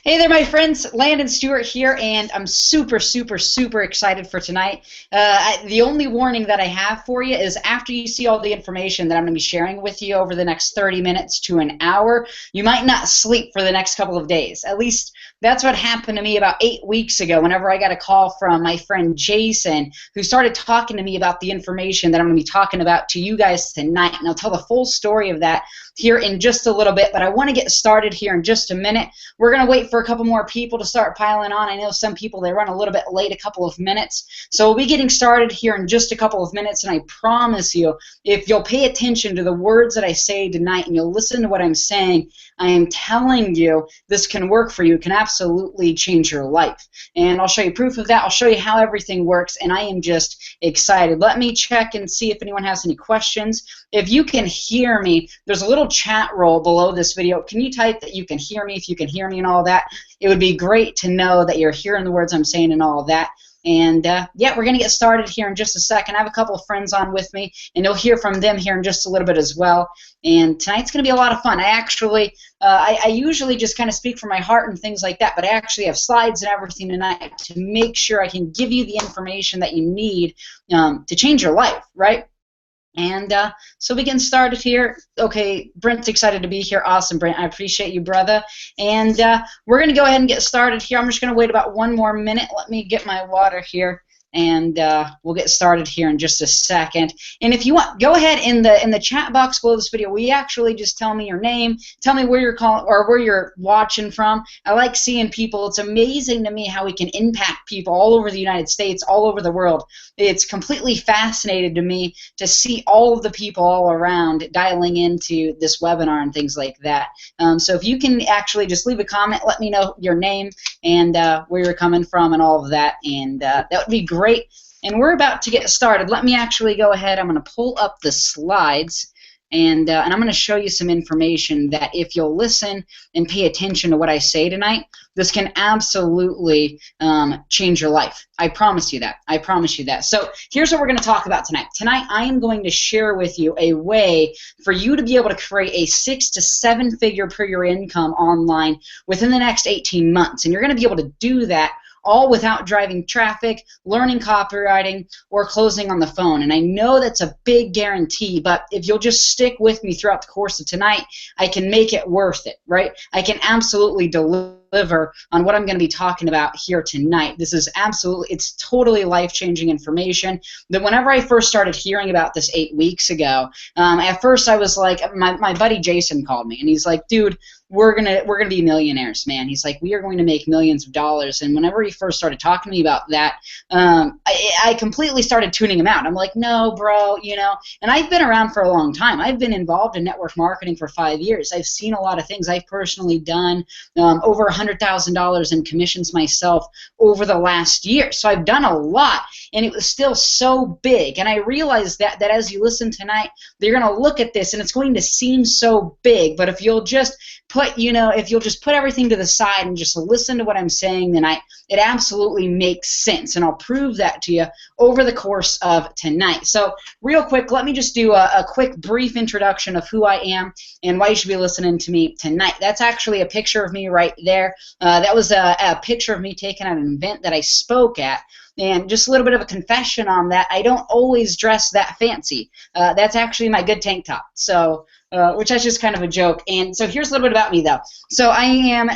Hey there, my friends. Landon Stewart here, and I'm super excited for tonight. The only warning that I have for you is after you see all the information that I'm going to be sharing with you over the next 30 minutes to an hour, you might not sleep for the next couple of days. At least that's what happened to me about 8 weeks ago whenever I got a call from my friend Jason, who started talking to me about the information that I'm going to be talking about to you guys tonight. And I'll tell the full story of that here in just a little bit, but I want to get started here in just a minute. We're going to wait for a couple more people to start piling on. I know some people, they run a little bit late, a couple of minutes. So we'll be getting started here in just a couple of minutes, and I promise you, if you'll pay attention to the words that I say tonight and you'll listen to what I'm saying, I am telling you this can work for you. It can absolutely change your life. And I'll show you proof of that. I'll show you how everything works, and I am just excited. Let me check and see if anyone has any questions. If you can hear me, there's a little chat roll below this video. Can you type that you can hear me if you can hear me and all that? It would be great to know that you're hearing the words I'm saying and all of that. And yeah, we're going to get started here in just a second. I have a couple of friends on with me, and you'll hear from them here in just a little bit as well. And tonight's going to be a lot of fun. I usually just kind of speak from my heart and things like that, but I actually have slides and everything tonight to make sure I can give you the information that you need to change your life, right? And so we getting started here. Okay, Brent's excited to be here. Awesome, Brent. I appreciate you, brother. And we're going to go ahead and get started here. I'm just going to wait about one more minute. Let me get my water here, and we'll get started here in just a second. And if you want, go ahead in the chat box below this video. We actually just tell me your name, tell me where you're calling or where you're watching from. I like seeing people. It's amazing to me how we can impact people all over the United States, all over the world. It's completely fascinating to me to see all of the people all around dialing into this webinar and things like that. So if you can actually just leave a comment, let me know your name and where you're coming from and all of that, and that would be great. And we're about to get started. Let me actually go ahead. I'm going to pull up the slides, and I'm going to show you some information that if you'll listen and pay attention to what I say tonight, this can absolutely change your life. I promise you that. I promise you that. So here's what we're going to talk about tonight. Tonight I am going to share with you a way for you to be able to create a 6 to 7 figure per year income online within the next 18 months. And you're going to be able to do that all without driving traffic, learning copywriting, or closing on the phone. And I know that's a big guarantee, but if you'll just stick with me throughout the course of tonight, I can make it worth it, right? I can absolutely deliver on what I'm going to be talking about here tonight. This is absolutely, it's totally life-changing information. That whenever I first started hearing about this 8 weeks ago, at first I was like, my buddy Jason called me, and he's like, dude, we're gonna be millionaires, man. He's like, we are going to make millions of dollars. And whenever he first started talking to me about that, I completely started tuning him out. I'm like, no, bro, you know. And I've been around for a long time. I've been involved in network marketing for 5 years. I've seen a lot of things. I've personally done over $100,000 in commissions myself over the last year. So I've done a lot, and it was still so big. And I realized that as you listen tonight, you're going to look at this, and it's going to seem so big. But if you'll just if you'll just put everything to the side and just listen to what I'm saying, then it absolutely makes sense, and I'll prove that to you over the course of tonight. So real quick, let me just do a quick brief introduction of who I am and why you should be listening to me tonight. That's actually a picture of me right there. That was a picture of me taken at an event that I spoke at. And just a little bit of a confession on that, I don't always dress that fancy. That's actually my good tank top. So, which is just kind of a joke. And so here's a little bit about me, though. So I am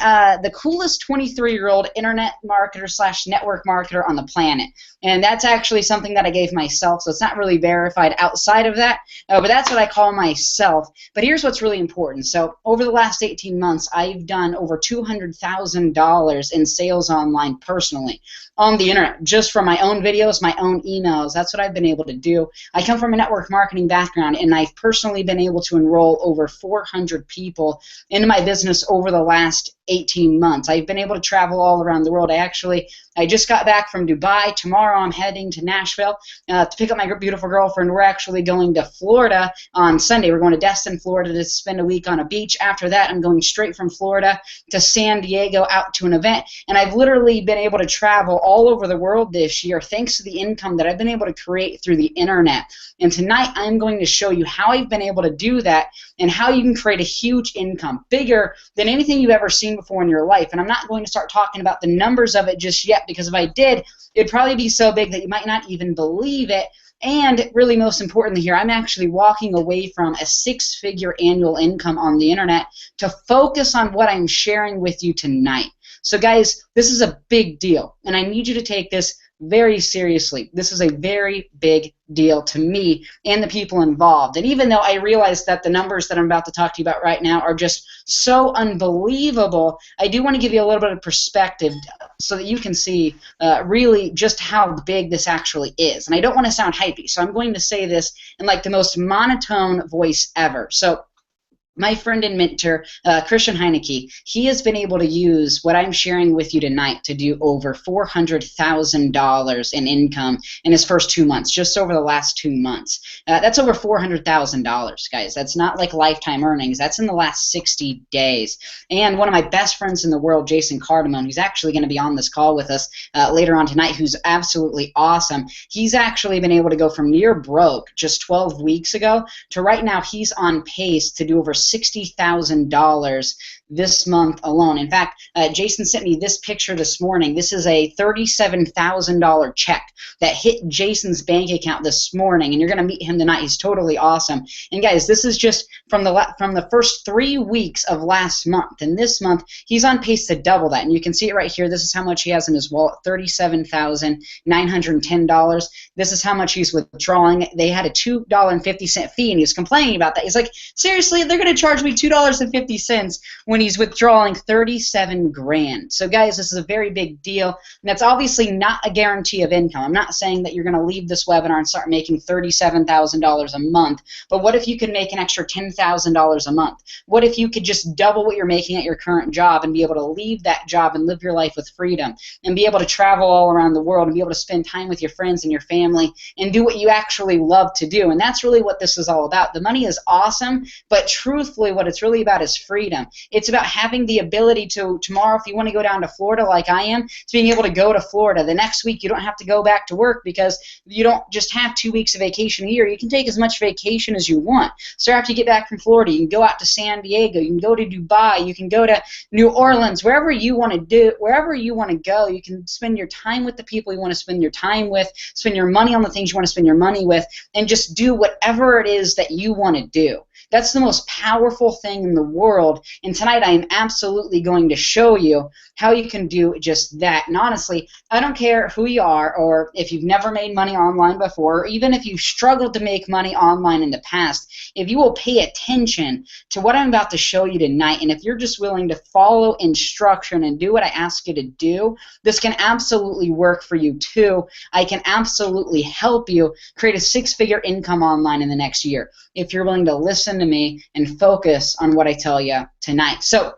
the coolest 23-year-old internet marketer / network marketer on the planet. And that's actually something that I gave myself, so it's not really verified outside of that, but that's what I call myself. But here's what's really important. So over the last 18 months, I've done over $200,000 in sales online personally on the internet, just from my own videos, my own emails. That's what I've been able to do. I come from a network marketing background, and I've personally been able to enroll over 400 people into my business over the last 18 months. I've been able to travel all around the world. I just got back from Dubai. Tomorrow I'm heading to Nashville to pick up my beautiful girlfriend. We're actually going to Florida on Sunday. We're going to Destin, Florida to spend a week on a beach. After that, I'm going straight from Florida to San Diego out to an event. And I've literally been able to travel all over the world this year thanks to the income that I've been able to create through the internet. And tonight I'm going to show you how I've been able to do that and how you can create a huge income, bigger than anything you've ever seen before in your life. And I'm not going to start talking about the numbers of it just yet, because if I did, it'd probably be so big that you might not even believe it. And really, most importantly here, I'm actually walking away from a 6-figure annual income on the internet to focus on what I'm sharing with you tonight. So guys, this is a big deal, and I need you to take this very seriously. This is a very big deal to me and the people involved. And even though I realize that the numbers that I'm about to talk to you about right now are just so unbelievable, I do want to give you a little bit of perspective so that you can see really just how big this actually is. And I don't want to sound hypey, so I'm going to say this in like the most monotone voice ever. So my friend and mentor, Christian Heineke, he has been able to use what I'm sharing with you tonight to do over $400,000 in income in his first 2 months, just over the last 2 months. That's over $400,000, guys. That's not like lifetime earnings. That's in the last 60 days. And one of my best friends in the world, Jason Cardamone, who's actually going to be on this call with us later on tonight, who's absolutely awesome. He's actually been able to go from near broke just 12 weeks ago to right now he's on pace to do over $60,000 this month alone. In fact, Jason sent me this picture this morning. This is a $37,000 check that hit Jason's bank account this morning, and you're going to meet him tonight. He's totally awesome. And guys, this is just from the first 3 weeks of last month. And this month, he's on pace to double that. And you can see it right here. This is how much he has in his wallet, $37,910. This is how much he's withdrawing. They had a $2.50 fee, and he was complaining about that. He's like, seriously, they're going to charge me $2.50 when he's withdrawing 37 grand. So guys, this is a very big deal, and that's obviously not a guarantee of income. I'm not saying that you're going to leave this webinar and start making $37,000 a month, but what if you could make an extra $10,000 a month? What if you could just double what you're making at your current job and be able to leave that job and live your life with freedom and be able to travel all around the world and be able to spend time with your friends and your family and do what you actually love to do? And that's really what this is all about. The money is awesome, but truthfully what it's really about is freedom. It's about having the ability to, tomorrow, if you want to go down to Florida like I am, to being able to go to Florida. The next week you don't have to go back to work because you don't just have 2 weeks of vacation a year. You can take as much vacation as you want. So after you get back from Florida, you can go out to San Diego, you can go to Dubai, you can go to New Orleans, wherever you want to go. You can spend your time with the people you want to spend your time with, spend your money on the things you want to spend your money with, and just do whatever it is that you want to do. That's the most powerful thing in the world, and tonight I am absolutely going to show you how you can do just that. And honestly, I don't care who you are, or if you've never made money online before, or even if you've struggled to make money online in the past, if you will pay attention to what I'm about to show you tonight, and if you're just willing to follow instruction and do what I ask you to do, this can absolutely work for you too. I can absolutely help you create a 6-figure income online in the next year if you're willing to listen to me and focus on what I tell you tonight. So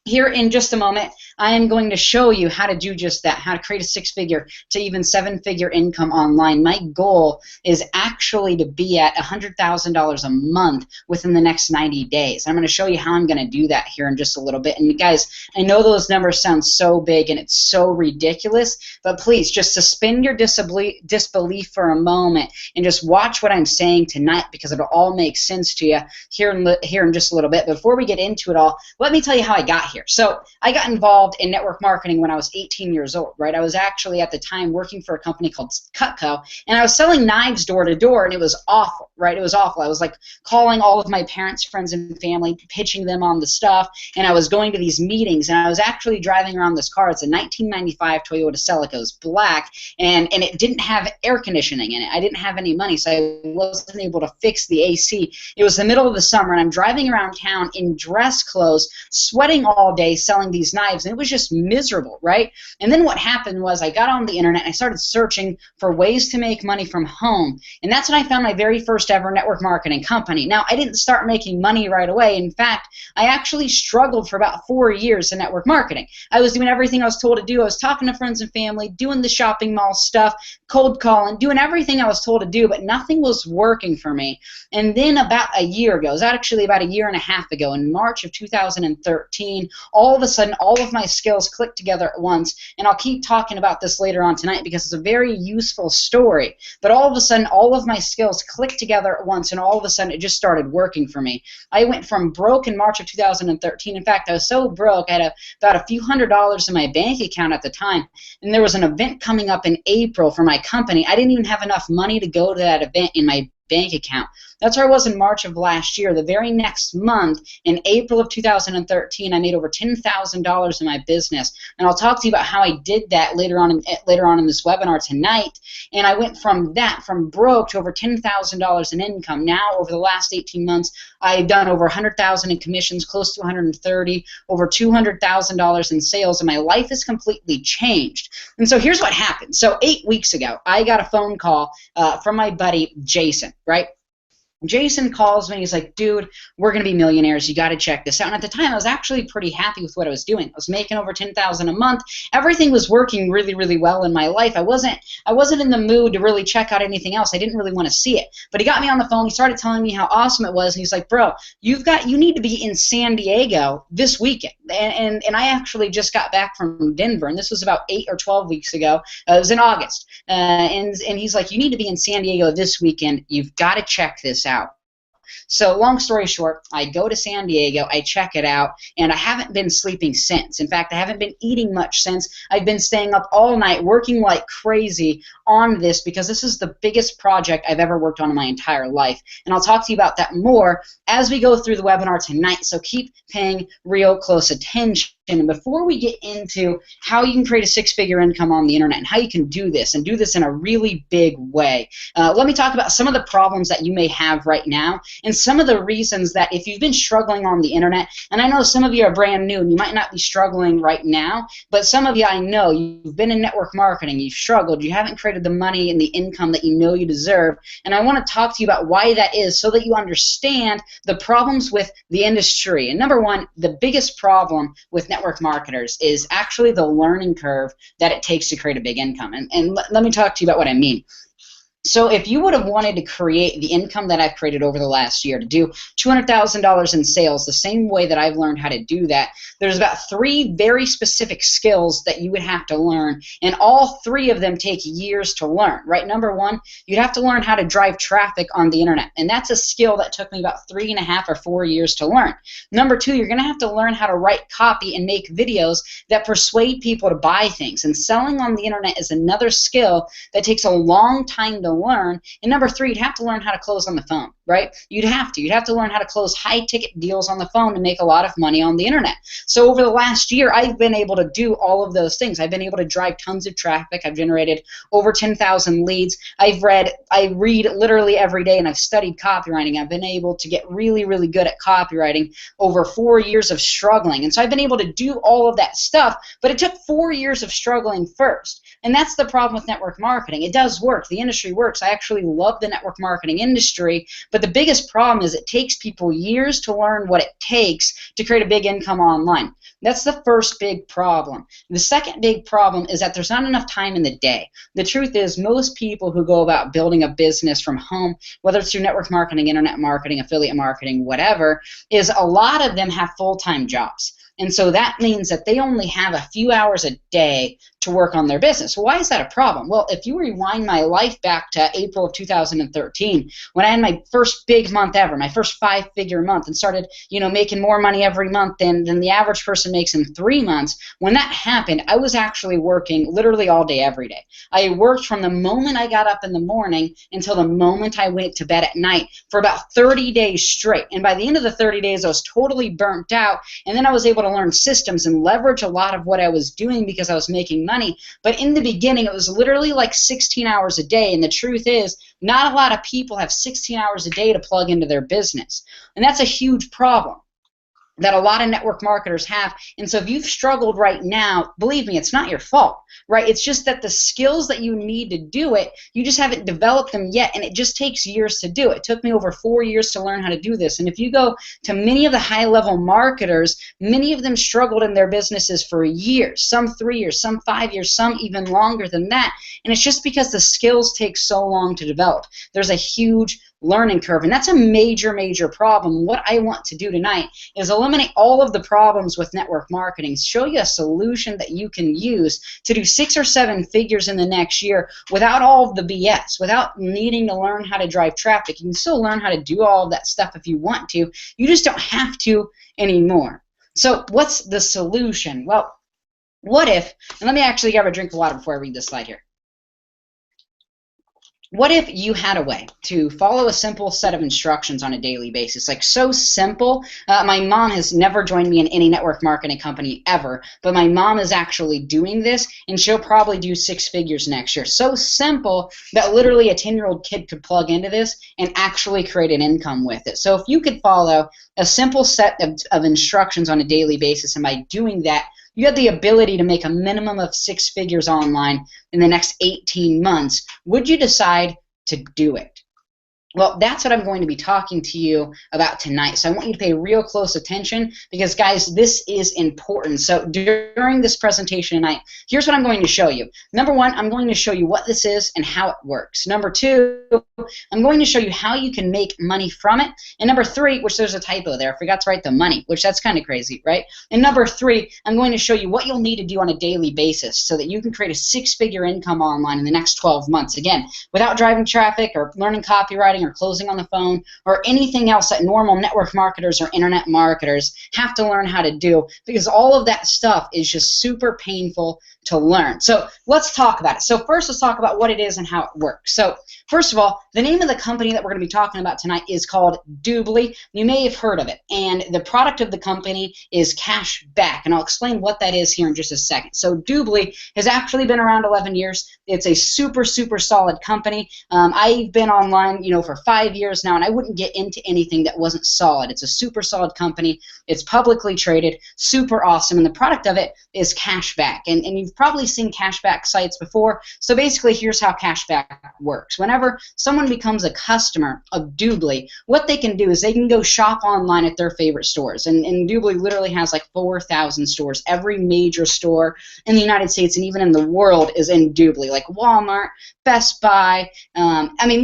here in just a moment, I am going to show you how to do just that, how to create a 6-figure to even 7-figure income online. My goal is actually to be at $100,000 a month within the next 90 days. I'm going to show you how I'm going to do that here in just a little bit. And guys, I know those numbers sound so big and it's so ridiculous, but please just suspend your disbelief for a moment and just watch what I'm saying tonight, because it'll all make sense to you here in just a little bit. Before we get into it all, let me tell you how I got here. So I got involved in network marketing when I was 18 years old, right? I was actually at the time working for a company called Cutco, and I was selling knives door to door, and it was awful, right? It was awful. I was like calling all of my parents, friends, and family, pitching them on the stuff, and I was going to these meetings, and I was actually driving around this car. It's a 1995 Toyota Celica. It was black, and it didn't have air conditioning in it. I didn't have any money, so I wasn't able to fix the AC. It was the middle of the summer, and I'm driving around town in dress clothes, sweating all day, selling these knives, and it was just miserable, right? And then what happened was I got on the internet and I started searching for ways to make money from home, and that's when I found my very first ever network marketing company. Now, I didn't start making money right away. In fact, I actually struggled for about 4 years in network marketing. I was doing everything I was told to do. I was talking to friends and family, doing the shopping mall stuff, cold calling, doing everything I was told to do, but nothing was working for me. And then about a year ago, it was actually about a year and a half ago, in March of 2013, all of a sudden all of my skills clicked together at once. And I'll keep talking about this later on tonight because it's a very useful story. But all of a sudden all of my skills clicked together at once, and all of a sudden it just started working for me. I went from broke in March of 2013. In fact, I was so broke I had about a few $100s in my bank account at the time, and there was an event coming up in April for my company. I didn't even have enough money to go to that event in my bank account. That's where I was in March of last year. The very next month, in April of 2013, I made over $10,000 in my business, and I'll talk to you about how I did that later on in this webinar tonight. And I went from broke to over $10,000 in income. Now, over the last 18 months, I've done over $100,000 in commissions, close to $130,000, over $200,000 in sales, and my life has completely changed. And so here's what happened. So 8 weeks ago, I got a phone call from my buddy Jason, right? Jason calls me. He's like, dude, we're going to be millionaires. You got to check this out. And at the time, I was actually pretty happy with what I was doing. I was making over $10,000 a month. Everything was working really, really well in my life. I wasn't in the mood to really check out anything else. I didn't really want to see it. But he got me on the phone. He started telling me how awesome it was. And he's like, bro, you need to be in San Diego this weekend. And I actually just got back from Denver, and this was about 8 or 12 weeks ago. It was in August. And he's like, you need to be in San Diego this weekend. You've got to check this out. So long story short, I go to San Diego, I check it out, and I haven't been sleeping since. In fact, I haven't been eating much since. I've been staying up all night working like crazy on this because this is the biggest project I've ever worked on in my entire life. And I'll talk to you about that more as we go through the webinar tonight, so keep paying real close attention. And before we get into how you can create a six-figure income on the internet and how you can do this and do this in a really big way, let me talk about some of the problems that you may have right now and some of the reasons that if you've been struggling on the internet, and I know some of you are brand new and you might not be struggling right now, but some of you I know, you've been in network marketing, you've struggled, you haven't created the money and the income that you know you deserve, and I want to talk to you about why that is so that you understand the problems with the industry. And number one, the biggest problem with network marketers is actually the learning curve that it takes to create a big income. And let me talk to you about what I mean. So if you would have wanted to create the income that I've created over the last year, to do $200,000 in sales the same way that I've learned how to do that, there's about 3 very specific skills that you would have to learn, and all 3 of them take years to learn, right? Number one, you'd have to learn how to drive traffic on the internet, and that's a skill that took me about 3.5 or 4 years to learn. Number two, you're going to have to learn how to write copy and make videos that persuade people to buy things, and selling on the internet is another skill that takes a long time to learn. And number 3, you'd have to learn how to close on the phone, right? You'd have to learn how to close high-ticket deals on the phone to make a lot of money on the internet. So over the last year, I've been able to do all of those things. I've been able to drive tons of traffic. I've generated over 10,000 leads. I read literally every day, and I've studied copywriting. I've been able to get really, really good at copywriting over 4 years of struggling. And so I've been able to do all of that stuff, but it took 4 years of struggling first. And that's the problem with network marketing. It does work. The industry works. I actually love the network marketing industry, but the biggest problem is it takes people years to learn what it takes to create a big income online. That's the first big problem. The second big problem is that there's not enough time in the day. The truth is most people who go about building a business from home, whether it's through network marketing, internet marketing, affiliate marketing, whatever, is a lot of them have full-time jobs. And so that means that they only have a few hours a day to work on their business. Why is that a problem? Well, if you rewind my life back to April of 2013, when I had my first big month ever, my first 5-figure month, and started, making more money every month than the average person makes in 3 months, when that happened, I was actually working literally all day, every day. I worked from the moment I got up in the morning until the moment I went to bed at night for about 30 days straight. And by the end of the 30 days, I was totally burnt out, and then I was able to learn systems and leverage a lot of what I was doing because I was making money. But in the beginning, it was literally like 16 hours a day, and the truth is, not a lot of people have 16 hours a day to plug into their business. And that's a huge problem that a lot of network marketers have. And so if you've struggled right now, believe me, it's not your fault, right? It's just that the skills that you need to do it, you just haven't developed them yet, and it just takes years to do it. It took me over 4 years to learn how to do this. And if you go to many of the high-level marketers, many of them struggled in their businesses for years, some 3 years, some 5 years, some even longer than that. And it's just because the skills take so long to develop. There's a huge learning curve, and that's a major, major problem. What I want to do tonight is eliminate all of the problems with network marketing, show you a solution that you can use to do 6 or 7 figures in the next year without all of the BS, without needing to learn how to drive traffic. You can still learn how to do all of that stuff if you want to. You just don't have to anymore. So what's the solution? Well, what if, and let me actually grab a drink of water before I read this slide here. What if you had a way to follow a simple set of instructions on a daily basis? Like, so simple. My mom has never joined me in any network marketing company ever, but my mom is actually doing this, and she'll probably do 6 figures next year. So simple that literally a 10-year-old kid could plug into this and actually create an income with it. So if you could follow a simple set of instructions on a daily basis, and by doing that, you have the ability to make a minimum of 6 figures online in the next 18 months. Would you decide to do it? Well, that's what I'm going to be talking to you about tonight. So I want you to pay real close attention because, guys, this is important. So during this presentation tonight, here's what I'm going to show you. Number 1, I'm going to show you what this is and how it works. Number 2, I'm going to show you how you can make money from it. And number 3, which there's a typo there, I forgot to write the money, which that's kind of crazy, right? And number 3, I'm going to show you what you'll need to do on a daily basis so that you can create a 6-figure income online in the next 12 months. Again, without driving traffic or learning copywriting or closing on the phone or anything else that normal network marketers or internet marketers have to learn how to do, because all of that stuff is just super painful to learn. So let's talk about it. So first, let's talk about what it is and how it works. So first of all, the name of the company that we're going to be talking about tonight is called Doobly. You may have heard of it, and the product of the company is Cashback, and I'll explain what that is here in just a second. So Doobly has actually been around 11 years. It's a super, super solid company. I've been online, for 5 years now, and I wouldn't get into anything that wasn't solid. It's a super solid company. It's publicly traded, super awesome, and the product of it is Cashback. And you've probably seen Cashback sites before. So basically, here's how Cashback works. Whenever someone becomes a customer of Doobly, what they can do is they can go shop online at their favorite stores. And Doobly literally has like 4,000 stores. Every major store in the United States and even in the world is in Doobly, like Walmart, Best Buy.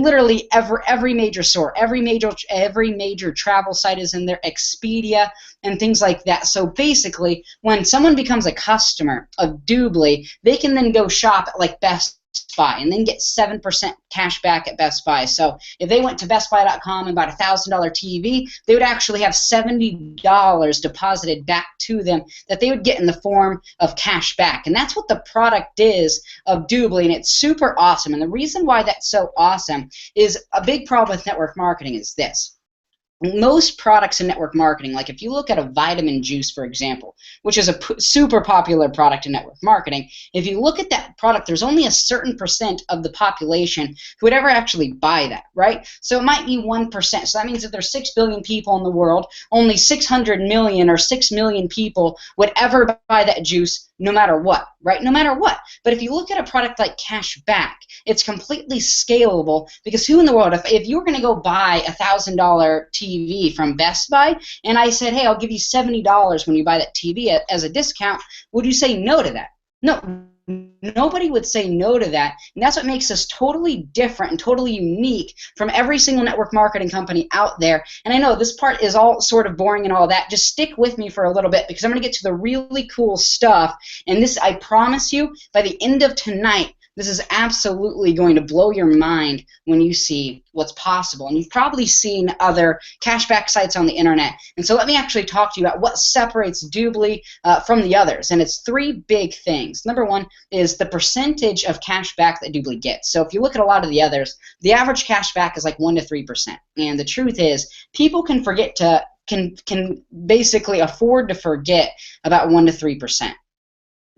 Literally every major store, every major travel site is in there, Expedia, and things like that. So basically, when someone becomes a customer of Doobly, they can then go shop at like Best Buy and then get 7% cash back at Best Buy. So if they went to bestbuy.com and bought a $1,000 TV, they would actually have $70 deposited back to them that they would get in the form of cash back. And that's what the product is of Doobly, and it's super awesome. And the reason why that's so awesome is a big problem with network marketing is this. Most products in network marketing, like if you look at a vitamin juice, for example, which is a super popular product in network marketing, if you look at that product, there's only a certain % of the population who would ever actually buy that, right? So it might be 1%. So that means if there's 6 billion people in the world, only 600 million or 6 million people would ever buy that juice no matter what, right? No matter what. But if you look at a product like Cashback, it's completely scalable, because who in the world, if you were going to go buy a $1,000 TV from Best Buy, and I said, hey, I'll give you $70 when you buy that TV as a discount, would you say no to that? No. Nobody would say no to that, and that's what makes us totally different and totally unique from every single network marketing company out there. And I know this part is all sort of boring and all that. Just stick with me for a little bit, because I'm going to get to the really cool stuff, and this, I promise you, by the end of tonight, this is absolutely going to blow your mind when you see what's possible. And you've probably seen other cashback sites on the internet. And so let me actually talk to you about what separates Doobly from the others. And it's 3 big things. Number 1 is the percentage of cashback that Doobly gets. So if you look at a lot of the others, the average cashback is like 1 to 3%. And the truth is, people can basically afford to forget about 1 to 3%.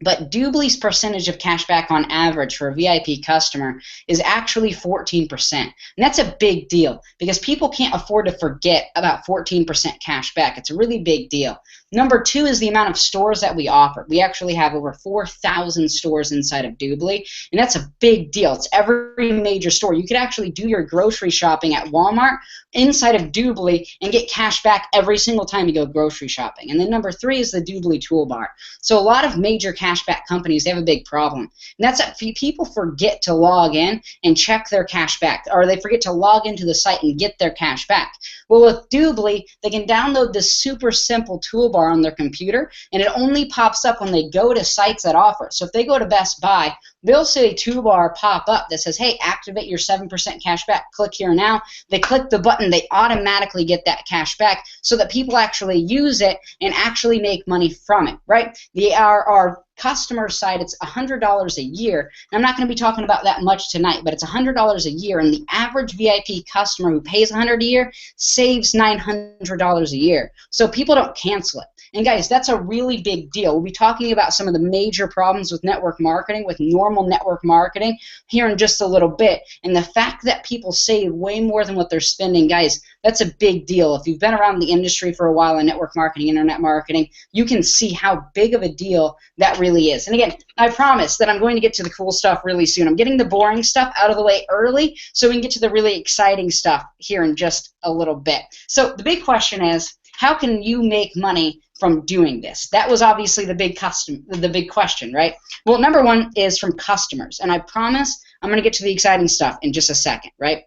But Doobly's percentage of cashback on average for a VIP customer is actually 14%. And that's a big deal, because people can't afford to forget about 14% cashback. It's a really big deal. Number two is the amount of stores that we offer. We actually have over 4,000 stores inside of Doobly, and that's a big deal. It's every major store. You could actually do your grocery shopping at Walmart inside of Doobly and get cash back every single time you go grocery shopping. And then number three is the Doobly toolbar. So a lot of major cashback companies, they have a big problem. And that's that people forget to log in and check their cash back, or they forget to log into the site and get their cash back. Well, with Doobly, they can download this super simple toolbar on their computer, and it only pops up when they go to sites that offer. So if they go to Best Buy, they'll see a toolbar pop up that says, hey, activate your 7% cash back. Click here now. They click the button, they automatically get that cash back so that people actually use it and actually make money from it, right? Our customer side, it's $100 a year. And I'm not going to be talking about that much tonight, but it's $100 a year, and the average VIP customer who pays $100 a year saves $900 a year. So people don't cancel it. And guys, that's a really big deal. We'll be talking about some of the major problems with network marketing, with normal network marketing here in just a little bit. And the fact that people save way more than what they're spending, guys, that's a big deal. If you've been around the industry for a while in network marketing, internet marketing, you can see how big of a deal that really is. And again, I promise that I'm going to get to the cool stuff really soon. I'm getting the boring stuff out of the way early so we can get to the really exciting stuff here in just a little bit. So the big question is, how can you make money from doing this? That was obviously the big question, right? Well, number one is from customers, and I promise I'm going to get to the exciting stuff in just a second, right?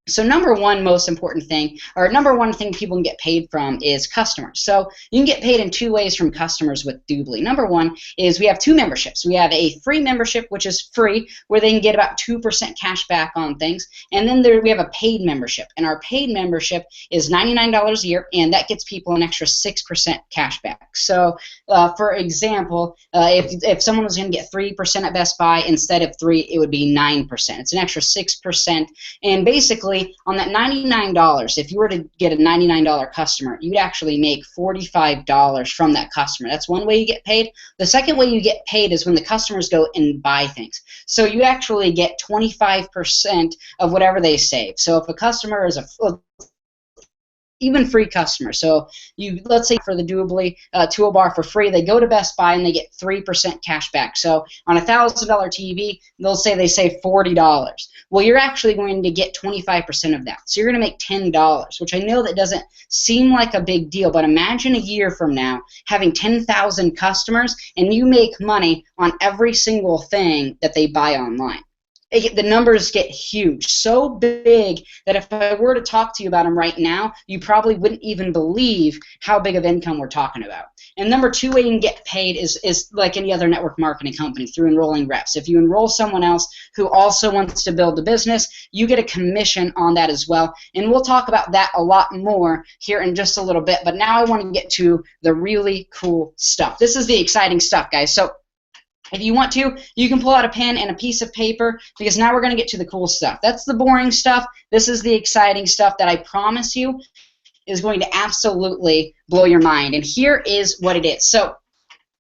So number one most important thing, or number one thing people can get paid from is customers. So you can get paid in two ways from customers with Doobly. Number one is we have two memberships. We have a free membership, which is free, where they can get about 2% cash back on things. And then we have a paid membership. And our paid membership is $99 a year, and that gets people an extra 6% cash back. So for example, if someone was going to get 3% at Best Buy, instead of 3, it would be 9%. It's an extra 6%. And basically, on that $99, if you were to get a $99 customer, you'd actually make $45 from that customer. That's one way you get paid. The second way you get paid is when the customers go and buy things. So you actually get 25% of whatever they save. So if a customer is even free customers. So let's say for the Doobly toolbar for free, they go to Best Buy and they get 3% cash back. So on a $1,000 TV, they'll say they save $40. Well, you're actually going to get 25% of that. So you're going to make $10, which I know that doesn't seem like a big deal, but imagine a year from now having 10,000 customers and you make money on every single thing that they buy online. The numbers get huge, so big that if I were to talk to you about them right now, you probably wouldn't even believe how big of income we're talking about. And number two way you can get paid is like any other network marketing company, through enrolling reps. If you enroll someone else who also wants to build a business, you get a commission on that as well. And we'll talk about that a lot more here in just a little bit. But now I want to get to the really cool stuff. This is the exciting stuff, guys. So if you want to, you can pull out a pen and a piece of paper, because now we're going to get to the cool stuff. That's the boring stuff. This is the exciting stuff that I promise you is going to absolutely blow your mind. And here is what it is. So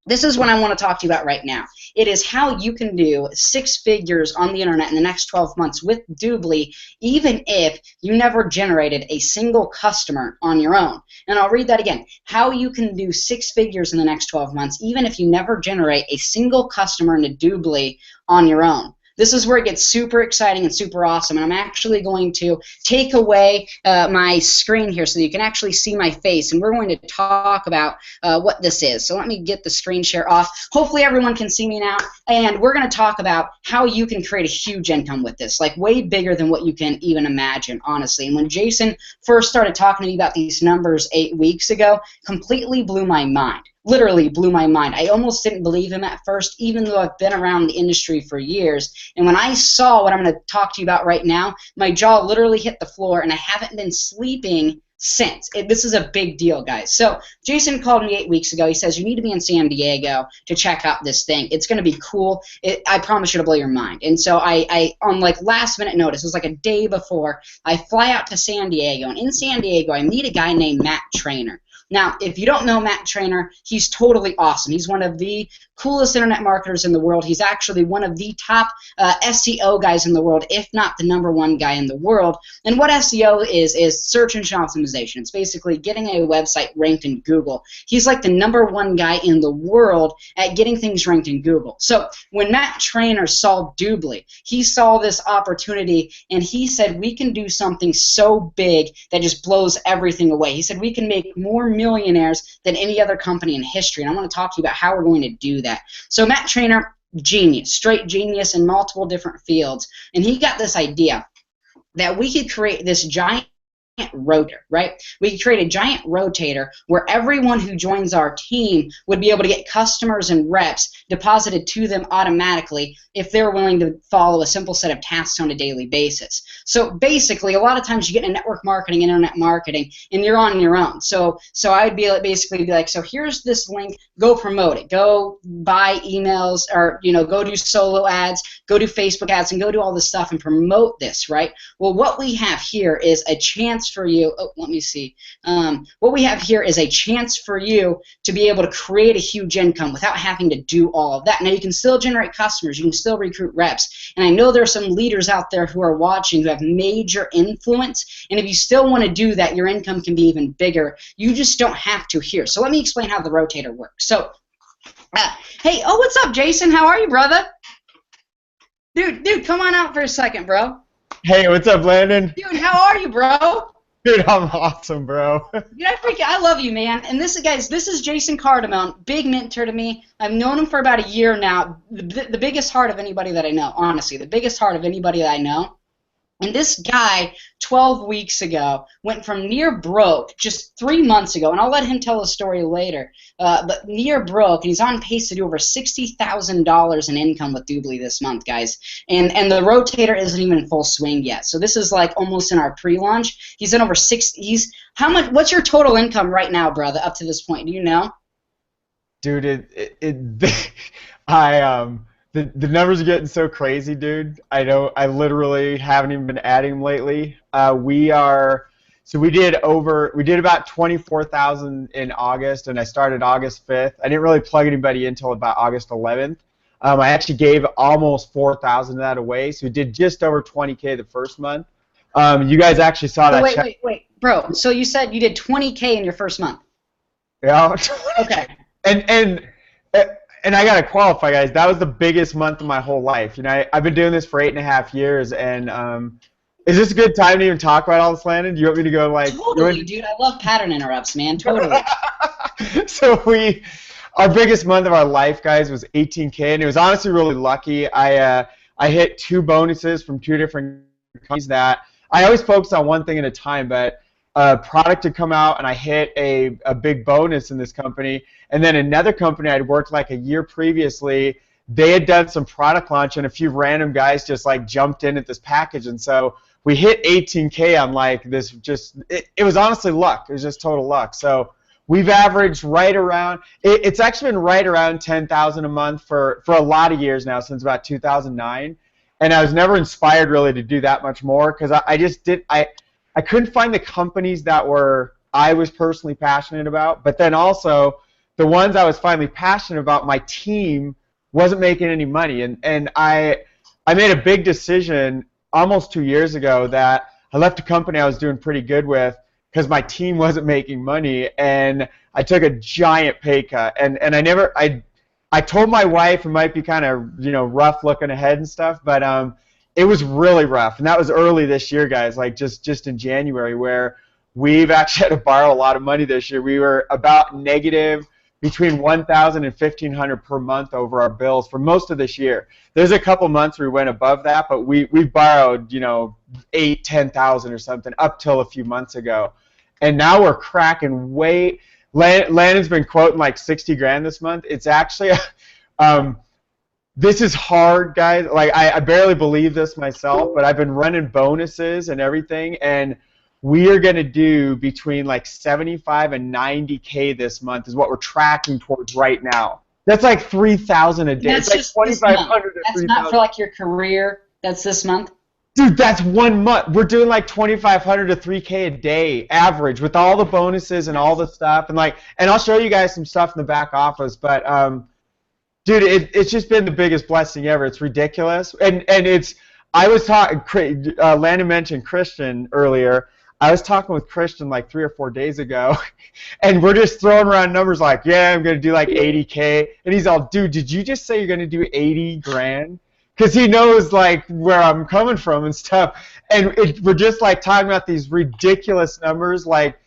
this is what I want to talk to you about right now. It is how you can do 6 figures on the internet in the next 12 months with Doobly, even if you never generated a single customer on your own. And I'll read that again. How you can do 6 figures in the next 12 months, even if you never generate a single customer in a Doobly on your own. This is where it gets super exciting and super awesome, and I'm actually going to take away my screen here so that you can actually see my face, and we're going to talk about what this is. So let me get the screen share off. Hopefully everyone can see me now, and we're going to talk about how you can create a huge income with this, like way bigger than what you can even imagine, honestly. And when Jason first started talking to me about these numbers 8 weeks ago, completely blew my mind. Literally blew my mind. I almost didn't believe him at first, even though I've been around the industry for years. And when I saw what I'm going to talk to you about right now, my jaw literally hit the floor, and I haven't been sleeping since. This is a big deal, guys. So Jason called me 8 weeks ago. He says, you need to be in San Diego to check out this thing. It's going to be cool. I promise you to blow your mind. And so I on like last minute notice, it was like a day before, I fly out to San Diego. And in San Diego, I meet a guy named Matt Trainer. Now, if you don't know Matt Trainer, he's totally awesome. He's one of the coolest internet marketers in the world. He's actually one of the top SEO guys in the world, if not the #1 guy in the world. And what SEO is search engine optimization. It's basically getting a website ranked in Google. He's like the #1 guy in the world at getting things ranked in Google. So when Matt Trainer saw Doobly, he saw this opportunity, and he said, we can do something so big that just blows everything away. He said, we can make more millionaires than any other company in history, and I want to talk to you about how we're going to do that. So Matt Trainer, genius, straight genius in multiple different fields, and he got this idea that we could create this giant rotor, right? We could create a giant rotator where everyone who joins our team would be able to get customers and reps deposited to them automatically if they're willing to follow a simple set of tasks on a daily basis. So basically, a lot of times you get into network marketing, internet marketing, and you're on your own. So I would basically be like, so here's this link, go promote it, go buy emails, or go do solo ads, go do Facebook ads, and go do all this stuff and promote this, right? Well, what we have here is a chance for you. Oh, let me see. What we have here is a chance for you to be able to create a huge income without having to do all of that. Now, you can still generate customers. You can still recruit reps. And I know there are some leaders out there who are watching who have major influence. And if you still want to do that, your income can be even bigger. You just don't have to here. So let me explain how the rotator works. So, hey, oh, what's up, Jason? How are you, brother? Dude, come on out for a second, bro. Hey, what's up, Landon? Dude, how are you, bro? Dude, I'm awesome, bro. Dude, I love you, man. And this is Jason Cardamone, big mentor to me. I've known him for about a year now. The biggest heart of anybody that I know, honestly, the biggest heart of anybody that I know. And this guy, 12 weeks ago, went from near broke just 3 months ago, and I'll let him tell the story later, but near broke, and he's on pace to do over $60,000 in income with Doobly this month, guys. And the rotator isn't even in full swing yet. So this is like almost in our pre-launch. He's in over what's your total income right now, brother, up to this point? Do you know? Dude, the numbers are getting so crazy, dude. I literally haven't even been adding them lately. We did about 24,000 in August, and I started August 5th. I didn't really plug anybody until about August 11th. I actually gave almost 4,000 of that away, so we did just over 20K the first month. You guys actually saw that. Wait, bro. So you said you did 20K in your first month? Yeah. Okay. And I gotta qualify, guys. That was the biggest month of my whole life. I've been doing this for 8.5 years, and is this a good time to even talk about all this, Landon? Do you want me to go like? Totally, dude. I love pattern interrupts, man. Totally. So our biggest month of our life, guys, was 18K, and it was honestly really lucky. I hit 2 bonuses from 2 different companies that I always focus on one thing at a time, but a product had come out, and I hit a big bonus in this company. And then another company I'd worked like a year previously, they had done some product launch, and a few random guys just like jumped in at this package. And so we hit 18K on like this it was honestly luck. It was just total luck. So we've averaged right around, it's actually been right around 10,000 a month for a lot of years now, since about 2009. And I was never inspired really to do that much more, because I couldn't find the companies that I was personally passionate about, but then also the ones I was finally passionate about, my team wasn't making any money. And I made a big decision almost 2 years ago that I left a company I was doing pretty good with because my team wasn't making money, and I took a giant pay cut. And I told my wife it might be kind of rough looking ahead and stuff, but it was really rough, and that was early this year, guys, like just in January, where we've actually had to borrow a lot of money this year. We were about negative between $1,000 and $1,500 per month over our bills for most of this year. There's a couple months we went above that, but we borrowed $8,000, $10,000 or something up till a few months ago, and now we're cracking way. Landon's been quoting like 60 grand this month. It's actually this is hard, guys. Like I barely believe this myself, but I've been running bonuses and everything, and we are going to do between like 75 and 90K this month is what we're tracking towards right now. That's like 3,000 a day. That's it's like 2,500 to 3,000. That's not for like your career. That's this month? Dude, that's 1 month. We're doing like 2,500 to 3K a day average with all the bonuses and all the stuff, and I'll show you guys some stuff in the back office. But dude, it's just been the biggest blessing ever. It's ridiculous, and it's. I was talking. Landon mentioned Christian earlier. I was talking with Christian like 3 or 4 days ago, and we're just throwing around numbers like, yeah, I'm gonna do like 80K, and he's all, dude, did you just say you're gonna do 80 grand? Because he knows like where I'm coming from and stuff, and we're just like talking about these ridiculous numbers. Like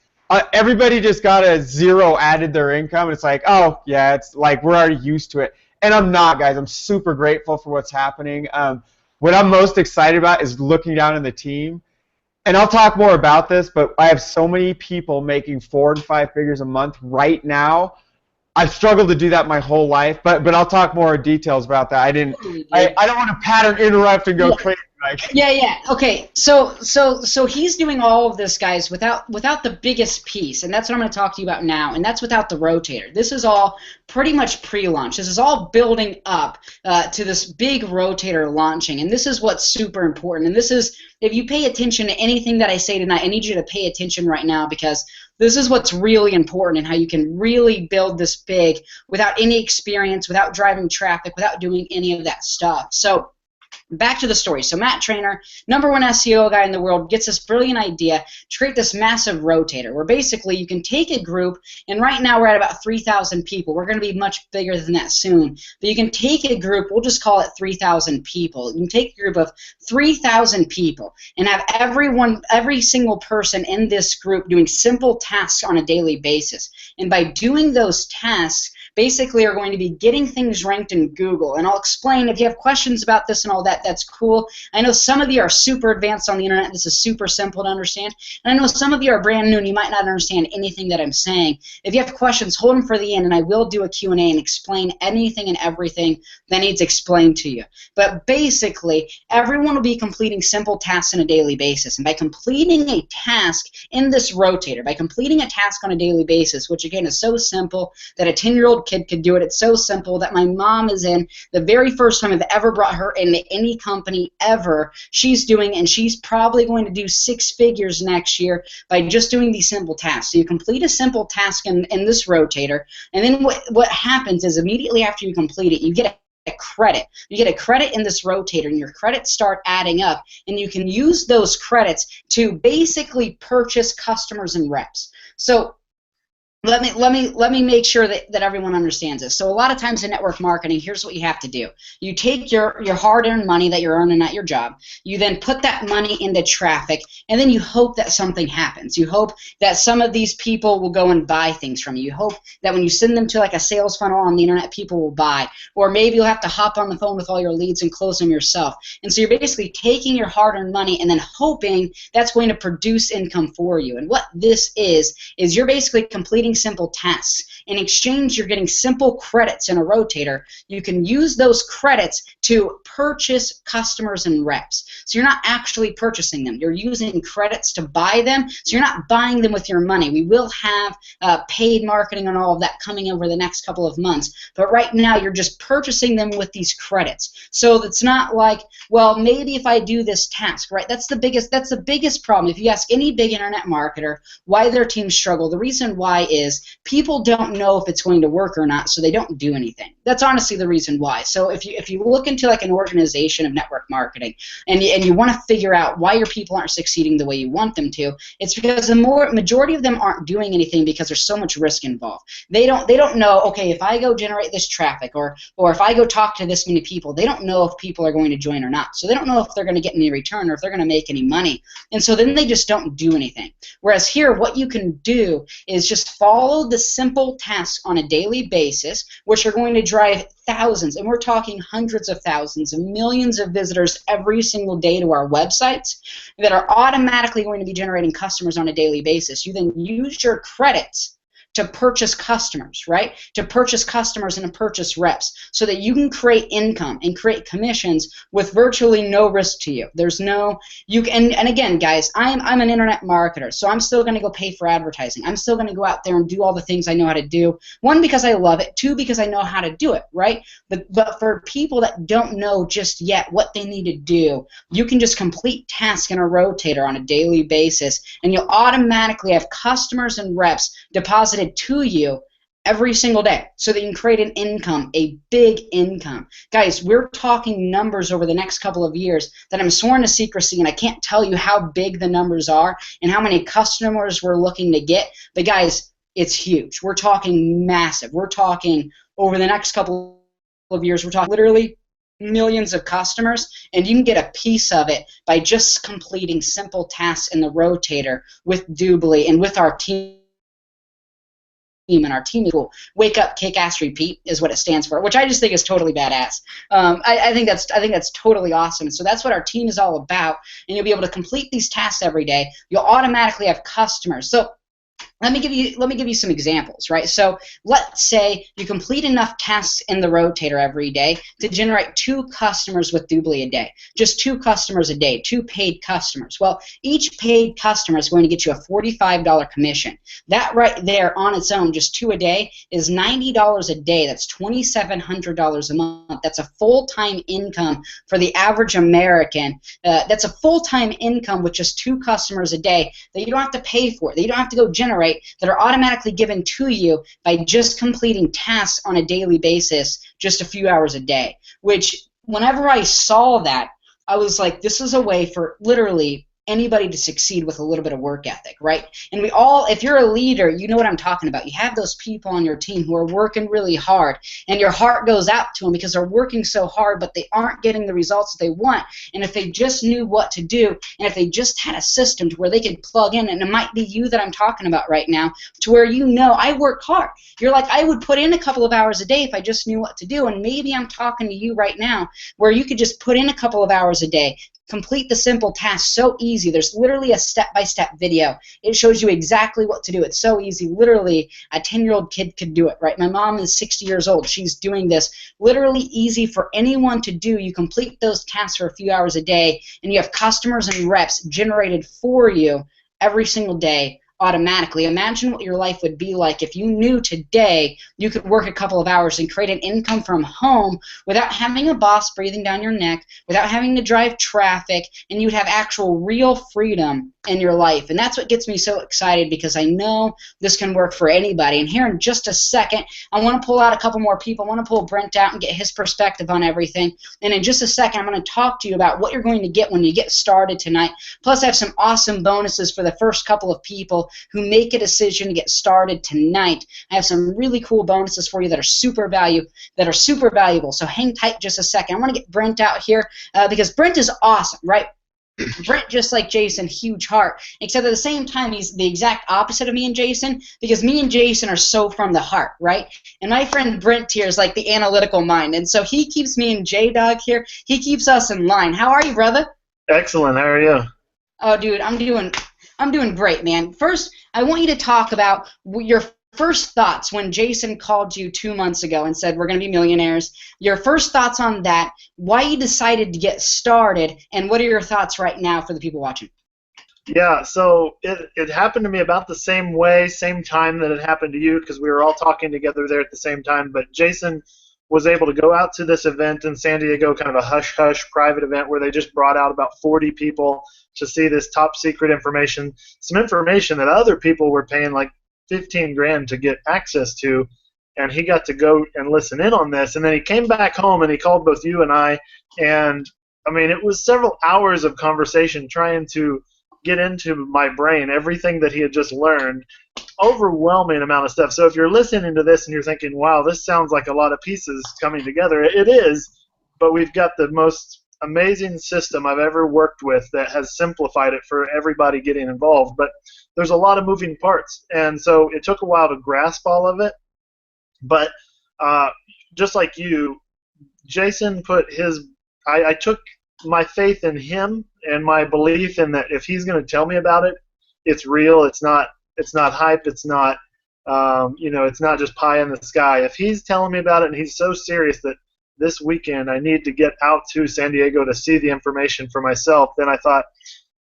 everybody just got a zero added their income, and it's like, oh yeah, it's like we're already used to it. And I'm not, guys. I'm super grateful for what's happening. What I'm most excited about is looking down on the team, and I'll talk more about this. But I have so many people making 4 and 5 figures a month right now. I've struggled to do that my whole life, but I'll talk more details about that. I don't want to pattern interrupt and go crazy. Yeah. Okay. So he's doing all of this, guys, without the biggest piece, and that's what I'm going to talk to you about now, and that's without the rotator. This is all pretty much pre-launch. This is all building up to this big rotator launching, and this is what's super important. And this is, if you pay attention to anything that I say tonight, I need you to pay attention right now, because this is what's really important and how you can really build this big without any experience, without driving traffic, without doing any of that stuff. So back to the story. So Matt Trainer, #1 SEO guy in the world, gets this brilliant idea to create this massive rotator where basically you can take a group, and right now we're at about 3,000 people. We're going to be much bigger than that soon. But you can take a group, we'll just call it 3,000 people. You can take a group of 3,000 people and have every single person in this group doing simple tasks on a daily basis. And by doing those tasks, basically are going to be getting things ranked in Google. And I'll explain, if you have questions about this and all that, that's cool. I know some of you are super advanced on the internet. This is super simple to understand. And I know some of you are brand new and you might not understand anything that I'm saying. If you have questions, hold them for the end, and I will do a Q&A and explain anything and everything that needs explained to you. But basically, everyone will be completing simple tasks on a daily basis. And by completing a task in this rotator, by completing a task on a daily basis, which again is so simple that a 10-year-old kid could do it. It's so simple that my mom is in the very first time I've ever brought her into any company ever. She's doing, and she's probably going to do 6 figures next year by just doing these simple tasks. So you complete a simple task in this rotator, and then what happens is immediately after you complete it, you get a credit. You get a credit in this rotator, and your credits start adding up, and you can use those credits to basically purchase customers and reps. So let me make sure that everyone understands this. So a lot of times in network marketing, here's what you have to do. You take your hard-earned money that you're earning at your job. You then put that money into traffic, and then you hope that something happens. You hope that some of these people will go and buy things from you. You hope that when you send them to like a sales funnel on the internet, people will buy. Or maybe you'll have to hop on the phone with all your leads and close them yourself. And so you're basically taking your hard-earned money and then hoping that's going to produce income for you. And what this is you're basically completing simple tasks. In exchange, you're getting simple credits in a rotator. You can use those credits to purchase customers and reps. So you're not actually purchasing them. You're using credits to buy them. So you're not buying them with your money. We will have paid marketing and all of that coming over the next couple of months. But right now, you're just purchasing them with these credits. So it's not like, well, maybe if I do this task, right? That's the biggest problem. If you ask any big internet marketer why their teams struggle, the reason why is people don't know if it's going to work or not, so they don't do anything. That's honestly the reason why. So if you look into like an organization of network marketing and you want to figure out why your people aren't succeeding the way you want them to, it's because the majority of them aren't doing anything because there's so much risk involved. They don't know, okay, if I go generate this traffic or if I go talk to this many people, they don't know if people are going to join or not. So they don't know if they're going to get any return or if they're going to make any money. And so then they just don't do anything. Whereas here, what you can do is just follow the simple tasks on a daily basis, which are going to drive thousands, and we're talking hundreds of thousands and millions of visitors every single day to our websites that are automatically going to be generating customers on a daily basis. You then use your credits to purchase customers, right? To purchase customers and to purchase reps so that you can create income and create commissions with virtually no risk to you. There's no, you can, and again, guys, I'm an internet marketer, so I'm still going to go pay for advertising. I'm still going to go out there and do all the things I know how to do. One, because I love it. Two, because I know how to do it, right? But for people that don't know just yet what they need to do, you can just complete tasks in a rotator on a daily basis, and you'll automatically have customers and reps deposited to you every single day so that you can create an income, a big income. Guys, we're talking numbers over the next couple of years that I'm sworn to secrecy, and I can't tell you how big the numbers are and how many customers we're looking to get. But guys, it's huge. We're talking massive. We're talking over the next couple of years, we're talking literally millions of customers, and you can get a piece of it by just completing simple tasks in the rotator with Doobly and with our team. And our team will wake up, kick ass, repeat is what it stands for, which I just think is totally badass. I think that's totally awesome. So that's what our team is all about, and you'll be able to complete these tasks every day. You'll automatically have customers. So let me give you some examples, right? So let's say you complete enough tasks in the rotator every day to generate 2 customers with Doobly a day. Just 2 customers a day, 2 paid customers. Well, each paid customer is going to get you a $45 commission. That right there on its own, just 2 a day, is $90 a day. That's $2,700 a month. That's a full-time income for the average American. That's a full-time income with just 2 customers a day that you don't have to pay for, that you don't have to go generate, that are automatically given to you by just completing tasks on a daily basis, just a few hours a day. Which, whenever I saw that, I was like, this is a way for literally anybody to succeed with a little bit of work ethic, right? And we all, if you're a leader, you know what I'm talking about. You have those people on your team who are working really hard, and your heart goes out to them because they're working so hard, but they aren't getting the results that they want. And if they just knew what to do, and if they just had a system to where they could plug in, and it might be you that I'm talking about right now, to where you know, I work hard. You're like, I would put in a couple of hours a day if I just knew what to do. And maybe I'm talking to you right now where you could just put in a couple of hours a day, complete the simple task so easy. There's literally a step-by-step video. It shows you exactly what to do. It's so easy. Literally, a 10-year-old kid could do it, right? My mom is 60 years old. She's doing this. Literally easy for anyone to do. You complete those tasks for a few hours a day, and you have customers and reps generated for you every single day automatically. Imagine what your life would be like if you knew today you could work a couple of hours and create an income from home without having a boss breathing down your neck, without having to drive traffic, and you'd have actual real freedom in your life. And that's what gets me so excited, because I know this can work for anybody. And here in just a second, I want to pull out a couple more people. I want to pull Brent out and get his perspective on everything. And in just a second, I'm going to talk to you about what you're going to get when you get started tonight. Plus, I have some awesome bonuses for the first couple of people who make a decision to get started tonight. I have some really cool bonuses for you that are super valuable. So hang tight just a second. I want to get Brent out here because Brent is awesome, right? Brent, just like Jason, huge heart, except at the same time he's the exact opposite of me and Jason, because me and Jason are so from the heart, right? And my friend Brent here is like the analytical mind, and so he keeps me and J-Dog here, he keeps us in line. How are you, brother? Excellent. How are you? Oh, dude, I'm doing great, man. First, I want you to talk about your first thoughts when Jason called you 2 months ago and said we're going to be millionaires. Your first thoughts on that, why you decided to get started, and what are your thoughts right now for the people watching? Yeah, so it happened to me about the same way, same time that it happened to you, because we were all talking together there at the same time. But Jason was able to go out to this event in San Diego, kind of a hush-hush private event where they just brought out about 40 people to see this top secret information, some information that other people were paying like 15 grand to get access to, and he got to go and listen in on this. And then he came back home and he called both you and I, and I mean, it was several hours of conversation trying to get into my brain everything that he had just learned. Overwhelming amount of stuff. So if you're listening to this and you're thinking, wow, this sounds like a lot of pieces coming together, it is, but we've got the most amazing system I've ever worked with that has simplified it for everybody getting involved. But there's a lot of moving parts, and so it took a while to grasp all of it. But just like you, Jason put his, I took my faith in him and my belief in that if he's going to tell me about it, it's real. It's not hype. It's not It's not just pie in the sky. If he's telling me about it and he's so serious that this weekend I need to get out to San Diego to see the information for myself, then I thought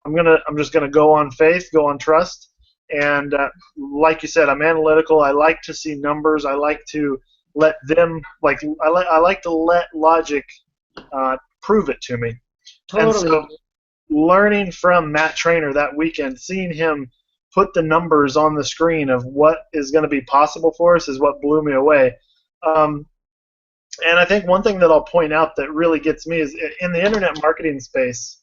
I'm just gonna go on faith, go on trust, and like you said, I'm analytical. I like to see numbers. I like to let them I like to let logic prove it to me. Totally. And so, learning from Matt Trainer that weekend, seeing him put the numbers on the screen of what is going to be possible for us is what blew me away. And I think one thing that I'll point out that really gets me is in the internet marketing space,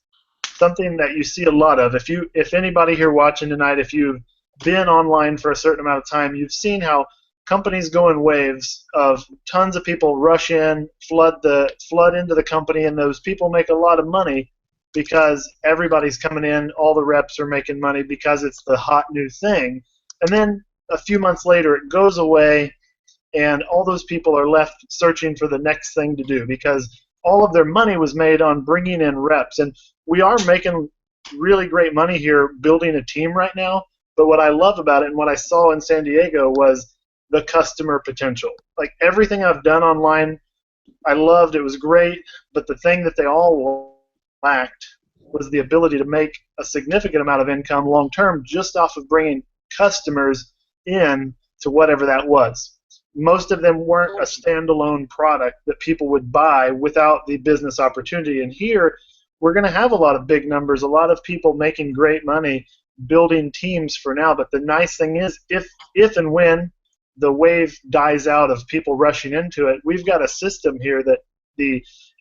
something that you see a lot of. If anybody here watching tonight, if you've been online for a certain amount of time, you've seen how companies go in waves of tons of people rush in, flood into the company, and those people make a lot of money because everybody's coming in, all the reps are making money because it's the hot new thing. And then a few months later it goes away and all those people are left searching for the next thing to do because all of their money was made on bringing in reps. And we are making really great money here building a team right now, but what I love about it and what I saw in San Diego was the customer potential. Like everything I've done online, I loved, it was great, but the thing that they all lacked was the ability to make a significant amount of income long term just off of bringing customers in to whatever that was. Most of them weren't a standalone product that people would buy without the business opportunity. And here, we're going to have a lot of big numbers, a lot of people making great money, building teams for now. But the nice thing is, if and when the wave dies out of people rushing into it, we've got a system here that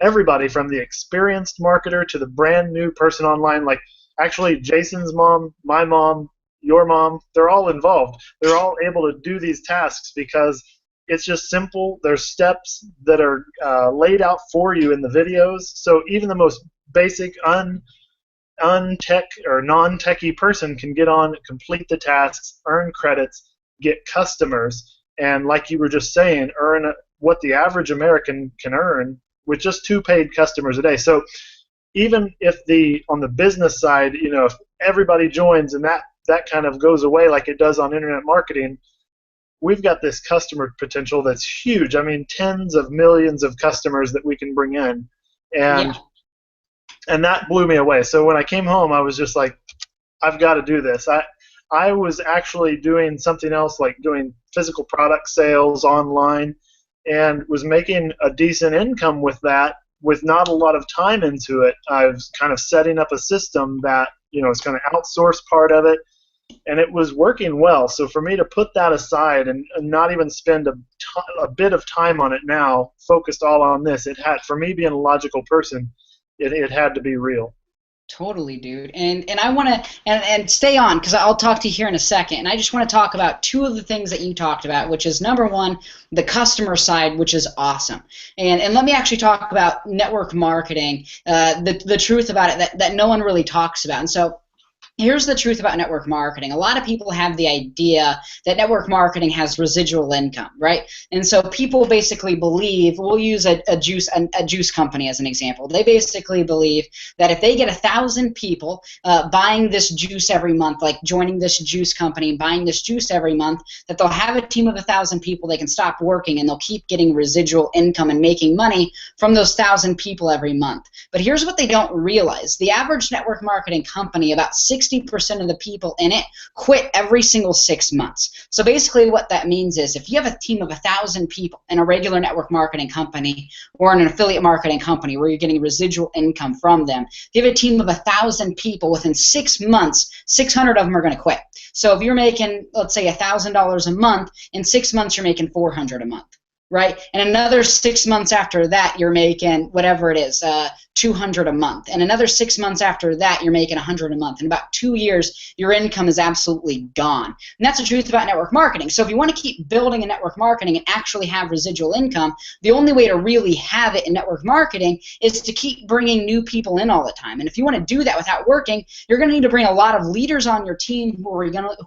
everybody from the experienced marketer to the brand new person online, like actually Jason's mom, my mom, your mom, they're all involved. They're all able to do these tasks because it's just simple. There's steps that are laid out for you in the videos. So even the most basic untech or non-techie person can get on, complete the tasks, earn credits, get customers, and like you were just saying, earn what the average American can earn with just 2 paid customers a day. So even if on the business side, if everybody joins and that kind of goes away like it does on internet marketing, we've got this customer potential that's huge. I mean, tens of millions of customers that we can bring in, and that blew me away. So when I came home, I was just like, I've got to do this. I was actually doing something else, like doing physical product sales online, and was making a decent income with that with not a lot of time into it. I was kind of setting up a system that, is going to outsource part of it, and it was working well. So for me to put that aside and not even spend a bit of time on it now, focused all on this, for me being a logical person, it had to be real. Totally, dude. And I want to and stay on because I'll talk to you here in a second. And I just want to talk about 2 of the things that you talked about, which is number 1, the customer side, which is awesome. And let me actually talk about network marketing, the truth about it that no one really talks about. And so here's the truth about network marketing. A lot of people have the idea that network marketing has residual income, right? And so people basically believe, we'll use a juice company as an example. They basically believe that if they get 1,000 people buying this juice every month, like joining this juice company and buying this juice every month, that they'll have a team of 1,000 people, they can stop working, and they'll keep getting residual income and making money from those 1,000 people every month. But here's what they don't realize. The average network marketing company, about 60% of the people in it quit every single 6 months. So basically what that means is if you have a team of 1,000 people in a regular network marketing company or in an affiliate marketing company where you're getting residual income from them, if you have a team of 1,000 people, within 6 months, 600 of them are going to quit. So if you're making, let's say, $1,000 a month, in 6 months you're making $400 a month. Right? And another 6 months after that, you're making whatever it is, $200 a month. And another 6 months after that, you're making $100 a month. In about 2 years, your income is absolutely gone. And that's the truth about network marketing. So if you want to keep building a network marketing and actually have residual income, the only way to really have it in network marketing is to keep bringing new people in all the time. And if you want to do that without working, you're going to need to bring a lot of leaders on your team who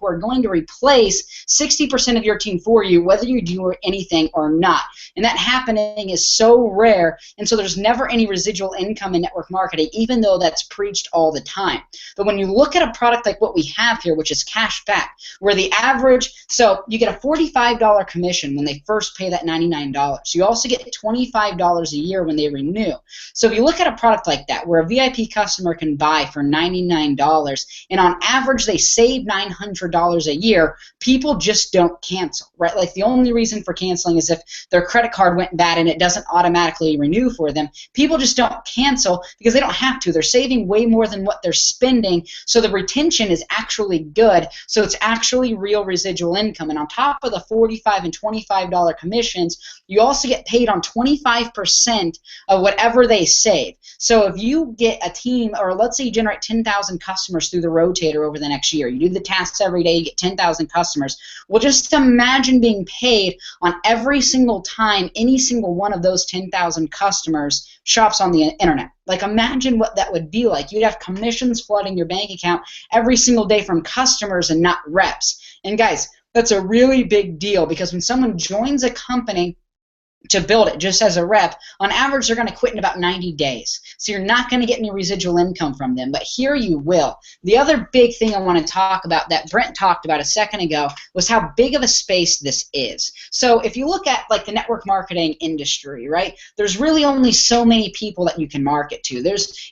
are going to replace 60% of your team for you, whether you do anything or not. not. And that happening is so rare, and so there's never any residual income in network marketing, even though that's preached all the time. But when you look at a product like what we have here, which is cash back, where the average, so you get a $45 commission when they first pay that $99. You also get $25 a year when they renew. So if you look at a product like that, where a VIP customer can buy for $99, and on average they save $900 a year, people just don't cancel, right? Like the only reason for canceling is if their credit card went bad and it doesn't automatically renew for them. People just don't cancel because they don't have to. They're saving way more than what they're spending, so the retention is actually good, so it's actually real residual income. And on top of the $45 and $25 commissions, you also get paid on 25% of whatever they save. So if you get a team, or let's say you generate 10,000 customers through the rotator over the next year, you do the tasks every day, you get 10,000 customers. Well, just imagine being paid on every single time any single one of those 10,000 customers shops on the internet. Like, imagine what that would be like. You'd have commissions flooding your bank account every single day from customers and not reps. And guys, that's a really big deal, because when someone joins a company to build it just as a rep, on average they're going to quit in about 90 days. So you're not going to get any residual income from them, but here you will. The other big thing I want to talk about that Brent talked about a second ago was how big of a space this is. So if you look at like the network marketing industry, right, there's really only so many people that you can market to.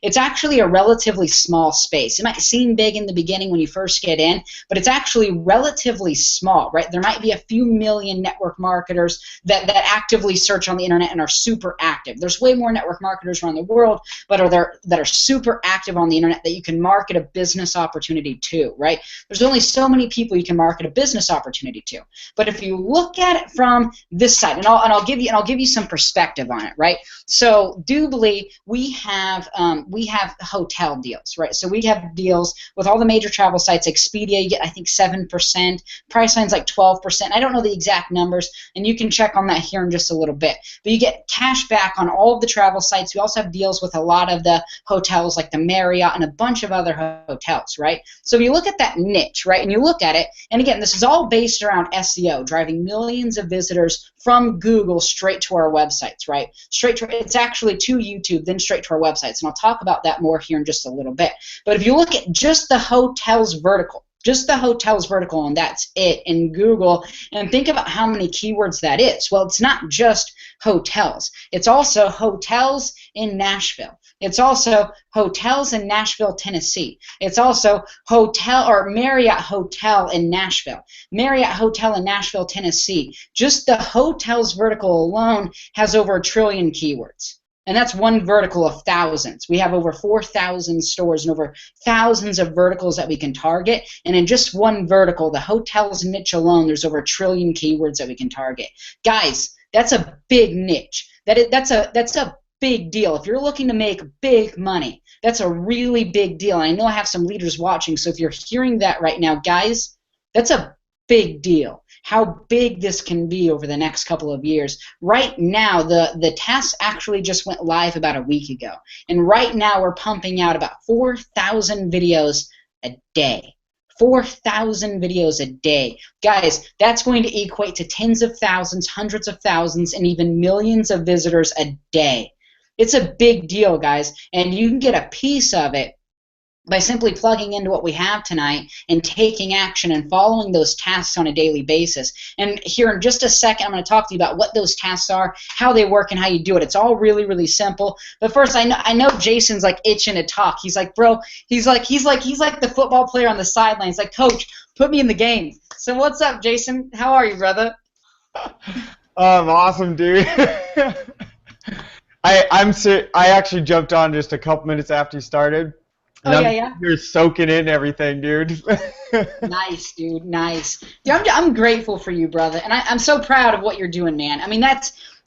It's actually a relatively small space. It might seem big in the beginning when you first get in, but it's actually relatively small, right? There might be a few million network marketers that actively search on the internet and are super active. There's way more network marketers around the world, but that are super active on the internet that you can market a business opportunity to, right? There's only so many people you can market a business opportunity to. But if you look at it from this side, and I'll give you some perspective on it, right? So Doobly, we have hotel deals, right? So we have deals with all the major travel sites. Expedia, you get I think 7%. Priceline's like 12%. I don't know the exact numbers, and you can check on that here in just a little bit. But you get cash back on all of the travel sites. We also have deals with a lot of the hotels like the Marriott and a bunch of other hotels, right? So if you look at that niche, right, and you look at it, and again, this is all based around SEO, driving millions of visitors from Google straight to our websites, right? It's actually to YouTube, then straight to our websites, and I'll talk about that more here in just a little bit. But if you look at just the hotels vertical, and that's it in Google, and think about how many keywords that is. Well, it's not just hotels. It's also hotels in Nashville. It's also hotels in Nashville, Tennessee. It's also Marriott Hotel in Nashville. Marriott Hotel in Nashville, Tennessee. Just the hotels vertical alone has over 1 trillion keywords. And that's one vertical of thousands. We have over 4,000 stores and over thousands of verticals that we can target. And in just one vertical, the hotels niche alone, there's over 1 trillion keywords that we can target. Guys, that's a big niche. That's a big deal. If you're looking to make big money, that's a really big deal. And I know I have some leaders watching, so if you're hearing that right now, guys, that's a big deal. How big this can be over the next couple of years. Right now, the test actually just went live about a week ago. And right now, we're pumping out about 4,000 videos a day. 4,000 videos a day. Guys, that's going to equate to tens of thousands, hundreds of thousands, and even millions of visitors a day. It's a big deal, guys, and you can get a piece of it by simply plugging into what we have tonight and taking action and following those tasks on a daily basis. And here in just a second, I'm going to talk to you about what those tasks are, how they work, and how you do it. It's all really, really simple. But first, I know Jason's like itching to talk. He's like, bro, he's like the football player on the sideline. He's like, coach, put me in the game. So what's up, Jason? How are you, brother? I'm awesome, dude. I actually jumped on just a couple minutes after you started. Yeah. You're soaking in everything, dude. Nice, dude. Nice. Dude, I'm grateful for you, brother, and I'm so proud of what you're doing, man. I mean,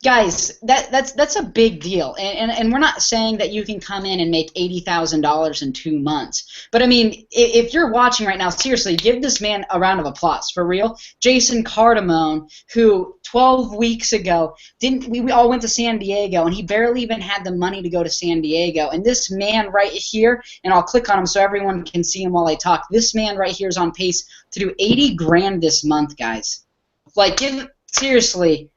guys, that's a big deal, and we're not saying that you can come in and make $80,000 in 2 months. But I mean, if you're watching right now, seriously, give this man a round of applause for real. Jason Cardamone, who 12 weeks ago we all went to San Diego, and he barely even had the money to go to San Diego. And this man right here, and I'll click on him so everyone can see him while I talk. This man right here is on pace to do 80 grand this month, guys. Like, seriously.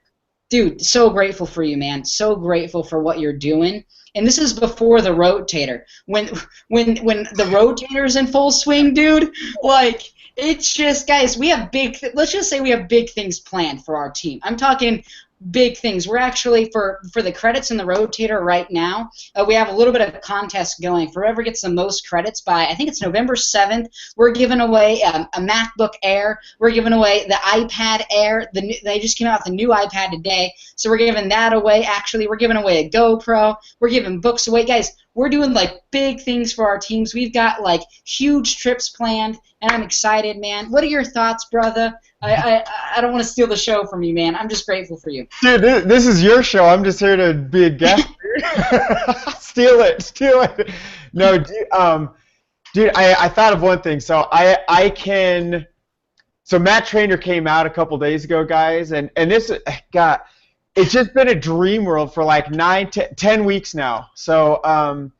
Dude, so grateful for you, man. So grateful for what you're doing. And this is before the rotator. When the rotator's in full swing, dude, like it's just, guys, we have let's just say we have big things planned for our team. I'm talking big things. We're actually, for the credits in the rotator right now, we have a little bit of a contest going. For whoever gets the most credits by, I think it's November 7th, we're giving away a MacBook Air. We're giving away the iPad Air. They just came out with the new iPad today, so we're giving that away. Actually, we're giving away a GoPro. We're giving books away. Guys, we're doing like big things for our teams. We've got like huge trips planned, and I'm excited, man. What are your thoughts, brother? I don't want to steal the show from you, man. I'm just grateful for you. Dude, this is your show. I'm just here to be a guest. Steal it. No, dude, I thought of one thing. So so Matt Trainer came out a couple days ago, guys, and this it's just been a dream world for like 10 weeks now. So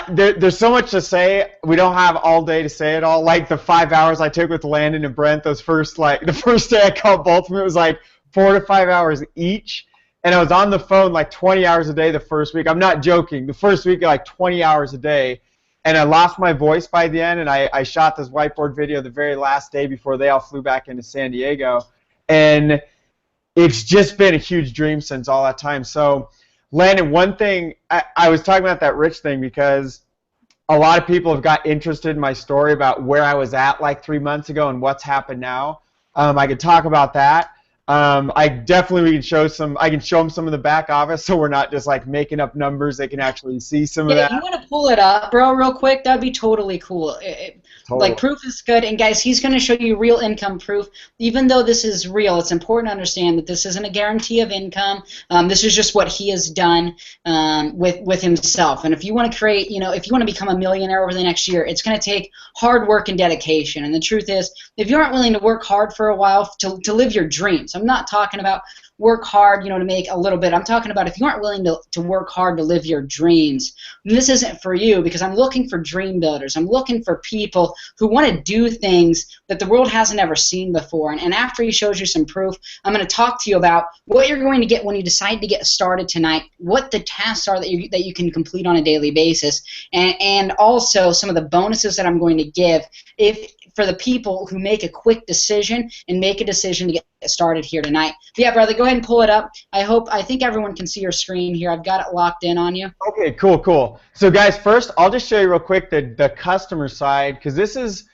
there's so much to say. We don't have all day to say it all. Like the 5 hours I took with Landon and Brent, the first day I called both of them, it was like 4 to 5 hours each. And I was on the phone like 20 hours a day the first week. I'm not joking. The first week, like 20 hours a day. And I lost my voice by the end, and I shot this whiteboard video the very last day before they all flew back into San Diego. And it's just been a huge dream since all that time. So Landon, one thing, I was talking about that Rich thing because a lot of people have got interested in my story about where I was at like 3 months ago and what's happened now. I could talk about that. I can show them some of the back office so we're not just like making up numbers. They can actually see some of that. You want to pull it up, bro, real quick? That'd be totally cool. Totally. Like, proof is good. And, guys, he's going to show you real income proof. Even though this is real, it's important to understand that this isn't a guarantee of income. This is just what he has done with himself. And if you want to create, if you want to become a millionaire over the next year, it's going to take hard work and dedication. And the truth is, if you aren't willing to work hard for a while to live your dreams, I'm not talking about work hard, to make a little bit. I'm talking about if you aren't willing to work hard to live your dreams, then this isn't for you, because I'm looking for dream builders. I'm looking for people who want to do things that the world hasn't ever seen before. And after he shows you some proof, I'm going to talk to you about what you're going to get when you decide to get started tonight, what the tasks are that you can complete on a daily basis, and also some of the bonuses that I'm going to give for the people who make a quick decision and make a decision to get started here tonight. But yeah, brother, go ahead and pull it up. I think everyone can see your screen here. I've got it locked in on you. Okay, cool. So guys, first I'll just show you real quick the customer side, because this is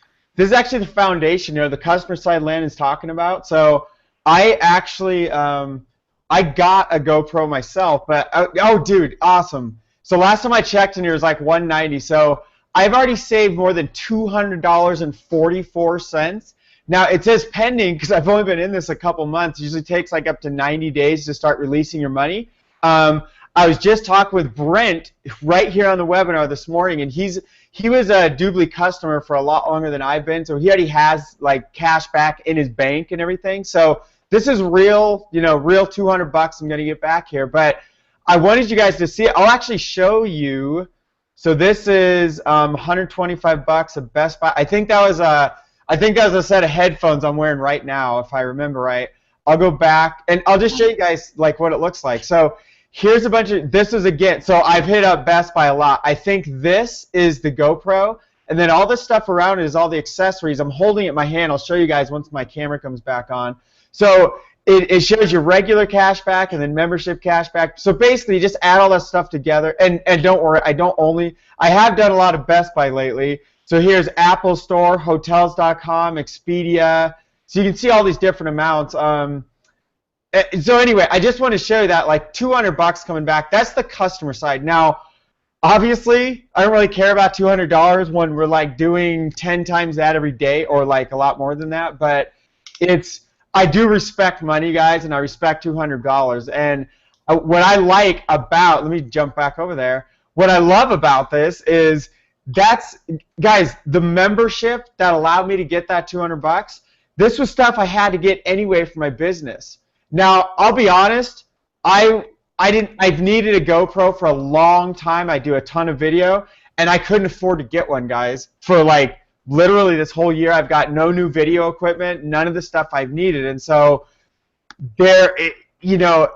actually the foundation, the customer side Landon's talking about. So I actually I got a GoPro myself, but oh dude, awesome. So last time I checked in here, it was like $190. So I've already saved more than $200.44. Now, it says pending because I've only been in this a couple months. It usually takes like up to 90 days to start releasing your money. I was just talking with Brent right here on the webinar this morning, and he was a Doobly customer for a lot longer than I've been, so he already has like cash back in his bank and everything. So this is real, real $200 I'm going to get back here. But I wanted you guys to see it. I'll actually show you. So this is $125 at Best Buy. I think that was a set of headphones I'm wearing right now, if I remember right. I'll go back and I'll just show you guys like what it looks like. So here's a bunch of so I've hit up Best Buy a lot. I think this is the GoPro, and then all this stuff around it is all the accessories. I'm holding it in my hand. I'll show you guys once my camera comes back on. So it shows you regular cash back and then membership cash back. So basically, just add all that stuff together. And don't worry, I have done a lot of Best Buy lately. So here's Apple Store, Hotels.com, Expedia. So you can see all these different amounts. So anyway, I just want to show you that like $200 coming back. That's the customer side. Now, obviously, I don't really care about $200 when we're like doing 10 times that every day or like a lot more than that. But I do respect money, guys, and I respect $200. And what I like about, let me jump back over there. What I love about this is guys, the membership that allowed me to get that $200. This was stuff I had to get anyway for my business. Now, I'll be honest, I've needed a GoPro for a long time. I do a ton of video, and I couldn't afford to get one, guys, for like literally this whole year. I've got no new video equipment, none of the stuff I've needed, and so you know,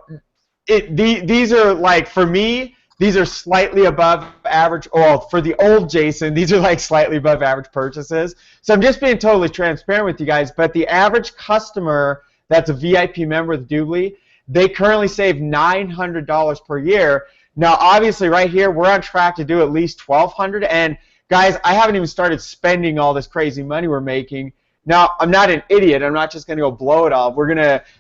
these are like, for me, these are slightly above average. Well, for the old Jason, these are like slightly above average purchases. So I'm just being totally transparent with you guys. But the average customer that's a VIP member with Doobly, they currently save $900 per year. Now, obviously, right here, we're on track to do at least $1,200. And guys, I haven't even started spending all this crazy money we're making. Now, I'm not an idiot. I'm not just going to go blow it all.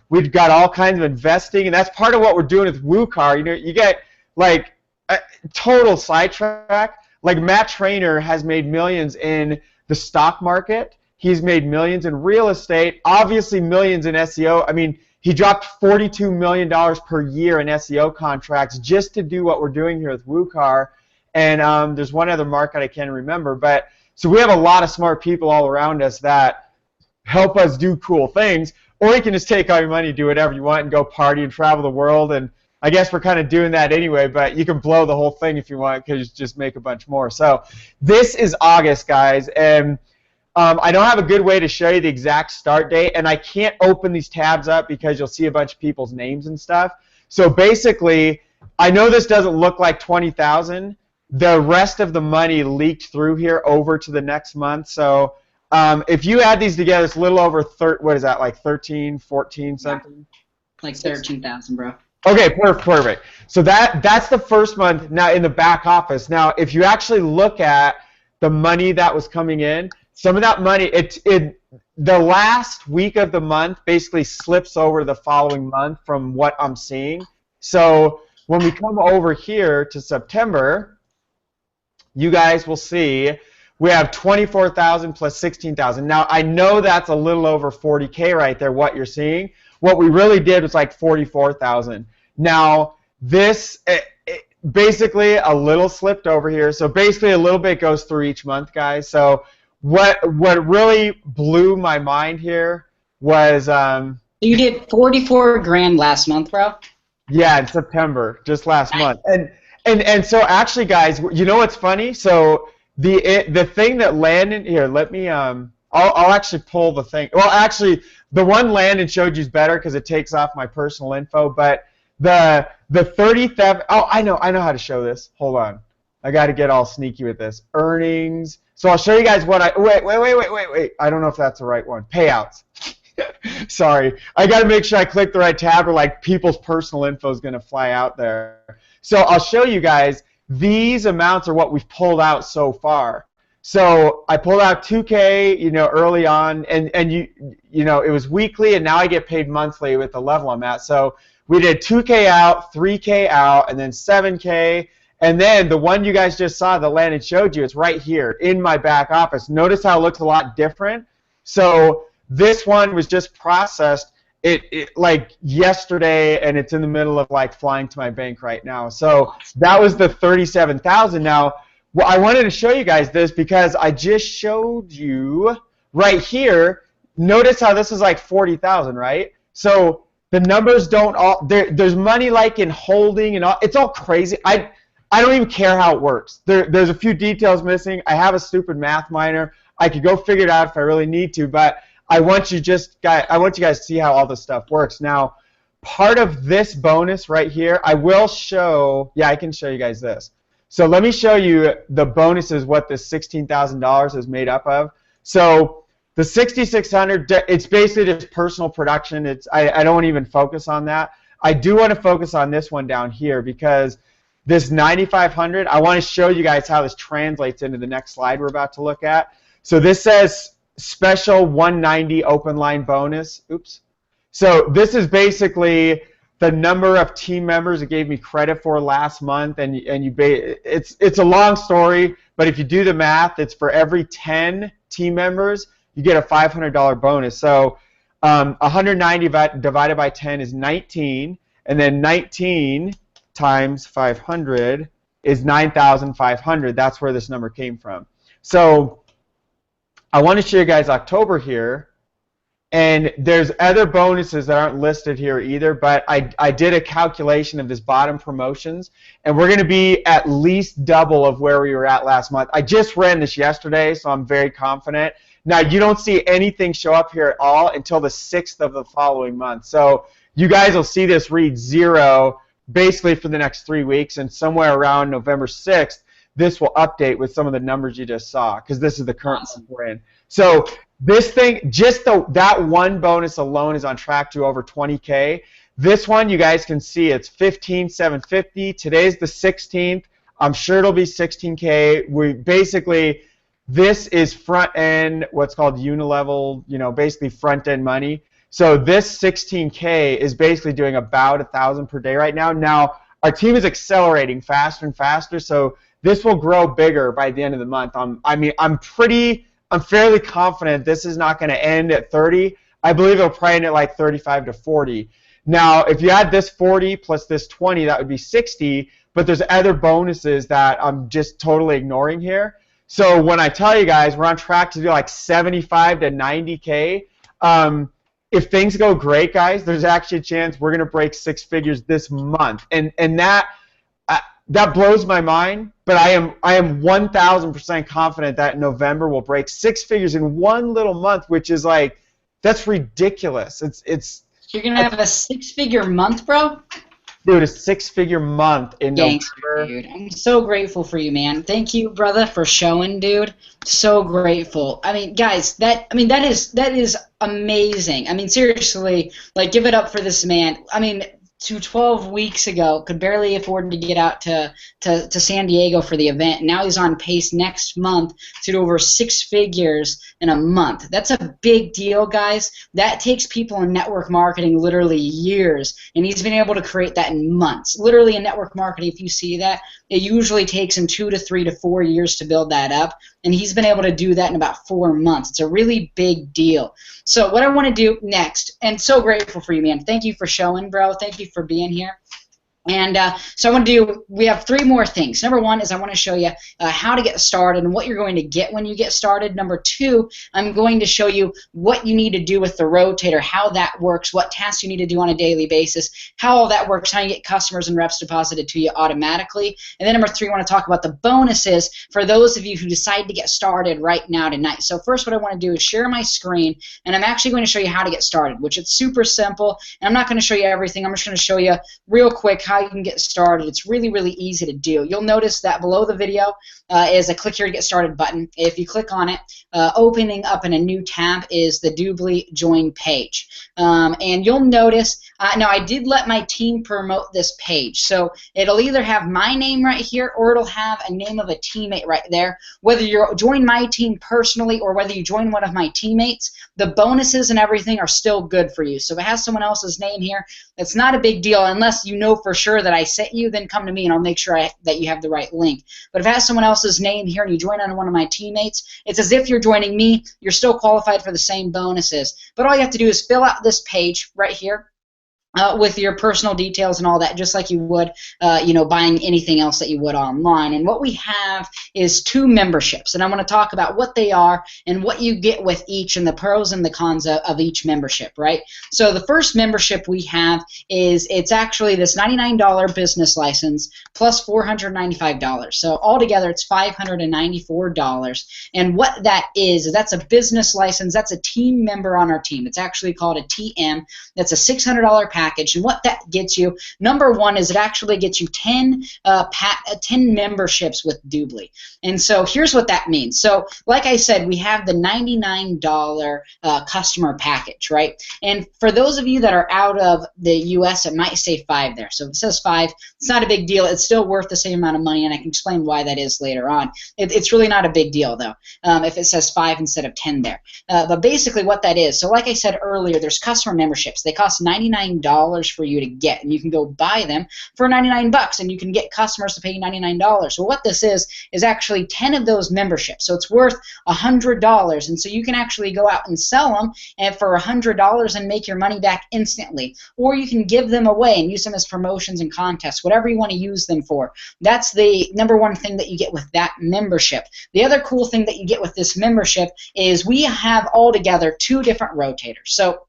We've got all kinds of investing, and that's part of what we're doing with WooCar. You know, you get like a total sidetrack. Like Matt Trainer has made millions in the stock market. He's made millions in real estate. Obviously, millions in SEO. I mean, he dropped $42 million per year in SEO contracts just to do what we're doing here with WooCar. And there's one other market I can't remember. But so we have a lot of smart people all around us that help us do cool things, or you can just take all your money, do whatever you want, and go party and travel the world. And I guess we're kind of doing that anyway, but you can blow the whole thing if you want, because you just make a bunch more. So this is August, guys, and I don't have a good way to show you the exact start date, and I can't open these tabs up because you'll see a bunch of people's names and stuff. So basically, I know this doesn't look like 20,000. The rest of the money leaked through here over to the next month. So if you add these together, it's a little over, what is that, like 13, 14 something? Like 13,000, bro. Okay, perfect. So that's the first month. Now in the back office. Now if you actually look at the money that was coming in, some of that money, the last week of the month basically slips over the following month from what I'm seeing. So when we come over here to September, you guys will see we have 24,000 plus 16,000. Now, I know that's a little over 40K right there, what you're seeing. What we really did was like 44,000. Now, this basically a little slipped over here. So basically a little bit goes through each month, guys. So what really blew my mind here was you did 44 grand last month, bro? Yeah, in September, just last month. And so actually, guys, you know what's funny? So the thing that Landon here, let me I'll actually pull the thing. Well, actually, the one Landon showed you is better because it takes off my personal info. But the 37. Oh, I know how to show this. Hold on, I got to get all sneaky with this. Earnings. So I'll show you guys what I wait. I don't know if that's the right one. Payouts. Sorry, I got to make sure I click the right tab, or like people's personal info is going to fly out there. So I'll show you guys. These amounts are what we've pulled out so far. So I pulled out 2K, you know, early on, and you know, it was weekly, and now I get paid monthly with the level I'm at. So we did 2K out, 3K out, and then 7K, and then the one you guys just saw that Landon showed you, it's right here in my back office. Notice how it looks a lot different. So this one was just processed it like yesterday, and it's in the middle of like flying to my bank right now. So that was the 37,000. Now, well, I wanted to show you guys this because I just showed you right here. Notice how this is like 40,000, right? So the numbers don't all there's money like in holding and all. It's all crazy. I don't even care how it works. There's a few details missing. I have a stupid math minor. I could go figure it out if I really need to, but I want you guys to see how all this stuff works. Now, part of this bonus right here, I will show. Yeah, I can show you guys this. So let me show you the bonuses, what this $16,000 is made up of. So the 6,600, it's basically just personal production. I don't even focus on that. I do want to focus on this one down here because this 9,500, I want to show you guys how this translates into the next slide we're about to look at. So this says special 190 open line bonus. Oops. So this is basically the number of team members it gave me credit for last month, and it's a long story, but if you do the math, it's for every 10 team members, you get a $500 bonus. So 190 divided by 10 is 19, and then 19 times 500 is 9,500. That's where this number came from. So I want to show you guys October here, and there's other bonuses that aren't listed here either, but I did a calculation of this bottom promotions, and we're going to be at least double of where we were at last month. I just ran this yesterday, so I'm very confident. Now, you don't see anything show up here at all until the 6th of the following month. So you guys will see this read 0 basically for the next 3 weeks, and somewhere around November 6th, this will update with some of the numbers you just saw, because this is the current month we're in. So this thing, just that one bonus alone is on track to over 20K. This one, you guys can see it's 15,750. Today's the 16th. I'm sure it'll be 16K. We basically, this is front end, what's called unilevel, basically front end money. So this 16K is basically doing about 1,000 per day right now. Now, our team is accelerating faster and faster, so this will grow bigger by the end of the month. I'm fairly confident this is not going to end at 30. I believe it'll probably end at like 35 to 40. Now, if you add this 40 plus this 20, that would be 60, but there's other bonuses that I'm just totally ignoring here. So when I tell you guys we're on track to do like 75 to 90K, if things go great, guys, there's actually a chance we're going to break 6 figures this month. And that blows my mind, but I am 1,000% confident that in November we'll break 6 figures in one little month, which is like, that's ridiculous. You're going to have a 6-figure month, bro? Dude, a 6-figure month in November. Dude. I'm so grateful for you, man. Thank you, brother, for showing, dude. So grateful. I mean, guys, that is amazing. I mean, seriously, like, give it up for this man. I mean, 12 weeks ago, could barely afford to get out to San Diego for the event. Now he's on pace next month to do over 6 figures in a month. That's a big deal, guys. That takes people in network marketing literally years, and he's been able to create that in months. Literally in network marketing, if you see that, it usually takes him 2 to 3 to 4 years to build that up, and he's been able to do that in about 4 months. It's a really big deal. So what I want to do next, and so grateful for you, man. Thank you for showing, bro. Thank you for being here. And so I want to do, we have 3 more things. Number 1 is I want to show you how to get started and what you're going to get when you get started. Number 2, I'm going to show you what you need to do with the rotator, how that works, what tasks you need to do on a daily basis, how all that works, how you get customers and reps deposited to you automatically. And then number 3, I want to talk about the bonuses for those of you who decide to get started right now tonight. So first what I want to do is share my screen, and I'm actually going to show you how to get started, which it's super simple. And I'm not going to show you everything. I'm just going to show you real quick how you can get started. It's really, really easy to do. You'll notice that below the video is a click here to get started button. If you click on it, opening up in a new tab is the Doobly join page. And you'll notice, now I did let my team promote this page. So it'll either have my name right here or it'll have a name of a teammate right there. Whether you join my team personally or whether you join one of my teammates, the bonuses and everything are still good for you. So if it has someone else's name here, it's not a big deal unless you know for sure that I sent you, then come to me and I'll make sure that you have the right link. But if it has someone else's name here and you join on one of my teammates, it's as if you're joining me. You're still qualified for the same bonuses. But all you have to do is fill out this page right here. With your personal details and all that, just like you would, buying anything else that you would online. And what we have is 2 memberships, and I'm going to talk about what they are and what you get with each and the pros and the cons of each membership, right? So the first membership we have is, it's actually this $99 business license plus $495. So altogether it's $594. And what that is that's a business license. That's a team member on our team. It's actually called a TM. That's a $600 package. And what that gets you, number 1 is it actually gets you 10 memberships with Doobly. And so here's what that means. So like I said, we have the $99 customer package, right? And for those of you that are out of the US, it might say 5 there. So if it says 5, it's not a big deal. It's still worth the same amount of money, and I can explain why that is later on. It's really not a big deal, though, if it says 5 instead of 10 there. But basically what that is, so like I said earlier, there's customer memberships. They cost $99 for you to get, and you can go buy them for 99 bucks, and you can get customers to pay you $99. So what this is actually 10 of those memberships. So it's worth $100, and so you can actually go out and sell them and for $100 and make your money back instantly. Or you can give them away and use them as promotions and contests, whatever you want to use them for. That's the number 1 thing that you get with that membership. The other cool thing that you get with this membership is we have altogether 2 different rotators. So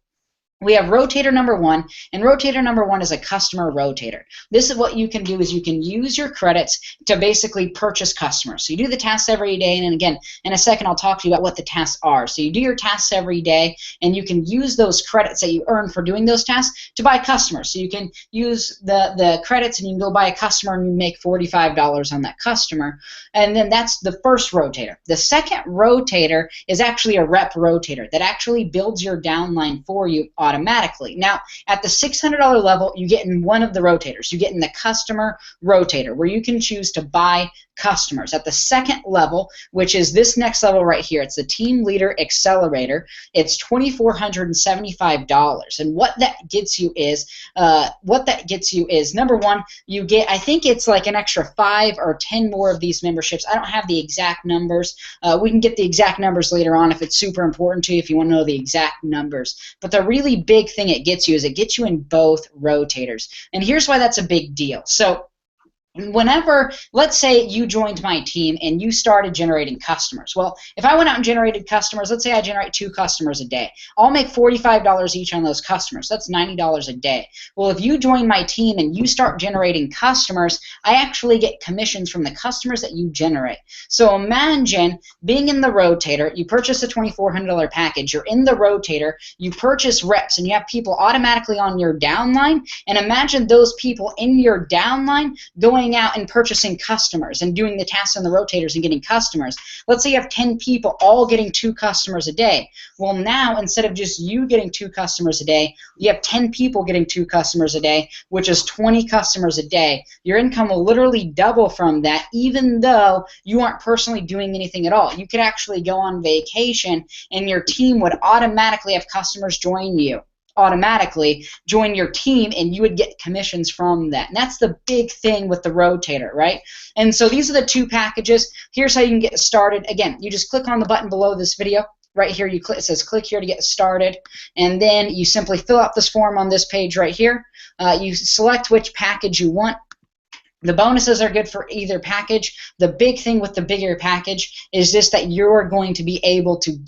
We have rotator number 1, and rotator number 1 is a customer rotator. This is what you can do is you can use your credits to basically purchase customers. So you do the tasks every day, and again, in a second I'll talk to you about what the tasks are. So you do your tasks every day, and you can use those credits that you earn for doing those tasks to buy customers. So you can use the credits and you can go buy a customer and you make $45 on that customer, and then that's the first rotator. The second rotator is actually a rep rotator that actually builds your downline for you automatically. Now, at the $600 level, you get in one of the rotators. You get in the customer rotator, where you can choose to buy customers. At the second level, which is this next level right here, it's the Team Leader Accelerator. It's $2,475, and what that gets you is number one, you get, I think it's like an extra 5 or 10 more of these memberships. I don't have the exact numbers. We can get the exact numbers later on if it's super important to you, if you want to know the exact numbers. But the really big thing it gets you is it gets you in both rotators, and here's why that's a big deal. So whenever, let's say you joined my team and you started generating customers. Well, if I went out and generated customers, let's say I generate 2 customers a day. I'll make $45 each on those customers. That's $90 a day. Well, if you join my team and you start generating customers, I actually get commissions from the customers that you generate. So imagine being in the rotator, you purchase a $2,400 package, you're in the rotator, you purchase reps, and you have people automatically on your downline, and imagine those people in your downline going out and purchasing customers and doing the tasks on the rotators and getting customers. Let's say you have 10 people all getting 2 customers a day. Well, now instead of just you getting 2 customers a day, you have 10 people getting 2 customers a day, which is 20 customers a day. Your income will literally double from that, even though you aren't personally doing anything at all. You could actually go on vacation and your team would automatically have customers join you. Automatically join your team, and you would get commissions from that. And that's the big thing with the rotator, right? And so these are the 2 packages. Here's how you can get started. Again, you just click on the button below this video. Right here, you click, it says click here to get started, and then you simply fill out this form on this page right here. You select which package you want. The bonuses are good for either package. The big thing with the bigger package is just that you're going to be able to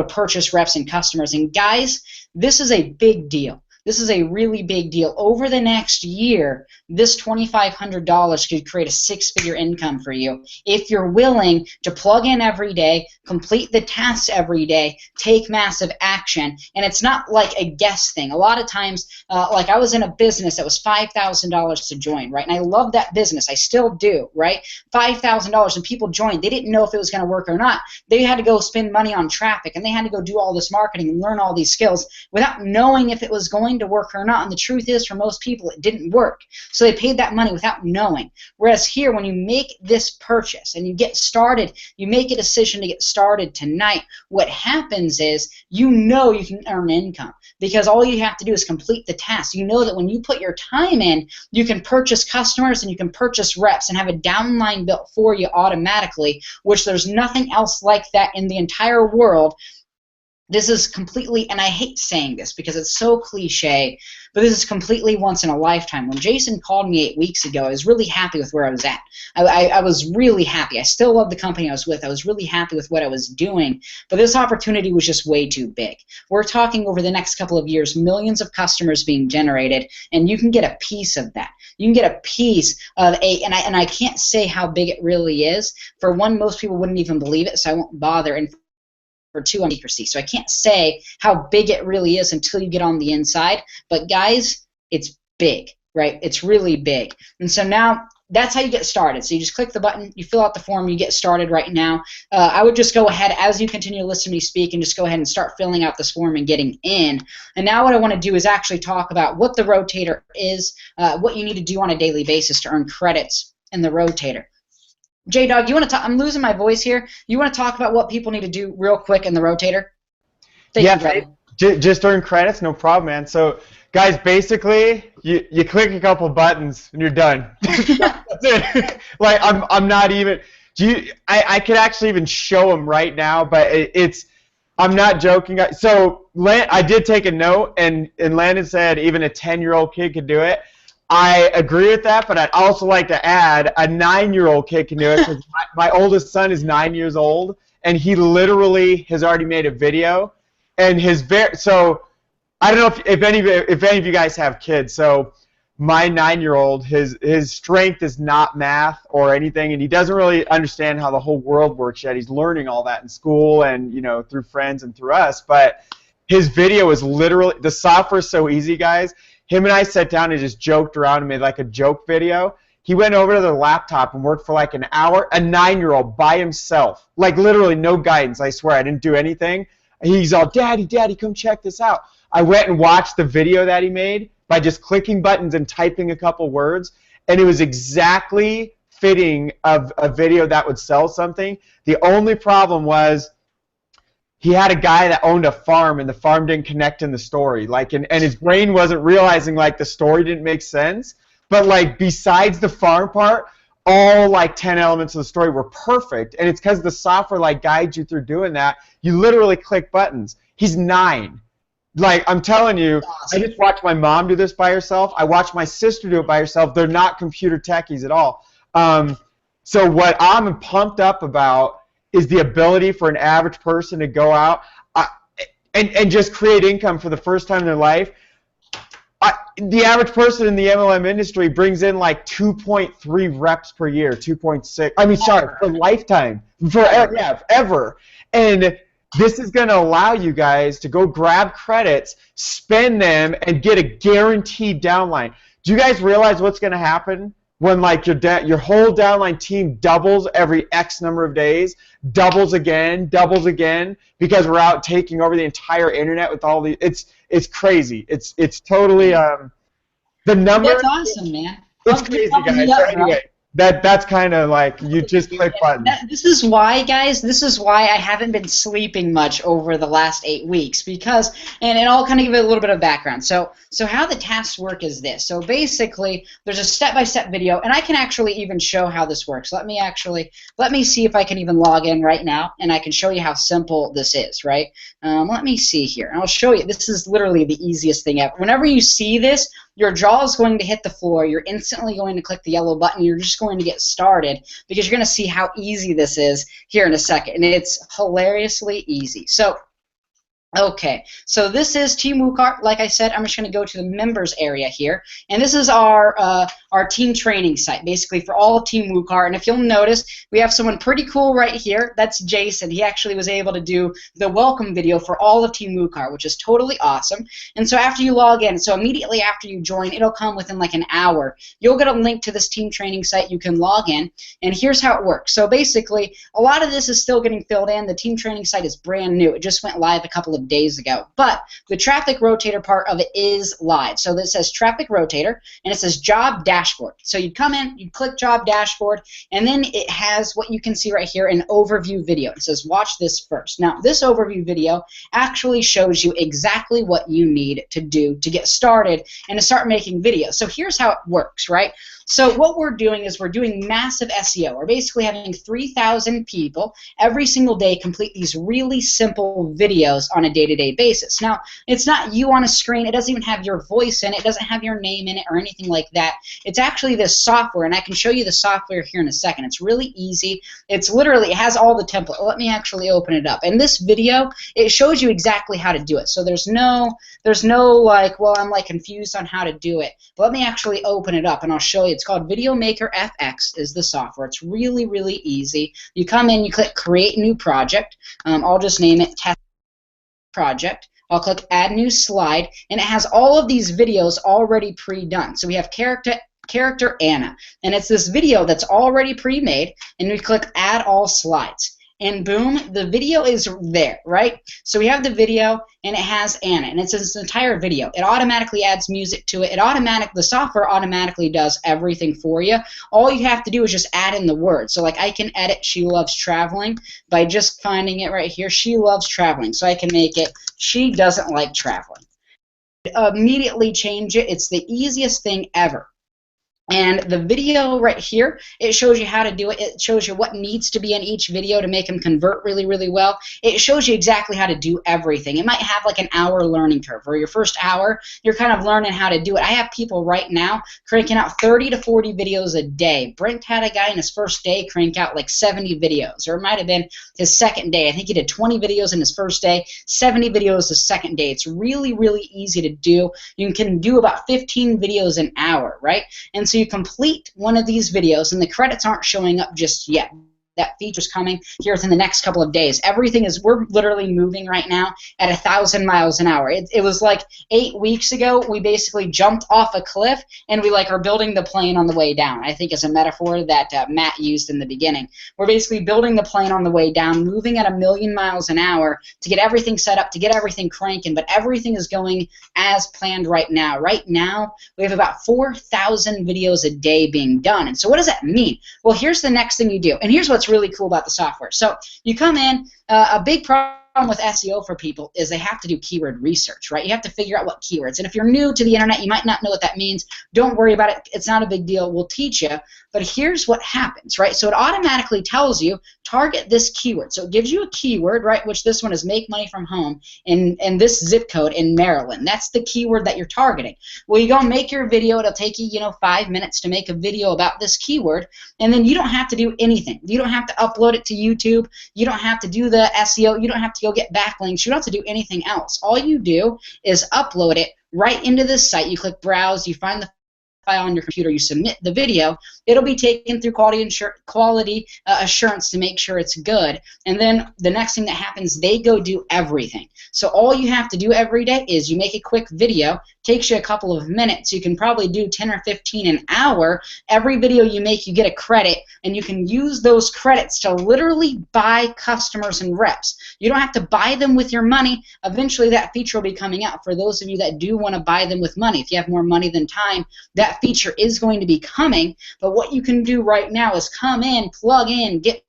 purchase reps and customers. And guys, this is a big deal. This is a really big deal. Over the next year, this $2,500 could create a 6-figure income for you if you're willing to plug in every day, complete the tasks every day, take massive action. And it's not like a guess thing. A lot of times, like I was in a business that was $5,000 to join, right? And I love that business. I still do, right? $5,000, and people joined. They didn't know if it was going to work or not. They had to go spend money on traffic, and they had to go do all this marketing and learn all these skills without knowing if it was going to work or not. And the truth is, for most people, it didn't work. So they paid that money without knowing. Whereas here, when you make this purchase and you get started, you make a decision to get started tonight, what happens is you know you can earn income because all you have to do is complete the task. You know that when you put your time in, you can purchase customers and you can purchase reps and have a downline built for you automatically, which there's nothing else like that in the entire world. This is completely, and I hate saying this because it's so cliche, but this is completely once in a lifetime. When Jason called me 8 weeks ago, I was really happy with where I was at. I was really happy. I still love the company I was with. I was really happy with what I was doing, but this opportunity was just way too big. We're talking over the next couple of years, millions of customers being generated, and you can get a piece of that. You can get a piece of and I can't say how big it really is. For one, most people wouldn't even believe it, so I won't bother. And for 2, on secrecy. So I can't say how big it really is until you get on the inside. But guys, it's big, right? It's really big. And so now that's how you get started. So you just click the button, you fill out the form, you get started right now. I would just go ahead, as you continue to listen to me speak, and just go ahead and start filling out this form and getting in. And now what I want to do is actually talk about what the rotator is, what you need to do on a daily basis to earn credits in the rotator. J-Dog, you want to talk? I'm losing my voice here. You want to talk about what people need to do real quick in the rotator? Yeah, just earn credits, no problem, man. So, guys, basically, you click a couple buttons and you're done. That's it. Like, I'm not even. I could actually even show them right now, but I'm not joking. So, I did take a note, and Landon said even a 10-year-old kid could do it. I agree with that, but I'd also like to add a 9-year-old kid can do it because my oldest son is 9 years old, and he literally has already made a video. And so I don't know if any of you guys have kids. So my 9-year-old, his strength is not math or anything, and he doesn't really understand how the whole world works yet. He's learning all that in school and through friends and through us. But his video is literally, the software is so easy, guys. Him and I sat down and just joked around and made like a joke video. He went over to the laptop and worked for like an hour. A 9-year-old by himself, like literally no guidance. I swear I didn't do anything. He's all, Daddy, come check this out. I went and watched the video that he made by just clicking buttons and typing a couple words, and it was exactly fitting of a video that would sell something. The only problem was he had a guy that owned a farm, and the farm didn't connect in the story. Like, and his brain wasn't realizing like the story didn't make sense. But like besides the farm part, all like 10 elements of the story were perfect, and it's because the software like guides you through doing that. You literally click buttons. He's 9. Like, I'm telling you, I just watched my mom do this by herself. I watched my sister do it by herself. They're not computer techies at all. So what I'm pumped up about is the ability for an average person to go out and just create income for the first time in their life. The average person in the MLM industry brings in like 2.3 reps per year, 2.6. I mean, sorry, for lifetime, ever. And this is going to allow you guys to go grab credits, spend them, and get a guaranteed downline. Do you guys realize what's going to happen when like your whole downline team doubles every X number of days, doubles again, because we're out taking over the entire internet with all the it's crazy. It's totally the number. That's awesome, man. It's crazy, guys. So anyway, that's kind of like you just click buttons. This is why, guys, I haven't been sleeping much over the last 8 weeks because, and I'll kind of give it a little bit of background. So how the tasks work is this. So basically, there's a step-by-step video, and I can actually even show how this works. Let me see if I can even log in right now, and I can show you how simple this is, right? Let me see here, and I'll show you. This is literally the easiest thing ever. Whenever you see this, your jaw is going to hit the floor. You're instantly going to click the yellow button. You're just going to get started because you're going to see how easy this is here in a second. And it's hilariously easy. So, okay, so this is Team WooCart. Like I said, I'm just going to go to the members area here. And this is our team training site, basically for all of Team WooCart. And if you'll notice, we have someone pretty cool right here. That's Jason. He actually was able to do the welcome video for all of Team WooCart, which is totally awesome. And so after you log in, so immediately after you join, it'll come within like an hour. You'll get a link to this team training site. You can log in. And here's how it works. So basically, a lot of this is still getting filled in. The team training site is brand new. It just went live a couple of days ago. But the traffic rotator part of it is live. So this says traffic rotator, and it says job dashboard. So you come in, you click job dashboard, and then it has what you can see right here, an overview video. It says watch this first. Now this overview video actually shows you exactly what you need to do to get started and to start making videos. So here's how it works, right? So what we're doing is we're doing massive SEO. We're basically having 3,000 people every single day complete these really simple videos on a day-to-day basis. Now, it's not you on a screen. It doesn't even have your voice in it. It doesn't have your name in it or anything like that. It's actually this software, and I can show you the software here in a second. It's really easy. It's literally, it has all the template. Let me actually open it up. And this video, it shows you exactly how to do it. So there's no like, well, I'm like confused on how to do it. But let me actually open it up, and I'll show you. It's called Video Maker FX is the software. It's really, really easy. You come in, you click Create New Project. I'll just name it Test Project. I'll click Add New Slide, and it has all of these videos already pre-done. So we have character Anna, and it's this video that's already pre-made, and we click Add All Slides. And boom, the video is there, right? So we have the video, and it has Anna, and it's this entire video. It automatically adds music to it. The software automatically does everything for you. All you have to do is just add in the words. So like I can edit "She loves traveling" by just finding it right here. She loves traveling. So I can make it "She doesn't like traveling." Immediately change it. It's the easiest thing ever. And the video right here, it shows you how to do it. It shows you what needs to be in each video to make them convert really, really well. It shows you exactly how to do everything. It might have like an hour learning curve, where your first hour, you're kind of learning how to do it. I have people right now cranking out 30 to 40 videos a day. Brent had a guy in his first day crank out like 70 videos, or it might have been his second day. I think he did 20 videos in his first day, 70 videos the second day. It's really, really easy to do. You can do about 15 videos an hour, right? And so you complete one of these videos, and the credits aren't showing up just yet. That feature's coming here within the next couple of days. Everything is, we're literally moving right now at 1,000 miles an hour. It was like 8 weeks ago, we basically jumped off a cliff, and we like are building the plane on the way down. I think is a metaphor that Matt used in the beginning. We're basically building the plane on the way down, moving at 1,000,000 miles an hour to get everything set up, to get everything cranking, but everything is going as planned right now. Right now, we have about 4,000 videos a day being done. And so what does that mean? Well, here's the next thing you do, and here's what's really cool about the software. So you come in, a big problem with SEO for people is they have to do keyword research, right? You have to figure out what keywords. And if you're new to the internet, you might not know what that means. Don't worry about it. It's not a big deal. We'll teach you. But here's what happens, right? So it automatically tells you, target this keyword. So it gives you a keyword, right, which this one is make money from home, and this zip code in Maryland. That's the keyword that you're targeting. Well, you go make your video. It'll take you, 5 minutes to make a video about this keyword, and then you don't have to do anything. You don't have to upload it to YouTube. You don't have to do the SEO. You don't have to go get backlinks. You don't have to do anything else. All you do is upload it right into this site. You click browse. You find the file on your computer, you submit the video, it'll be taken through quality assurance to make sure it's good, and then the next thing that happens, they go do everything. So all you have to do every day is you make a quick video, takes you a couple of minutes, you can probably do 10 or 15 an hour. Every video you make, you get a credit, and you can use those credits to literally buy customers and reps. You don't have to buy them with your money. Eventually that feature will be coming out for those of you that do want to buy them with money. If you have more money than time, that feature is going to be coming, but what you can do right now is come in, plug in, get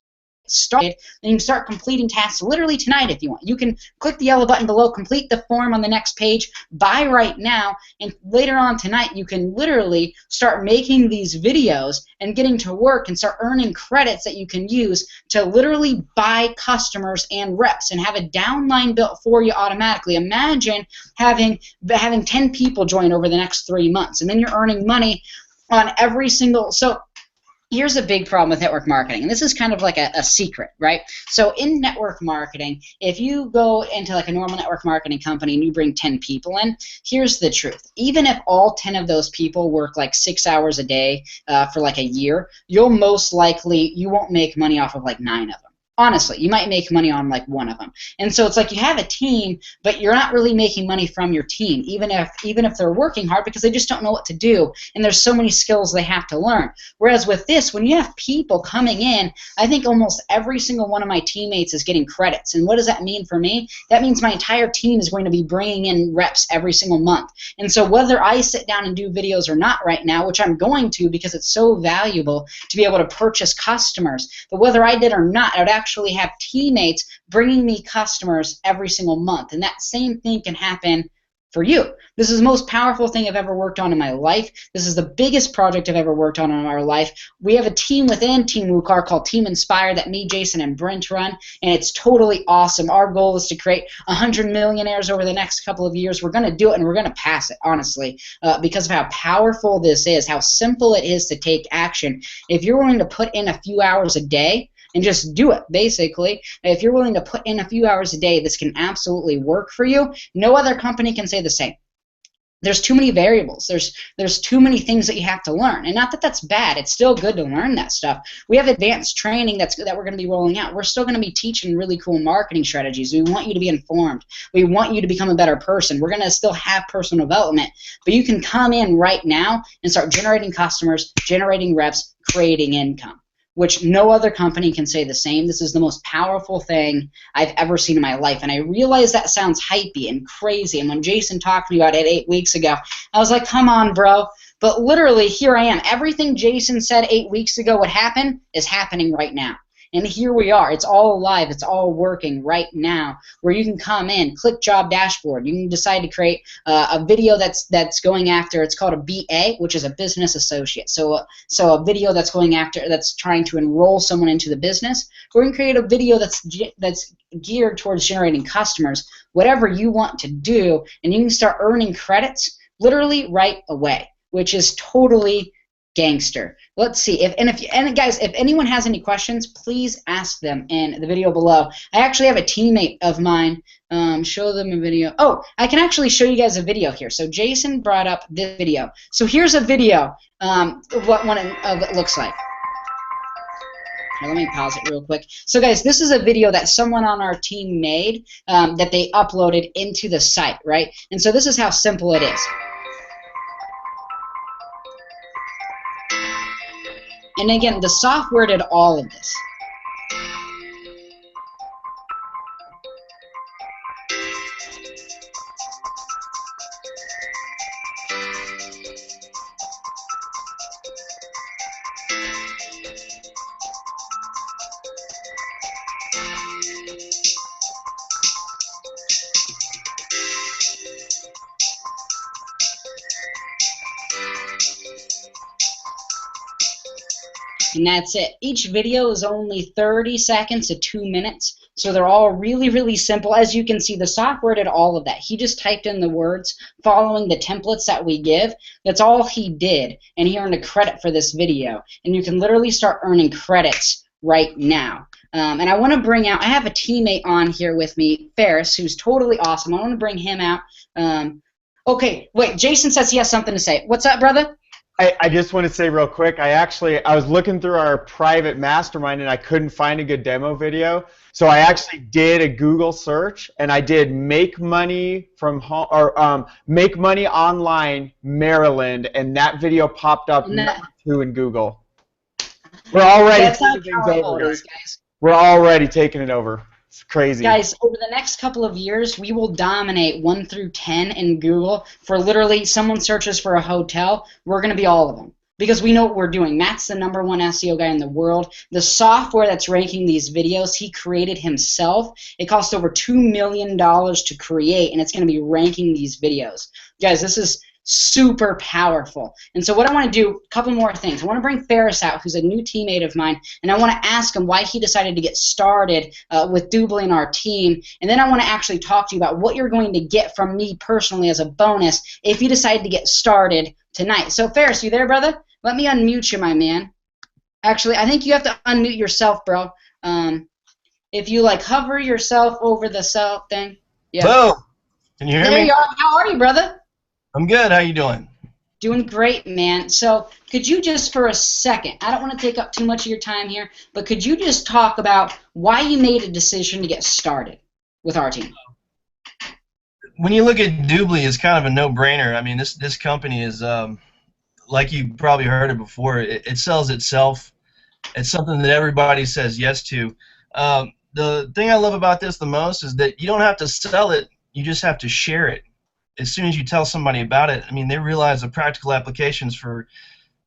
started, and you can start completing tasks literally tonight if you want. You can click the yellow button below, complete the form on the next page, buy right now, and later on tonight you can literally start making these videos and getting to work and start earning credits that you can use to literally buy customers and reps and have a downline built for you automatically. Imagine having 10 people join over the next 3 months, and then you're earning money on every single. So here's a big problem with network marketing, and this is kind of like a secret, right? So in network marketing, if you go into like a normal network marketing company and you bring 10 people in, here's the truth. Even if all 10 of those people work like 6 hours a day for like a year, you won't make money off of like 9 of them. Honestly, you might make money on like 1 of them. And so it's like you have a team, but you're not really making money from your team, even if they're working hard, because they just don't know what to do, and there's so many skills they have to learn. Whereas with this, when you have people coming in, I think almost every single one of my teammates is getting credits. And what does that mean for me? That means my entire team is going to be bringing in reps every single month. And so whether I sit down and do videos or not right now, which I'm going to because it's so valuable to be able to purchase customers, but whether I did or not, I would actually have teammates bringing me customers every single month, and that same thing can happen for you. This is the most powerful thing I've ever worked on in my life. This is the biggest project I've ever worked on in our life. We have a team within Team WooCar called Team Inspire that me, Jason, and Brent run, and it's totally awesome. Our goal is to create 100 millionaires over the next couple of years. We're going to do it, and we're going to pass it, honestly, because of how powerful this is, how simple it is to take action. If you're willing to put in a few hours a day, and just do it, basically. If you're willing to put in a few hours a day, this can absolutely work for you. No other company can say the same. There's too many variables. There's too many things that you have to learn. And not that that's bad. It's still good to learn that stuff. We have advanced training that we're going to be rolling out. We're still going to be teaching really cool marketing strategies. We want you to be informed. We want you to become a better person. We're going to still have personal development. But you can come in right now and start generating customers, generating reps, creating income, which no other company can say the same. This is the most powerful thing I've ever seen in my life. And I realize that sounds hypey and crazy. And when Jason talked to me about it 8 weeks ago, I was like, come on, bro. But literally, here I am. Everything Jason said 8 weeks ago would happen is happening right now. And here we are. It's all alive. It's all working right now, where you can come in, click job dashboard. You can decide to create a video that's going after, it's called a BA, which is a business associate. So a video that's going after, that's trying to enroll someone into the business, or you can create a video that's geared towards generating customers, whatever you want to do, and you can start earning credits literally right away, which is totally gangster. Let's see and guys, if anyone has any questions, please ask them in the video below. I actually have a teammate of mine show them a video. Oh, I can actually show you guys a video here. So Jason brought up this video. So here's a video of what one of it looks like. Here, let me pause it real quick. So guys, this is a video that someone on our team made that they uploaded into the site, right? And so this is how simple it is. And again, the software did all of this. And that's it. Each video is only 30 seconds to 2 minutes, so they're all really, really simple. As you can see, the software did all of that. He just typed in the words following the templates that we give. That's all he did, and he earned a credit for this video. And you can literally start earning credits right now. And I want to bring out, I have a teammate on here with me, Ferris, who's totally awesome. I want to bring him out. Okay, wait, Jason says he has something to say. What's up, brother? I just want to say real quick, I was looking through our private mastermind and I couldn't find a good demo video. So I actually did a Google search and I did make money from home, or make money online Maryland, and that video popped up number 2 in Google. We're already taking things over, guys. We're already taking it over. It's crazy. Guys, over the next couple of years, we will dominate 1 through 10 in Google. For literally, someone searches for a hotel, we're going to be all of them. Because we know what we're doing. Matt's the #1 SEO guy in the world. The software that's ranking these videos, he created himself. It cost over $2 million to create, and it's going to be ranking these videos. Guys, this is super powerful. And so what I want to do, a couple more things. I want to bring Ferris out, who's a new teammate of mine, and I want to ask him why he decided to get started with Doobly and our team. And then I want to actually talk to you about what you're going to get from me personally as a bonus if you decide to get started tonight. So Ferris, you there, brother? Let me unmute you, my man. Actually, I think you have to unmute yourself, bro. If you like hover yourself over the cell thing. Yeah. Hello. Can you hear me? There you are. How are you, brother? I'm good. How you doing? Doing great, man. So could you just for a second, I don't want to take up too much of your time here, but could you just talk about why you made a decision to get started with our team? When you look at Doobly, it's kind of a no-brainer. I mean, this company is, like you probably heard it before, it sells itself. It's something that everybody says yes to. The thing I love about this the most is that you don't have to sell it, you just have to share it. As soon as you tell somebody about it, I mean, they realize the practical applications for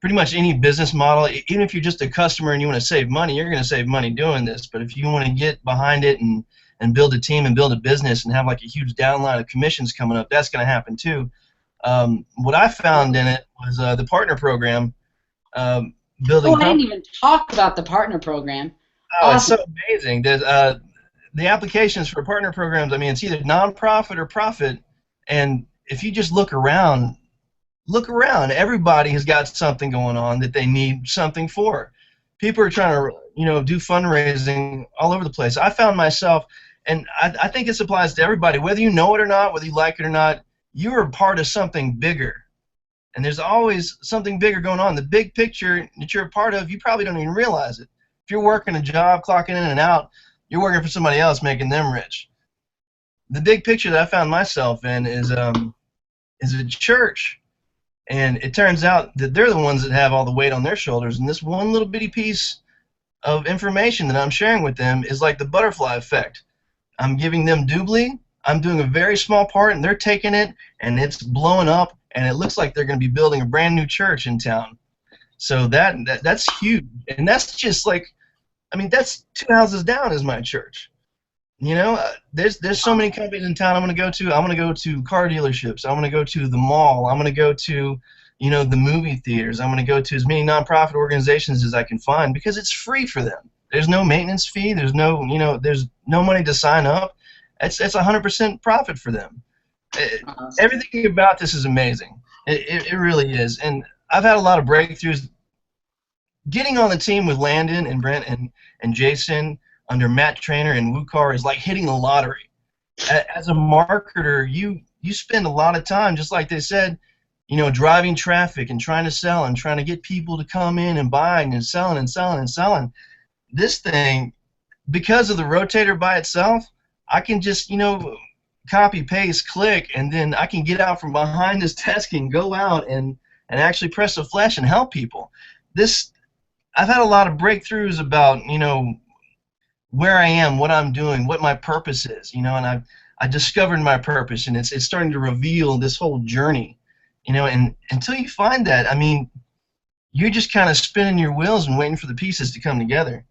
pretty much any business model. Even if you're just a customer and you want to save money, you're going to save money doing this. But if you want to get behind it and build a team and build a business and have like a huge downline of commissions coming up, that's going to happen too. What I found in it was the partner program. Building. Oh, I didn't even talk about the partner program. Oh, awesome. It's so amazing. The applications for partner programs, I mean, it's either nonprofit or profit. And if you just look around, everybody has got something going on that they need something for. People are trying to, do fundraising all over the place. I found myself, and I think this applies to everybody, whether you know it or not, whether you like it or not, you are part of something bigger. And there's always something bigger going on. The big picture that you're a part of, you probably don't even realize it. If you're working a job, clocking in and out, you're working for somebody else, making them rich. The big picture that I found myself in is a church, and it turns out that they're the ones that have all the weight on their shoulders, and this one little bitty piece of information that I'm sharing with them is like the butterfly effect. I'm giving them Doobly, I'm doing a very small part, and they're taking it, and it's blowing up, and it looks like they're going to be building a brand new church in town. So that's huge, and that's just like I mean, that's 2 houses down is my church. You know, there's so many companies in town I'm going to go to. I'm going to go to car dealerships. I'm going to go to the mall. I'm going to go to, you know, the movie theaters. I'm going to go to as many nonprofit organizations as I can find because it's free for them. There's no maintenance fee. There's no, you know, there's no money to sign up. It's 100% profit for them. Everything about this is amazing. It really is. And I've had a lot of breakthroughs. Getting on the team with Landon and Brent and Jason under Matt Trainer and WooCar is like hitting the lottery. As a marketer, you spend a lot of time, just like they said, you know, driving traffic and trying to sell and trying to get people to come in and buying and selling and selling and selling. This thing, because of the rotator by itself, I can just, you know, copy, paste, click, and then I can get out from behind this desk and go out and actually press the flesh and help people. I've had a lot of breakthroughs about, you know, where I am, what I'm doing, what my purpose is, you know, and I discovered my purpose, and it's starting to reveal this whole journey, you know, and until you find that, I mean, you're just kind of spinning your wheels and waiting for the pieces to come together.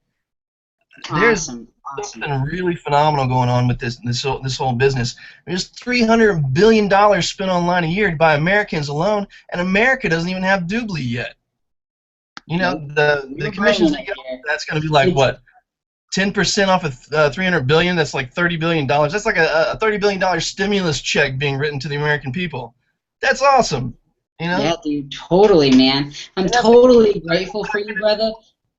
There's something really phenomenal going on with this whole business. There's $300 billion spent online a year by Americans alone, and America doesn't even have Doobly yet. You know, the commissions they get, that's going to be like what, 10% off of $300 billion? That's like $30 billion. That's like a $30 billion stimulus check being written to the American people. That's awesome. You know? Yeah, dude, totally, man. I'm totally grateful for you, brother.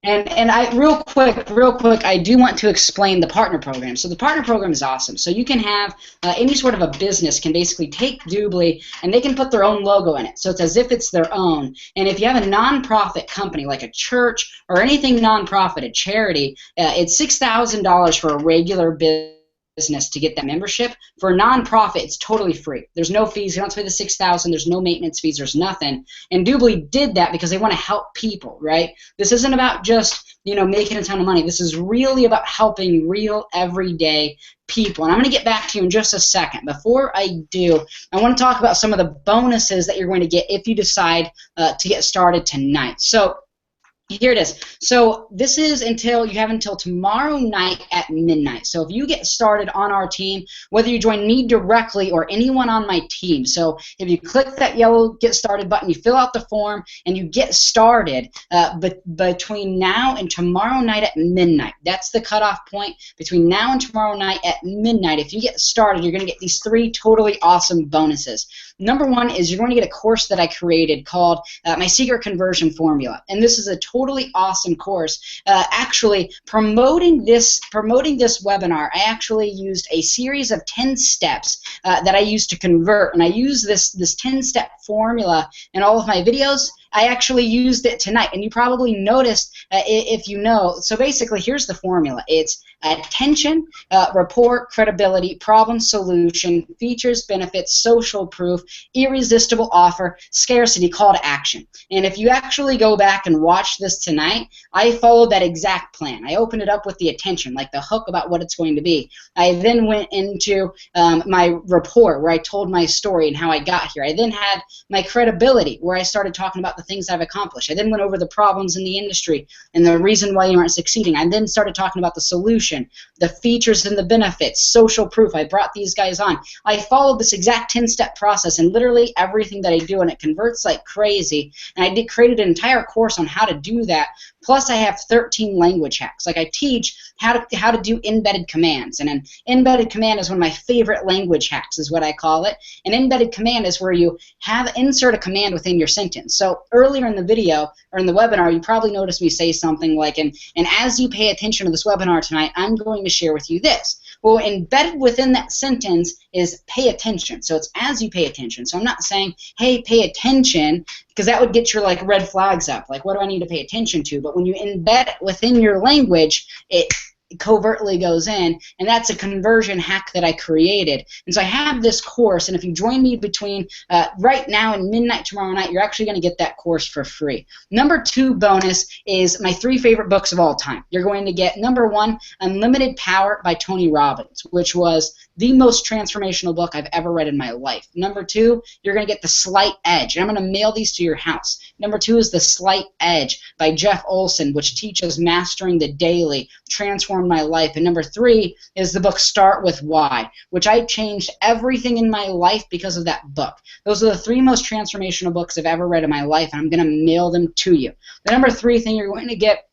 And I real quick, I do want to explain the partner program. So the partner program is awesome. So you can have any sort of a business can basically take Doobly and they can put their own logo in it. So it's as if it's their own. And if you have a nonprofit company like a church or anything nonprofit, a charity, it's $6,000 for a regular business to get that membership. For a nonprofit, it's totally free. There's no fees. You don't have to pay the $6,000. There's no maintenance fees. There's nothing. And Doobly did that because they want to help people, right? This isn't about just, you know, making a ton of money. This is really about helping real everyday people. And I'm going to get back to you in just a second. Before I do, I want to talk about some of the bonuses that you're going to get if you decide to get started tonight. So here it is. So this is until tomorrow night at midnight. So if you get started on our team, whether you join me directly or anyone on my team, so if you click that yellow Get Started button, you fill out the form, and you get started between now and tomorrow night at midnight. That's the cutoff point. Between now and tomorrow night at midnight, if you get started, you're going to get these 3 totally awesome bonuses. Number 1 is you're going to get a course that I created called My Secret Conversion Formula. And this is a totally awesome course. Actually, promoting this webinar, I actually used a series of 10 steps that I used to convert. And I use this 10-step formula in all of my videos. I actually used it tonight, and you probably noticed if you know. So basically, here's the formula. It's attention, rapport, credibility, problem solution, features, benefits, social proof, irresistible offer, scarcity, call to action. And if you actually go back and watch this tonight, I followed that exact plan. I opened it up with the attention, like the hook about what it's going to be. I then went into my rapport, where I told my story and how I got here. I then had my credibility, where I started talking about the things I've accomplished. I then went over the problems in the industry and the reason why you aren't succeeding. I then started talking about the solution, the features and the benefits, social proof. I brought these guys on. I followed this exact 10-step process and literally everything that I do, and it converts like crazy. And I created an entire course on how to do that. Plus, I have 13 language hacks. Like I teach how to do embedded commands. And an embedded command is one of my favorite language hacks, is what I call it. An embedded command is where you insert a command within your sentence. So earlier in the video or in the webinar, you probably noticed me say something like, and as you pay attention to this webinar tonight, I'm going to share with you this. Well, embedded within that sentence is pay attention. So it's as you pay attention. So I'm not saying, hey, pay attention, because that would get your like red flags up. Like, what do I need to pay attention to? But when you embed it within your language, it covertly goes in, and that's a conversion hack that I created. And so I have this course, and if you join me between right now and midnight tomorrow night, you're actually going to get that course for free. Number 2 bonus is my 3 favorite books of all time. You're going to get number 1, Unlimited Power by Tony Robbins, which was the most transformational book I've ever read in my life. Number 2, you're going to get The Slight Edge, and I'm going to mail these to your house. Number 2 is The Slight Edge by Jeff Olson, which teaches mastering the daily, transformed my life. And number 3 is the book Start With Why, which I changed everything in my life because of that book. Those are the 3 most transformational books I've ever read in my life, and I'm going to mail them to you. The number 3 thing you're going to get,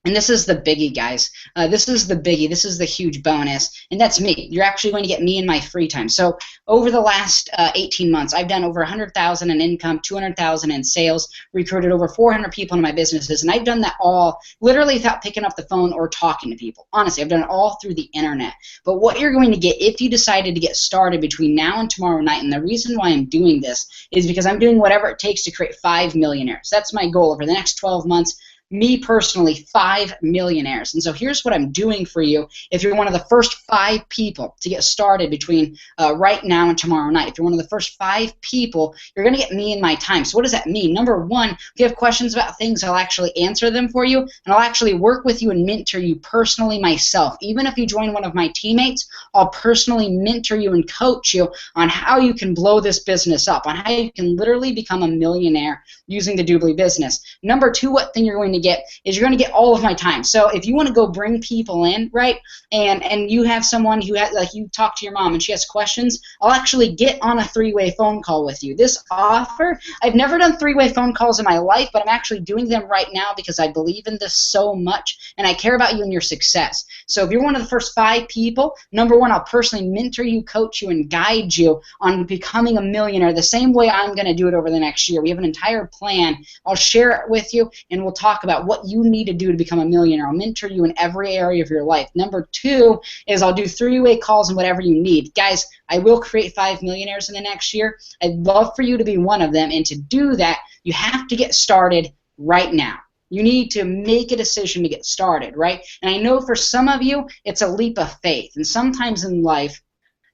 and this is the biggie, guys. This is the biggie. This is the huge bonus, and that's me. You're actually going to get me in my free time. So over the last 18 months, I've done over $100,000 in income, $200,000 in sales, recruited over 400 people in my businesses, and I've done that all literally without picking up the phone or talking to people. Honestly, I've done it all through the internet. But what you're going to get if you decided to get started between now and tomorrow night, and the reason why I'm doing this is because I'm doing whatever it takes to create 5 millionaires. That's my goal over the next 12 months. Me personally, 5 millionaires. And so here's what I'm doing for you if you're one of the first 5 people to get started between right now and tomorrow night. If you're one of the first 5 people, you're going to get me in my time. So what does that mean? Number 1, if you have questions about things, I'll actually answer them for you, and I'll actually work with you and mentor you personally myself. Even if you join one of my teammates, I'll personally mentor you and coach you on how you can blow this business up, on how you can literally become a millionaire using the Doobly business. Number 2, what thing you're going to get is you're going to get all of my time. So if you want to go bring people in, right, and you have someone who has, like, you talk to your mom and she has questions, I'll actually get on a 3-way phone call with you. This offer, I've never done 3-way phone calls in my life, but I'm actually doing them right now because I believe in this so much and I care about you and your success. So if you're one of the first 5 people, number 1, I'll personally mentor you, coach you, and guide you on becoming a millionaire the same way I'm going to do it over the next year. We have an entire plan. I'll share it with you, and we'll talk about what you need to do to become a millionaire. I'll mentor you in every area of your life. Number 2 is I'll do 3-way calls and whatever you need. Guys, I will create 5 millionaires in the next year. I'd love for you to be one of them, and to do that, you have to get started right now. You need to make a decision to get started, right? And I know for some of you, it's a leap of faith, and sometimes in life,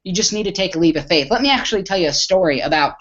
you just need to take a leap of faith. Let me actually tell you a story about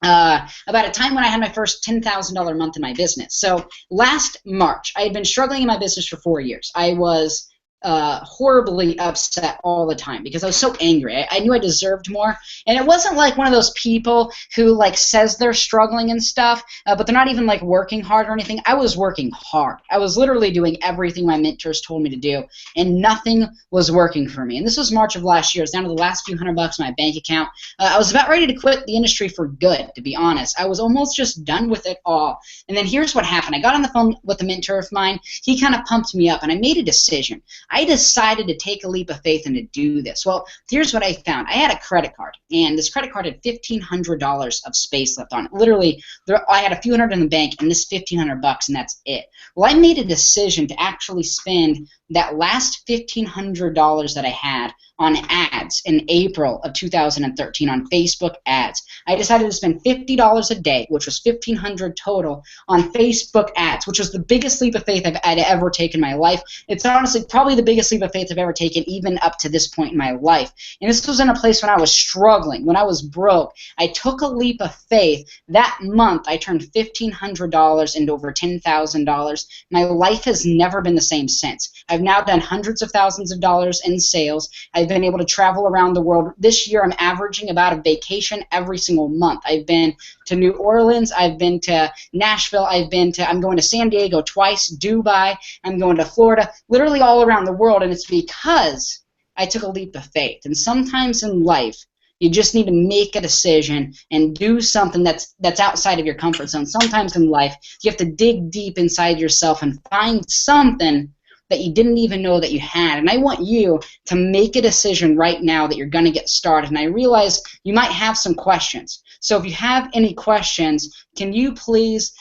a time when I had my first $10,000 month in my business. So last March, I had been struggling in my business for 4 years. I was horribly upset all the time because I was so angry. I knew I deserved more, and it wasn't like one of those people who like says they're struggling and stuff, but they're not even like working hard or anything. I was working hard. I was literally doing everything my mentors told me to do, and nothing was working for me. And this was March of last year. It's down to the last few $100 in my bank account. I was about ready to quit the industry for good, to be honest. I was almost just done with it all. And then here's what happened. I got on the phone with a mentor of mine. He kind of pumped me up, and I made a decision. I decided to take a leap of faith and to do this. Well, here's what I found. I had a credit card, and this credit card had $1,500 of space left on it. Literally, I had a few hundred in the bank, and this $1,500, and that's it. Well, I made a decision to actually spend that last $1,500 that I had on ads in April of 2013 on Facebook ads. I decided to spend $50 a day, which was $1,500 total, on Facebook ads, which was the biggest leap of faith I'd ever taken in my life. It's honestly probably the biggest leap of faith I've ever taken, even up to this point in my life. And this was in a place when I was struggling, when I was broke. I took a leap of faith. That month, I turned $1,500 into over $10,000. My life has never been the same since. I've now done hundreds of thousands of dollars in sales. I've been able to travel around the world. This year, I'm averaging about a vacation every single month. I've been to New Orleans. I've been to Nashville. I'm going to San Diego twice, Dubai. I'm going to Florida, literally all around the world, and it's because I took a leap of faith. And sometimes in life, you just need to make a decision and do something that's outside of your comfort zone. Sometimes in life, you have to dig deep inside yourself and find something that you didn't even know that you had. And I want you to make a decision right now that you're going to get started. And I realize you might have some questions. So if you have any questions, can you please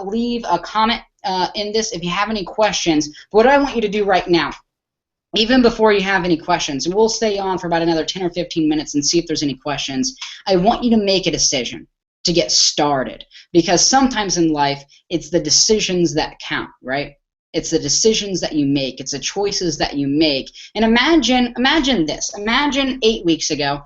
leave a comment in this if you have any questions. But what I want you to do right now, even before you have any questions, and we'll stay on for about another 10 or 15 minutes and see if there's any questions, I want you to make a decision to get started. Because sometimes in life, it's the decisions that count, right? It's the decisions that you make. It's the choices that you make. And imagine this. Imagine 8 weeks ago,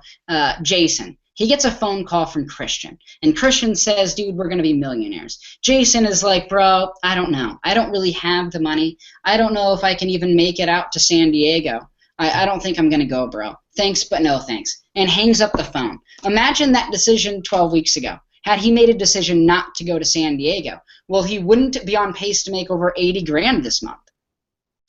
Jason. He gets a phone call from Christian, and Christian says, dude, we're going to be millionaires. Jason is like, bro, I don't know. I don't really have the money. I don't know if I can even make it out to San Diego. I don't think I'm going to go, bro. Thanks, but no thanks. And hangs up the phone. Imagine that decision 12 weeks ago. Had he made a decision not to go to San Diego, well, he wouldn't be on pace to make over 80 grand this month.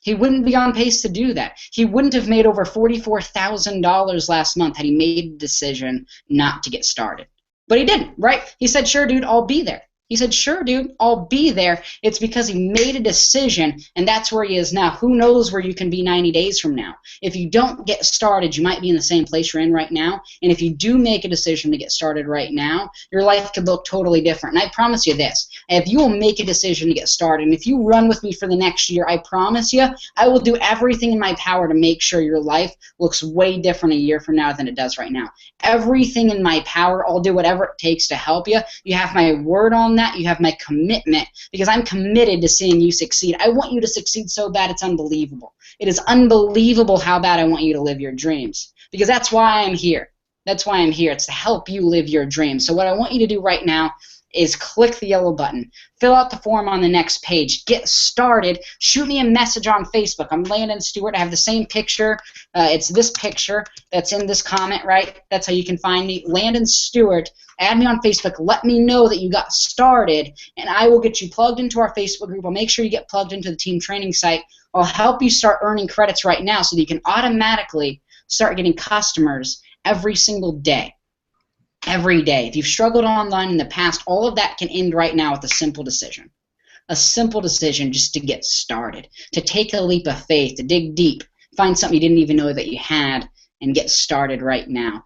He wouldn't be on pace to do that. He wouldn't have made over $44,000 last month had he made a decision not to get started. But he didn't, right? He said, sure, dude, I'll be there. He said, sure, dude, I'll be there. It's because he made a decision, and that's where he is now. Who knows where you can be 90 days from now? If you don't get started, you might be in the same place you're in right now. And if you do make a decision to get started right now, your life could look totally different. And I promise you this, if you will make a decision to get started, and if you run with me for the next year, I promise you, I will do everything in my power to make sure your life looks way different a year from now than it does right now. Everything in my power, I'll do whatever it takes to help you. You have my word on that. You have my commitment, because I'm committed to seeing you succeed. I want you to succeed so bad it's unbelievable. It is unbelievable how bad I want you to live your dreams, because that's why I'm here. That's why I'm here. It's to help you live your dreams. So what I want you to do right now is click the yellow button. Fill out the form on the next page. Get started. Shoot me a message on Facebook. I'm Landon Stewart. I have the same picture. It's this picture that's in this comment, right? That's how you can find me. Landon Stewart. Add me on Facebook. Let me know that you got started, and I will get you plugged into our Facebook group. I'll make sure you get plugged into the team training site. I'll help you start earning credits right now so that you can automatically start getting customers every single day. Every day. If you've struggled online in the past, all of that can end right now with a simple decision. A simple decision just to get started, to take a leap of faith, to dig deep, find something you didn't even know that you had, and get started right now.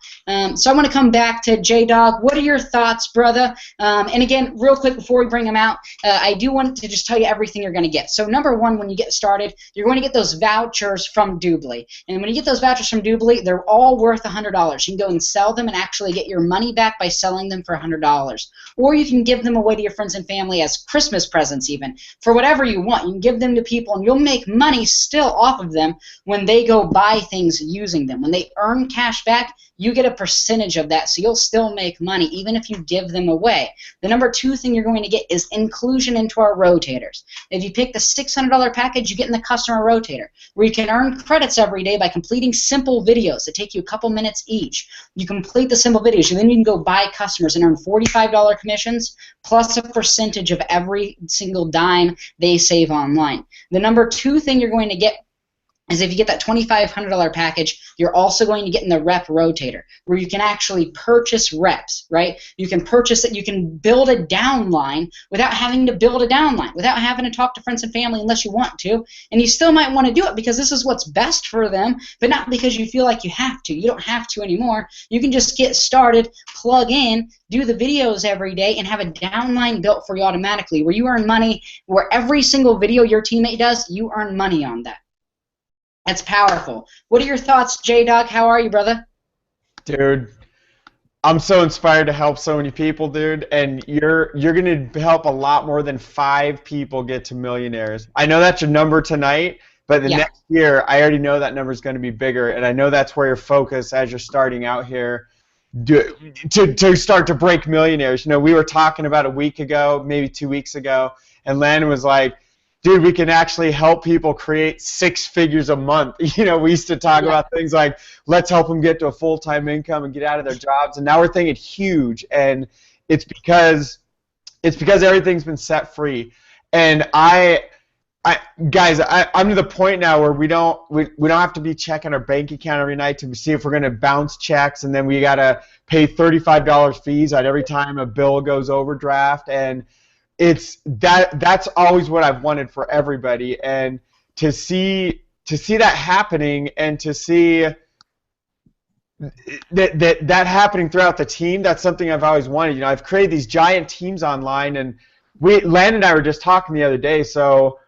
So I want to come back to J-Dog. What are your thoughts, brother? And again, real quick before we bring them out, I do want to just tell you everything you're going to get. So number one, when you get started, you're going to get those vouchers from Doobly. And when you get those vouchers from Doobly, they're all worth $100. You can go and sell them and actually get your money back by selling them for $100. Or you can give them away to your friends and family as Christmas presents even, for whatever you want. You can give them to people, and you'll make money still off of them when they go buy things using them. When they earn cash back, you get a percentage of that, so you'll still make money even if you give them away. The number two thing you're going to get is inclusion into our rotators. If you pick the $600 package, you get in the customer rotator, where you can earn credits every day by completing simple videos that take you a couple minutes each. You complete the simple videos, and then you can go buy customers and earn $45 commissions plus a percentage of every single dime they save online. The number two thing you're going to get is if you get that $2,500 package, you're also going to get in the rep rotator, where you can actually purchase reps, right? You can purchase it, you can build a downline without having to build a downline, without having to talk to friends and family unless you want to, and you still might want to do it because this is what's best for them, but not because you feel like you have to. You don't have to anymore. You can just get started, plug in, do the videos every day, and have a downline built for you automatically, where you earn money, where every single video your teammate does, you earn money on that. That's powerful. What are your thoughts, J-Dog? How are you, brother? Dude, I'm so inspired to help so many people, dude, and you're going to help a lot more than 5 people get to millionaires. I know that's your number tonight, but the next year, I already know that number is going to be bigger, and I know that's where your focus as you're starting out here to start to break millionaires. You know, we were talking about a week ago, maybe 2 weeks ago, and Landon was like, dude, we can actually help people create 6 figures a month. You know, we used to talk about things like, let's help them get to a full-time income and get out of their jobs. And now we're thinking huge, and it's because everything's been set free. And guys, I'm to the point now where we don't have to be checking our bank account every night to see if we're going to bounce checks, and then we got to pay $35 fees at every time a bill goes overdraft. And that's always what I've wanted for everybody, and to see that happening, and to see that happening throughout the team, that's something I've always wanted. You know, I've created these giant teams online, and Landon and I were just talking the other day. So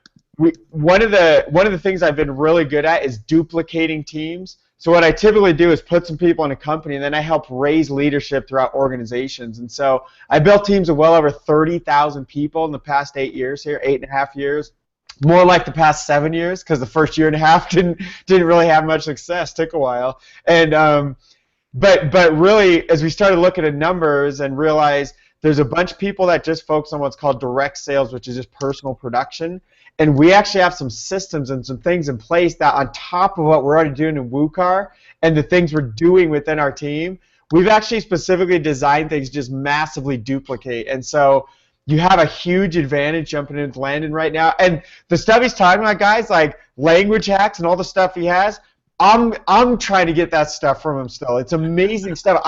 one of the things I've been really good at is duplicating teams. So what I typically do is put some people in a company, and then I help raise leadership throughout organizations. And so I built teams of well over 30,000 people in the past 8 years here, 8.5 years. more like the past 7 years, because the first year and a half didn't really have much success. Took a while, and but really, as we started looking at numbers and realized there's a bunch of people that just focus on what's called direct sales, which is just personal production, and we actually have some systems and some things in place that, on top of what we're already doing in WooCar and the things we're doing within our team, we've actually specifically designed things just massively duplicate. And so you have a huge advantage jumping into Landon right now. And the stuff he's talking about, guys, like language hacks and all the stuff he has, I'm trying to get that stuff from him still. It's amazing stuff.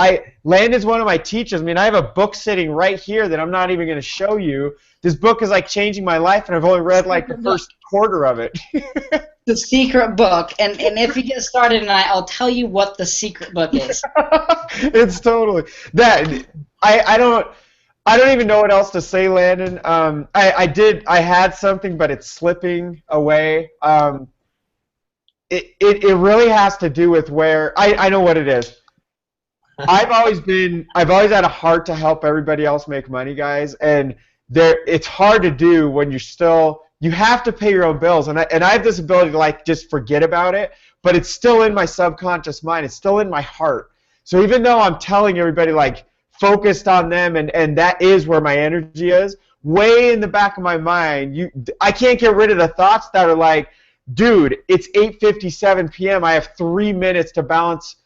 Landon's one of my teachers. I mean, I have a book sitting right here that I'm not even going to show you. This book is like changing my life, and I've only read like the first quarter of it. The secret book, and if you get started tonight, I'll tell you what the secret book is. It's totally that. I don't even know what else to say, Landon. I had something, but it's slipping away. It really has to do with where I know what it is. I've always had a heart to help everybody else make money, guys, and it's hard to do when you have to pay your own bills, and I have this ability to like just forget about it, but it's still in my subconscious mind. It's still in my heart. So even though I'm telling everybody like focused on them, and that is where my energy is, way in the back of my mind, I can't get rid of the thoughts that are like, dude, it's 8:57 p.m. I have 3 minutes to balance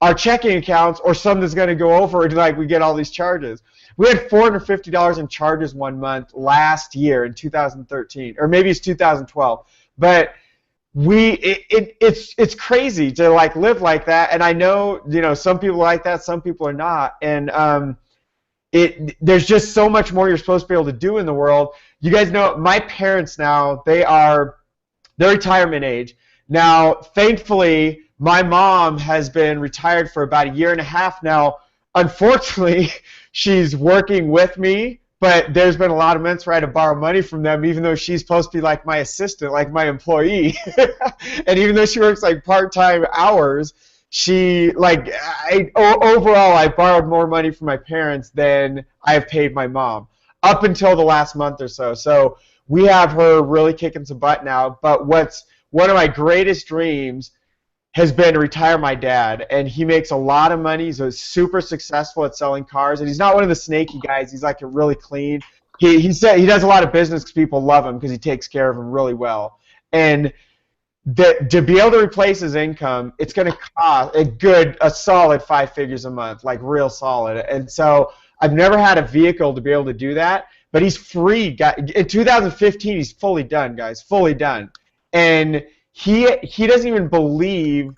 our checking accounts, or something's going to go over, and like we get all these charges. We had $450 in charges one month last year in 2013, or maybe it's 2012. But it's crazy to like live like that, and I know some people are like that, some people are not, and there's just so much more you're supposed to be able to do in the world. You guys know my parents now, they're retirement age. Now, thankfully, my mom has been retired for about a year and a half now. Unfortunately, she's working with me, but there's been a lot of months where I had to borrow money from them, even though she's supposed to be like my assistant, like my employee. And even though she works like part-time hours, overall, I borrowed more money from my parents than I have paid my mom up until the last month or so. So we have her really kicking some butt now, but what's one of my greatest dreams has been to retire my dad, and he makes a lot of money. He's super successful at selling cars, and he's not one of the snaky guys. He's like a really clean. He said he does a lot of business because people love him because he takes care of them really well. And to be able to replace his income, it's going to cost a solid 5 figures a month, like real solid. And so I've never had a vehicle to be able to do that. But he's free. In 2015, he's fully done, guys, fully done. And he doesn't even believe,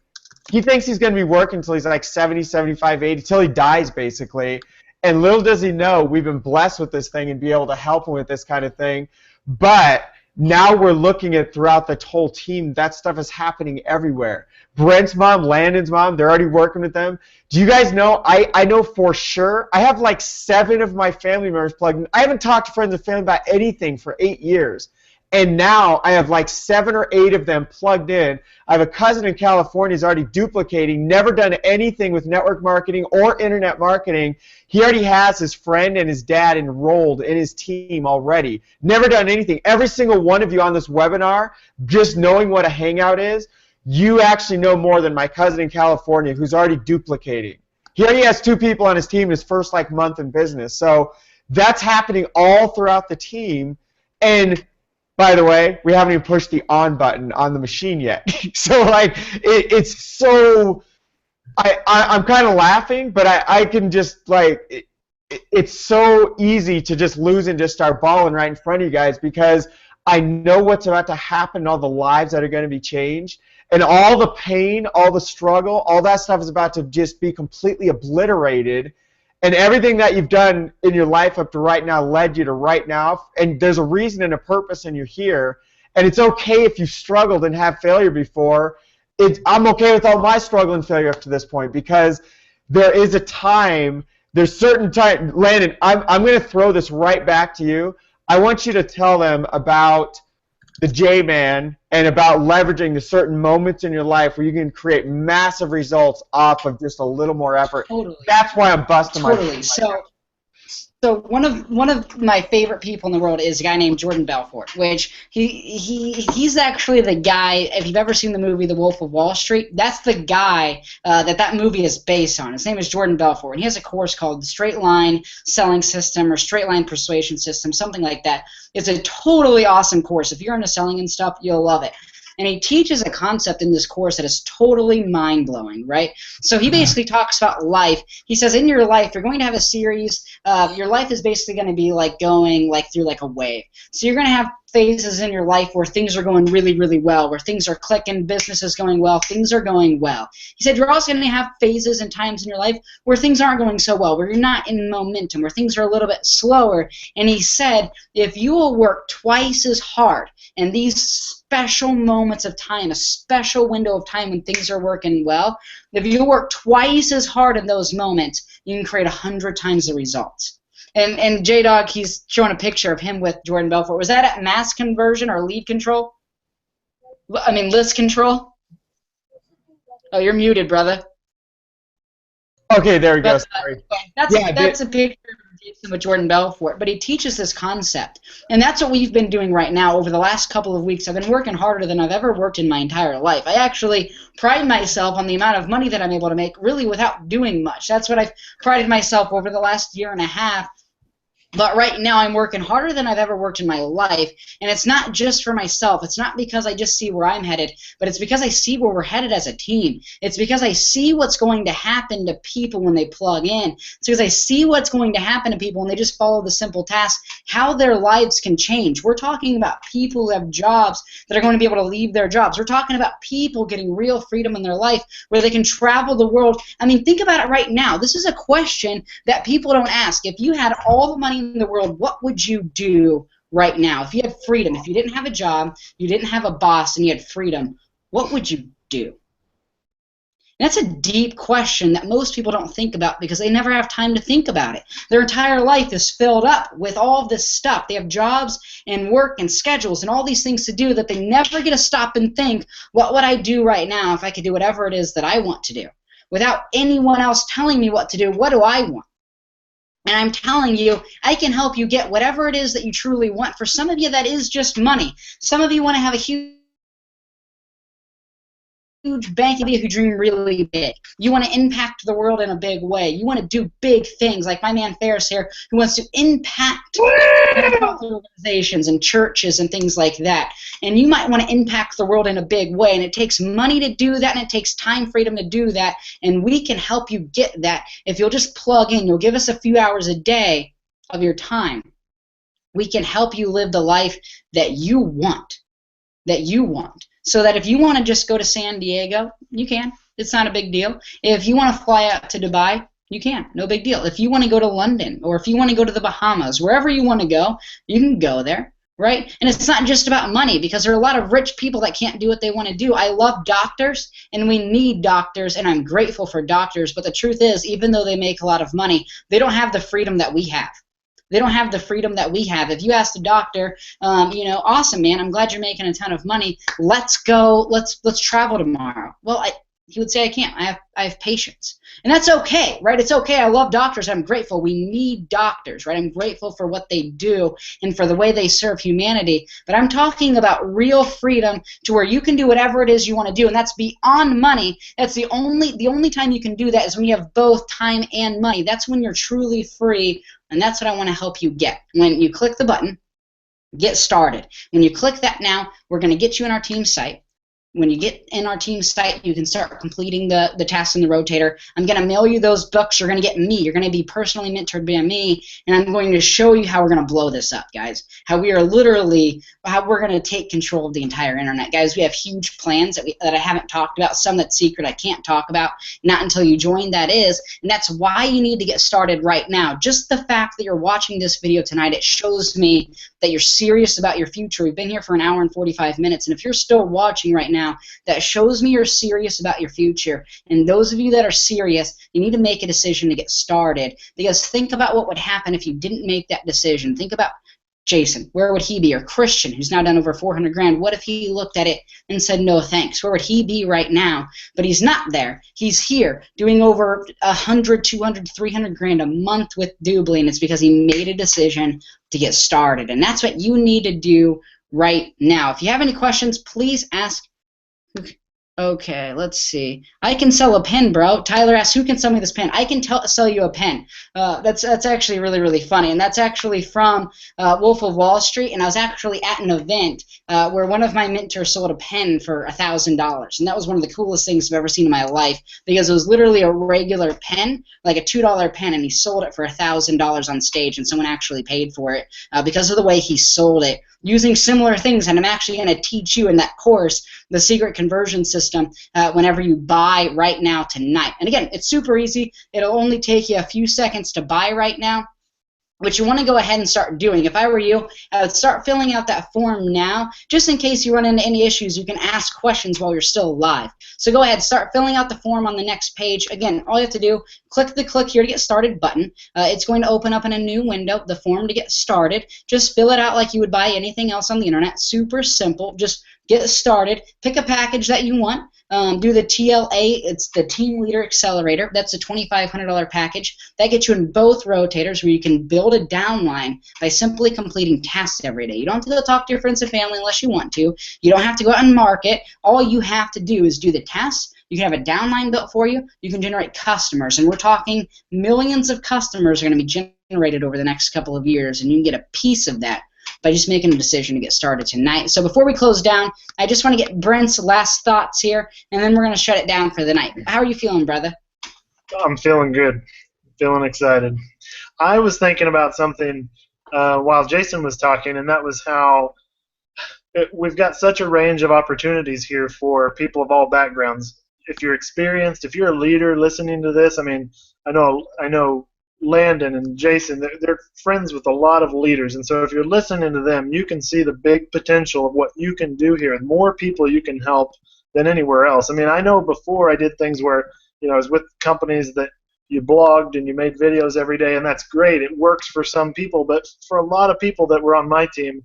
he thinks he's going to be working until he's like 70, 75, 80, till he dies, basically. And little does he know, we've been blessed with this thing and be able to help him with this kind of thing. But now we're looking at throughout the whole team, that stuff is happening everywhere. Brent's mom, Landon's mom, they're already working with them. Do you guys know, I know for sure, I have like 7 of my family members plugged in. I haven't talked to friends and family about anything for 8 years. And now I have like 7 or 8 of them plugged in. I have a cousin in California who's already duplicating, never done anything with network marketing or internet marketing. He already has his friend and his dad enrolled in his team already. Never done anything. Every single one of you on this webinar, just knowing what a Hangout is, you actually know more than my cousin in California who's already duplicating. He already has 2 people on his team in his first like month in business. So that's happening all throughout the team. And by the way, we haven't even pushed the on button on the machine yet. So like it's so I'm kind of laughing, but I can just like it's so easy to just lose and just start balling right in front of you guys, because I know what's about to happen, all the lives that are going to be changed, and all the pain, all the struggle, all that stuff is about to just be completely obliterated. And everything that you've done in your life up to right now led you to right now. And there's a reason and a purpose, and you're here. And it's okay if you've struggled and have failure before. I'm okay with all my struggle and failure up to this point, because there is a time, there's certain time. Landon, I'm going to throw this right back to you. I want you to tell them about the J-Man and about leveraging the certain moments in your life where you can create massive results off of just a little more effort. Totally. That's why I'm busting my Totally. So So one of my favorite people in the world is a guy named Jordan Belfort, which he's actually the guy. If you've ever seen the movie The Wolf of Wall Street, that's the guy that movie is based on. His name is Jordan Belfort, and he has a course called the Straight Line Selling System or Straight Line Persuasion System, something like that. It's a totally awesome course. If you're into selling and stuff, you'll love it. And he teaches a concept in this course that is totally mind-blowing, right? So he basically talks about life. He says in your life, you're going to have a series. Your life is basically going to be like going like through like a wave. So you're going to have phases in your life where things are going really, really well, where things are clicking, business is going well, things are going well. He said you're also going to have phases and times in your life where things aren't going so well, where you're not in momentum, where things are a little bit slower. And he said if you will work twice as hard in these special moments of time, a special window of time when things are working well, if you work twice as hard in those moments, you can create 100 times the results. And J-Dog, he's showing a picture of him with Jordan Belfort. Was that at mass conversion or lead control? I mean, list control? Oh, you're muted, brother. Okay, there we go. Sorry. That's a picture of Jason with Jordan Belfort, but he teaches this concept. And that's what we've been doing right now over the last couple of weeks. I've been working harder than I've ever worked in my entire life. I actually pride myself on the amount of money that I'm able to make really without doing much. That's what I've prided myself over the last year and a half. But right now I'm working harder than I've ever worked in my life, and it's not just for myself. It's not because I just see where I'm headed, but it's because I see where we're headed as a team. It's because I see what's going to happen to people when they plug in. It's because I see what's going to happen to people when they just follow the simple tasks, how their lives can change. We're talking about people who have jobs that are going to be able to leave their jobs. We're talking about people getting real freedom in their life where they can travel the world. I mean, think about it right now. This is a question that people don't ask. If you had all the money in the world, what would you do right now? If you had freedom, if you didn't have a job, you didn't have a boss, and you had freedom, what would you do? And that's a deep question that most people don't think about because they never have time to think about it. Their entire life is filled up with all of this stuff. They have jobs and work and schedules and all these things to do that they never get to stop and think, what would I do right now if I could do whatever it is that I want to do? Without anyone else telling me what to do, what do I want? And I'm telling you, I can help you get whatever it is that you truly want. For some of you, that is just money. Some of you want to have a huge bank of you who dream really big. You want to impact the world in a big way. You want to do big things, like my man Ferris here, who wants to impact organizations and churches and things like that. And you might want to impact the world in a big way, and it takes money to do that, and it takes time freedom to do that, and we can help you get that if you'll just plug in. You'll give us a few hours a day of your time. We can help you live the life that you want, so that if you want to just go to San Diego, you can. It's not a big deal. If you want to fly out to Dubai, you can. No big deal. If you want to go to London, or if you want to go to the Bahamas, wherever you want to go, you can go there, right? And it's not just about money, because there are a lot of rich people that can't do what they want to do. I love doctors, and we need doctors, and I'm grateful for doctors, but the truth is, even though they make a lot of money, they don't have the freedom that we have. They don't have the freedom that we have. If you ask the doctor, awesome, man, I'm glad you're making a ton of money. Let's go. Let's travel tomorrow. Well, he would say I can't. I have patience, and that's okay, right? It's okay. I love doctors. I'm grateful. We need doctors, right? I'm grateful for what they do and for the way they serve humanity. But I'm talking about real freedom to where you can do whatever it is you want to do, and that's beyond money. That's the only time you can do that is when you have both time and money. That's when you're truly free. And that's what I want to help you get. When you click the button, get started. When you click that now, we're going to get you in our team site. When you get in our team site, you can start completing the tasks in the rotator. I'm going to mail you those books. You're going to get me. You're going to be personally mentored by me, and I'm going to show you how we're going to blow this up, guys. How we're going to take control of the entire internet, guys. We have huge plans that I haven't talked about. Some that's secret I can't talk about. Not until you join, that is, and that's why you need to get started right now. Just the fact that you're watching this video tonight, it shows me that you're serious about your future. We've been here for an hour and 45 minutes, and if you're still watching right now, that shows me you're serious about your future. And those of you that are serious, you need to make a decision to get started, because think about what would happen if you didn't make that decision. Think about Jason? Where would he be? Or Christian, who's now done over 400 grand? What if he looked at it and said, no thanks? Where would he be right now? But he's not there. He's here doing over 100, 200, 300 grand a month with Doobly, and it's because he made a decision to get started. And that's what you need to do right now. If you have any questions, please ask. Okay, let's see. I can sell a pen, bro. Tyler asks, who can sell me this pen? I can sell you a pen. That's actually really, really funny, and that's actually from Wolf of Wall Street, and I was actually at an event where one of my mentors sold a pen for $1,000, and that was one of the coolest things I've ever seen in my life, because it was literally a regular pen, like a $2 pen, and he sold it for $1,000 on stage, and someone actually paid for it because of the way he sold it, using similar things. And I'm actually going to teach you in that course the secret conversion system whenever you buy right now tonight. And again, it's super easy. It'll only take you a few seconds to buy right now, which you want to go ahead and start doing. If I were you, I would start filling out that form now, just in case you run into any issues. You can ask questions while you're still live. So go ahead, start filling out the form on the next page. Again, all you have to do, click the click here to get started button. It's going to open up in a new window, the form to get started. Just fill it out like you would buy anything else on the internet. Super simple. Just get started. Pick a package that you want. Do the TLA, it's the Team Leader Accelerator. That's a $2,500 package. That gets you in both rotators where you can build a downline by simply completing tasks every day. You don't have to go talk to your friends and family unless you want to. You don't have to go out and market. All you have to do is do the tasks. You can have a downline built for you. You can generate customers, and we're talking millions of customers are going to be generated over the next couple of years, and you can get a piece of that by just making a decision to get started tonight. So before we close down, I just want to get Brent's last thoughts here, and then we're going to shut it down for the night. How are you feeling, brother? I'm feeling good. Feeling excited. I was thinking about something while Jason was talking, and that was how we've got such a range of opportunities here for people of all backgrounds. If you're experienced, if you're a leader listening to this, I mean, I know Landon and Jason, they're friends with a lot of leaders, and so if you're listening to them, you can see the big potential of what you can do here, and more people you can help than anywhere else. I mean, I know before I did things where, I was with companies that you blogged and you made videos every day, and that's great. It works for some people, but for a lot of people that were on my team,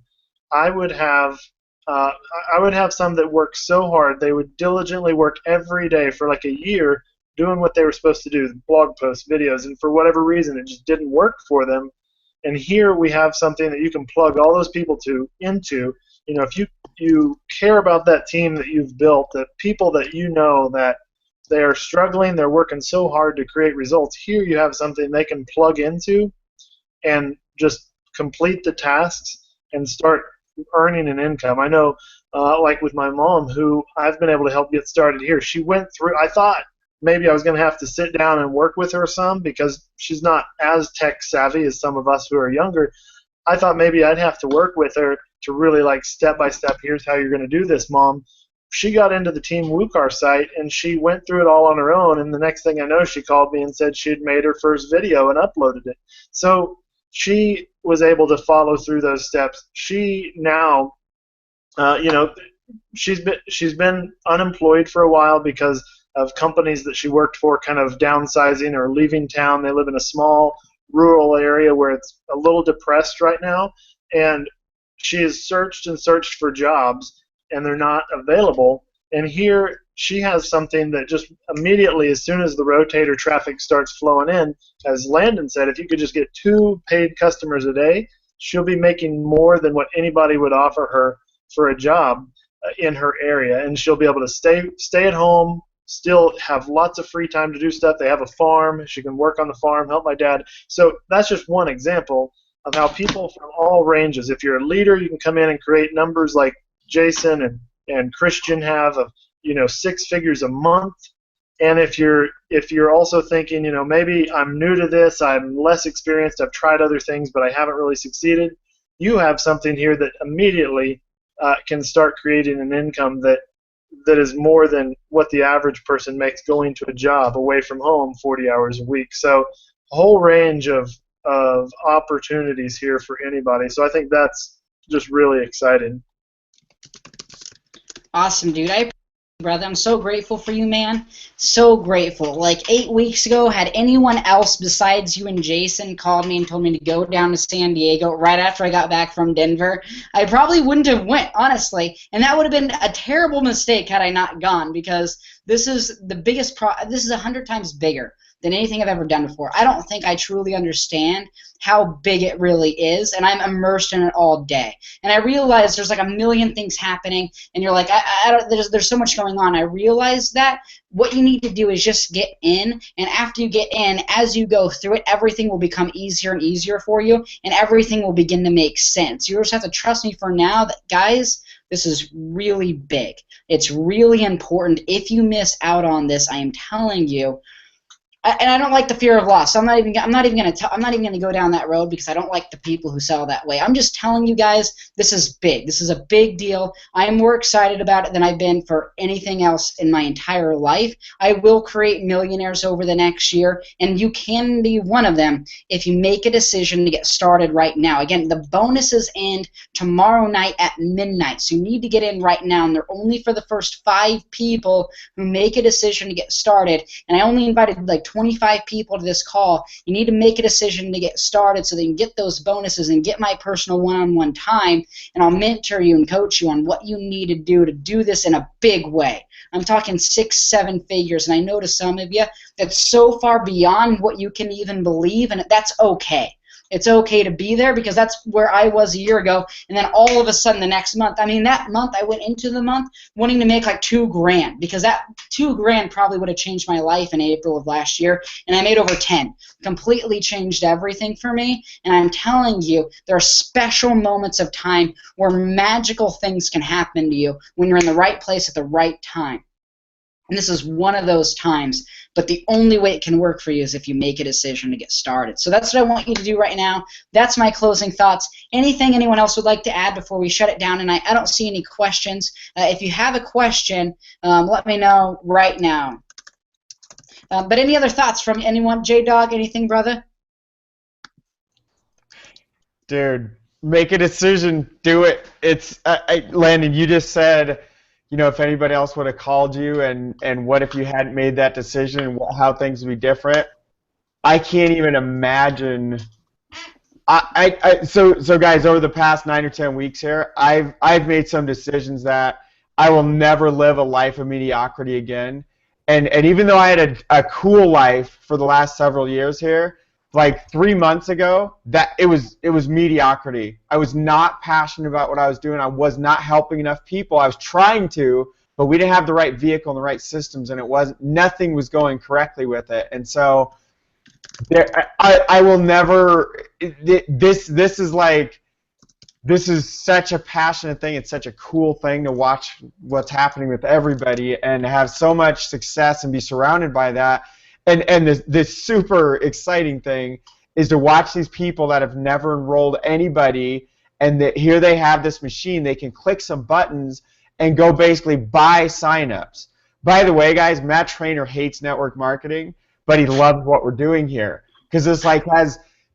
I would have some that worked so hard, they would diligently work every day for like a year doing what they were supposed to do, blog posts, videos, and for whatever reason it just didn't work for them. And here we have something that you can plug all those people into. If you care about that team that you've built, the people that you know that they are struggling, they're working so hard to create results, here you have something they can plug into and just complete the tasks and start earning an income. I know, like with my mom, who I've been able to help get started here, she went through, I thought maybe I was going to have to sit down and work with her some because she's not as tech savvy as some of us who are younger. I thought maybe I'd have to work with her to really like step by step, here's how you're going to do this, Mom. She got into the Team WooCar site and she went through it all on her own, and the next thing I know, she called me and said she'd made her first video and uploaded it. So she was able to follow through those steps. She now, she's been unemployed for a while because of companies that she worked for kind of downsizing or leaving town. They live in a small rural area where it's a little depressed right now, and she has searched and searched for jobs, and they're not available. And here she has something that just immediately, as soon as the rotator traffic starts flowing in, as Landon said, if you could just get 2 paid customers a day, she'll be making more than what anybody would offer her for a job in her area, and she'll be able to stay at home, still have lots of free time to do stuff. They have a farm. She can work on the farm, help my dad. So that's just one example of how people from all ranges, if you're a leader, you can come in and create numbers like Jason and Christian have of 6 figures a month. And if you're also thinking, maybe I'm new to this, I'm less experienced, I've tried other things, but I haven't really succeeded, you have something here that immediately can start creating an income that is more than what the average person makes going to a job away from home 40 hours a week. So a whole range of opportunities here for anybody. So I think that's just really exciting. Awesome, dude. brother. I'm so grateful for you, man. So grateful. Like 8 weeks ago, had anyone else besides you and Jason called me and told me to go down to San Diego right after I got back from Denver, I probably wouldn't have went, honestly. And that would have been a terrible mistake had I not gone, because this is the biggest this is 100 times bigger than anything I've ever done before. I don't think I truly understand how big it really is, and I'm immersed in it all day. And I realize there's like a million things happening, and you're like, I don't, there's so much going on. I realize that what you need to do is just get in, and after you get in, as you go through it, everything will become easier and easier for you, and everything will begin to make sense. You just have to trust me for now that, guys, this is really big. It's really important. If you miss out on this, I am telling you, and I don't like the fear of loss. So I'm not even going to go down that road, because I don't like the people who sell that way. I'm just telling you guys, this is big. This is a big deal. I am more excited about it than I've been for anything else in my entire life. I will create millionaires over the next year, and you can be one of them if you make a decision to get started right now. Again, the bonuses end tomorrow night at midnight, so you need to get in right now, and they're only for the first 5 people who make a decision to get started. And I only invited like 25 people to this call. You need to make a decision to get started so they can get those bonuses and get my personal one-on-one time, and I'll mentor you and coach you on what you need to do this in a big way. I'm talking 6, 7 figures, and I know to some of you that's so far beyond what you can even believe, and that's okay. It's okay to be there, because that's where I was a year ago, and then all of a sudden the next month, I mean, that month I went into the month wanting to make like $2,000, because that $2,000 probably would have changed my life in April of last year, and I made over 10. Completely changed everything for me, and I'm telling you, there are special moments of time where magical things can happen to you when you're in the right place at the right time. And this is one of those times, but the only way it can work for you is if you make a decision to get started. So that's what I want you to do right now. That's my closing thoughts. Anything anyone else would like to add before we shut it down tonight? I don't see any questions. If you have a question, let me know right now. But any other thoughts from anyone? J-Dog, anything, brother? Dude, make a decision. Do it. It's Landon, you just said, you know, if anybody else would have called you, and what if you hadn't made that decision, and how things would be different. I can't even imagine. So guys, over the past 9 or 10 weeks here, I've made some decisions that I will never live a life of mediocrity again. And even though I had a cool life for the last several years here, like 3 months ago, that it was mediocrity. I was not passionate about what I was doing. I was not helping enough people. I was trying to, but we didn't have the right vehicle and the right systems, and nothing was going correctly with it. And so I will never. This is such a passionate thing. It's such a cool thing to watch what's happening with everybody and have so much success and be surrounded by that. And this super exciting thing is to watch these people that have never enrolled anybody, and here they have this machine. They can click some buttons and go basically buy signups. By the way, guys, Matt Trainer hates network marketing, but he loves what we're doing here, because it's like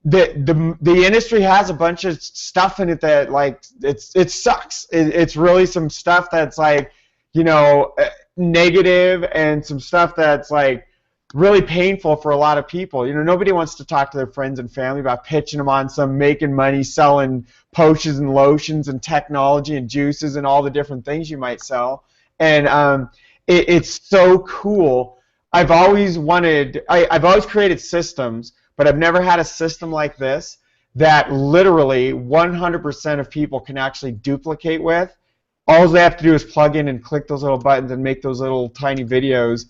the industry has a bunch of stuff in it that like it sucks. It's really some stuff that's like, you know, negative, and some stuff that's like really painful for a lot of people. You know, nobody wants to talk to their friends and family about pitching them on some making money selling potions and lotions and technology and juices and all the different things you might sell. And it's so cool. I've always created systems, but I've never had a system like this that literally 100% of people can actually duplicate with. All they have to do is plug in and click those little buttons and make those little tiny videos.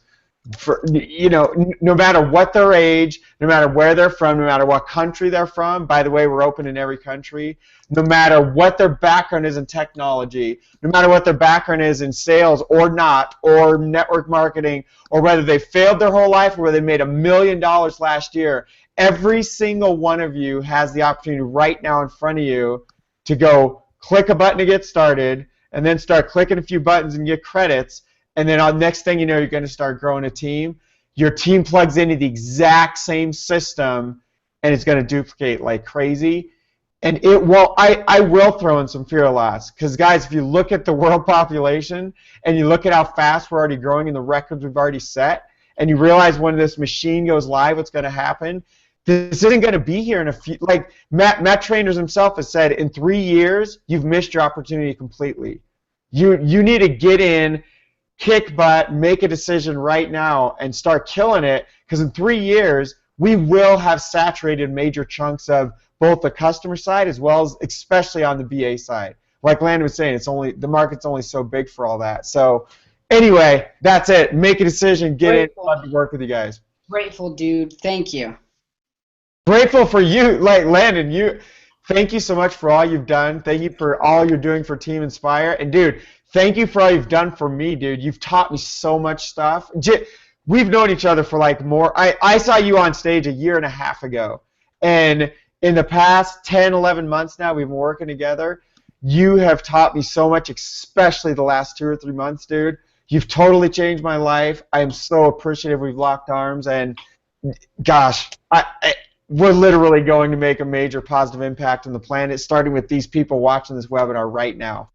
For, you know, no matter what their age, no matter where they're from, no matter what country they're from. By the way, we're open in every country. No matter what their background is in technology, no matter what their background is in sales or not, or network marketing, or whether they failed their whole life or whether they made $1 million last year, every single one of you has the opportunity right now in front of you to go click a button to get started, and then start clicking a few buttons and get credits. And then on next thing you know, you're going to start growing a team. Your team plugs into the exact same system, and it's going to duplicate like crazy. And it will, I will throw in some fear of loss. Because, guys, if you look at the world population and you look at how fast we're already growing and the records we've already set, and you realize when this machine goes live, what's going to happen, this isn't going to be here in a few, like Matt Trainers himself has said, in 3 years, you've missed your opportunity completely. You need to get in, kick butt, make a decision right now, and start killing it, because in 3 years, we will have saturated major chunks of both the customer side as well as especially on the BA side. Like Landon was saying, the market's only so big for all that. So anyway, that's it. Make a decision, get in, love to work with you guys. Grateful, dude. Thank you. Grateful for you, like Landon. Thank you so much for all you've done. Thank you for all you're doing for Team Inspire. And dude, thank you for all you've done for me, dude. You've taught me so much stuff. We've known each other for like more. I saw you on stage 1.5 years ago, and in the past 10, 11 months now, we've been working together. You have taught me so much, especially the last 2 or 3 months, dude. You've totally changed my life. I am so appreciative we've locked arms, and gosh, we're literally going to make a major positive impact on the planet, starting with these people watching this webinar right now.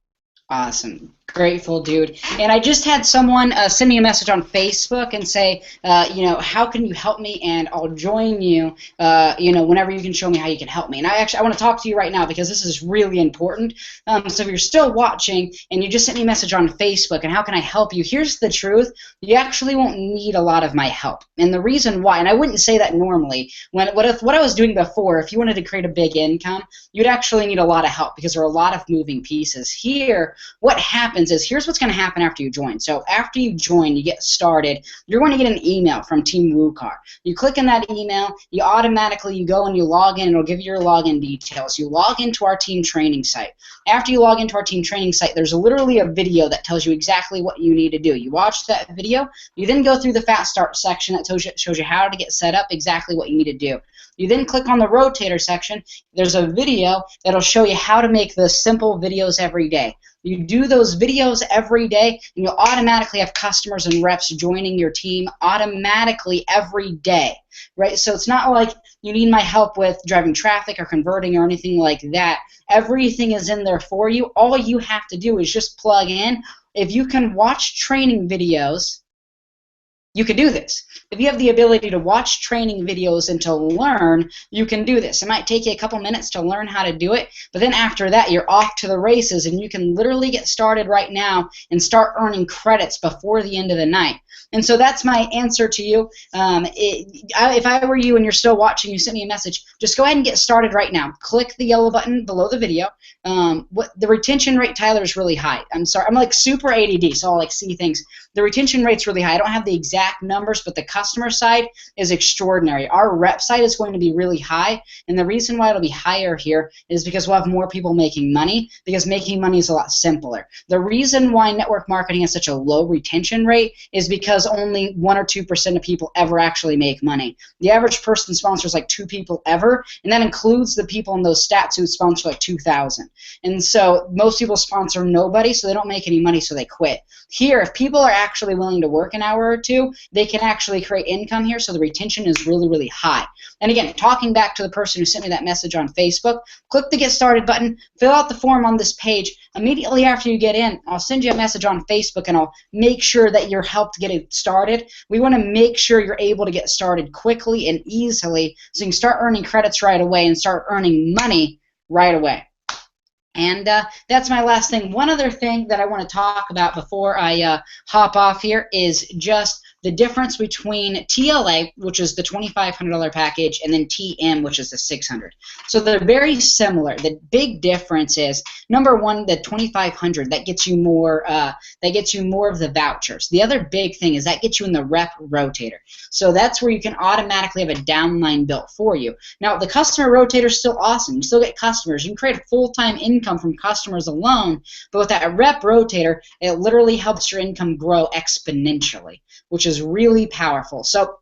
Awesome. Grateful, dude. And I just had someone send me a message on Facebook and say, how can you help me, and I'll join you, whenever you can show me how you can help me. And I want to talk to you right now because this is really important. So if you're still watching and you just sent me a message on Facebook and how can I help you, here's the truth. You actually won't need a lot of my help. And the reason why, and I wouldn't say that normally, what I was doing before, if you wanted to create a big income, you'd actually need a lot of help because there are a lot of moving pieces. Here, what happens is, here's what's going to happen after you join. So after you join, you get started, you're going to get an email from Team WooCar. You click on that email, you go and you log in, and it'll give you your login details. You log into our team training site. After you log into our team training site, there's literally a video that tells you exactly what you need to do. You watch that video, you then go through the Fast Start section that shows you how to get set up, exactly what you need to do. You then click on the rotator section. There's a video that'll show you how to make the simple videos every day. You do those videos every day, and you'll automatically have customers and reps joining your team automatically every day, right? So it's not like you need my help with driving traffic or converting or anything like that. Everything is in there for you. All you have to do is just plug in. If you can watch training videos, you can do this. If you have the ability to watch training videos and to learn, you can do this. It might take you a couple minutes to learn how to do it, but then after that, you're off to the races, and you can literally get started right now and start earning credits before the end of the night. And so that's my answer to you. If I were you and you're still watching, you sent me a message, just go ahead and get started right now. Click the yellow button below the video. The retention rate, Tyler, is really high. I'm sorry, I'm like super ADD, so I'll like see things. The retention rate's really high. I don't have the exact numbers, but the customer side is extraordinary. Our rep side is going to be really high, and the reason why it'll be higher here is because we'll have more people making money, because making money is a lot simpler. The reason why network marketing has such a low retention rate is because only 1 or 2% of people ever actually make money. The average person sponsors like 2 people ever, and that includes the people in those stats who sponsor like 2,000. And so most people sponsor nobody, so they don't make any money, so they quit. Here, if people are actually willing to work an hour or two, they can actually create income here, so the retention is really, really high. And again, talking back to the person who sent me that message on Facebook, click the Get Started button, fill out the form on this page. Immediately after you get in, I'll send you a message on Facebook, and I'll make sure that you're helped get it started. We want to make sure you're able to get started quickly and easily so you can start earning credits right away and start earning money right away. And that's my last thing. One other thing that I want to talk about before I hop off here is just the difference between TLA, which is the $2,500 package, and then TM, which is the $600. So they're very similar. The big difference is, number one, the $2,500, that gets you more. That gets you more of the vouchers. The other big thing is that gets you in the rep rotator. So that's where you can automatically have a downline built for you. Now the customer rotator is still awesome. You still get customers. You can create a full-time income from customers alone. But with that rep rotator, it literally helps your income grow exponentially, which is really powerful. So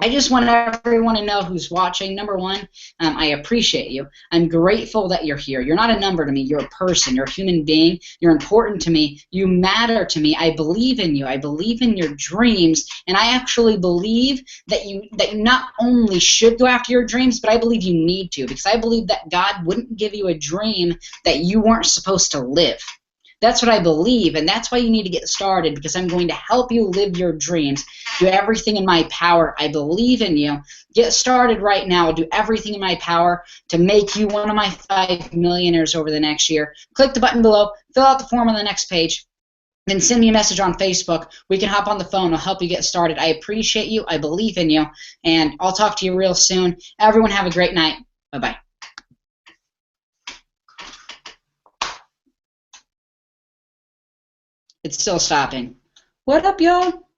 I just want everyone to know who's watching. Number one, I appreciate you. I'm grateful that you're here. You're not a number to me. You're a person. You're a human being. You're important to me. You matter to me. I believe in you. I believe in your dreams, and I actually believe that you not only should go after your dreams, but I believe you need to, because I believe that God wouldn't give you a dream that you weren't supposed to live. That's what I believe, and that's why you need to get started, because I'm going to help you live your dreams. Do everything in my power. I believe in you. Get started right now. I'll do everything in my power to make you one of my 5 millionaires over the next year. Click the button below. Fill out the form on the next page. Then send me a message on Facebook. We can hop on the phone. I'll help you get started. I appreciate you. I believe in you, and I'll talk to you real soon. Everyone have a great night. Bye-bye. It's still stopping. What up, y'all?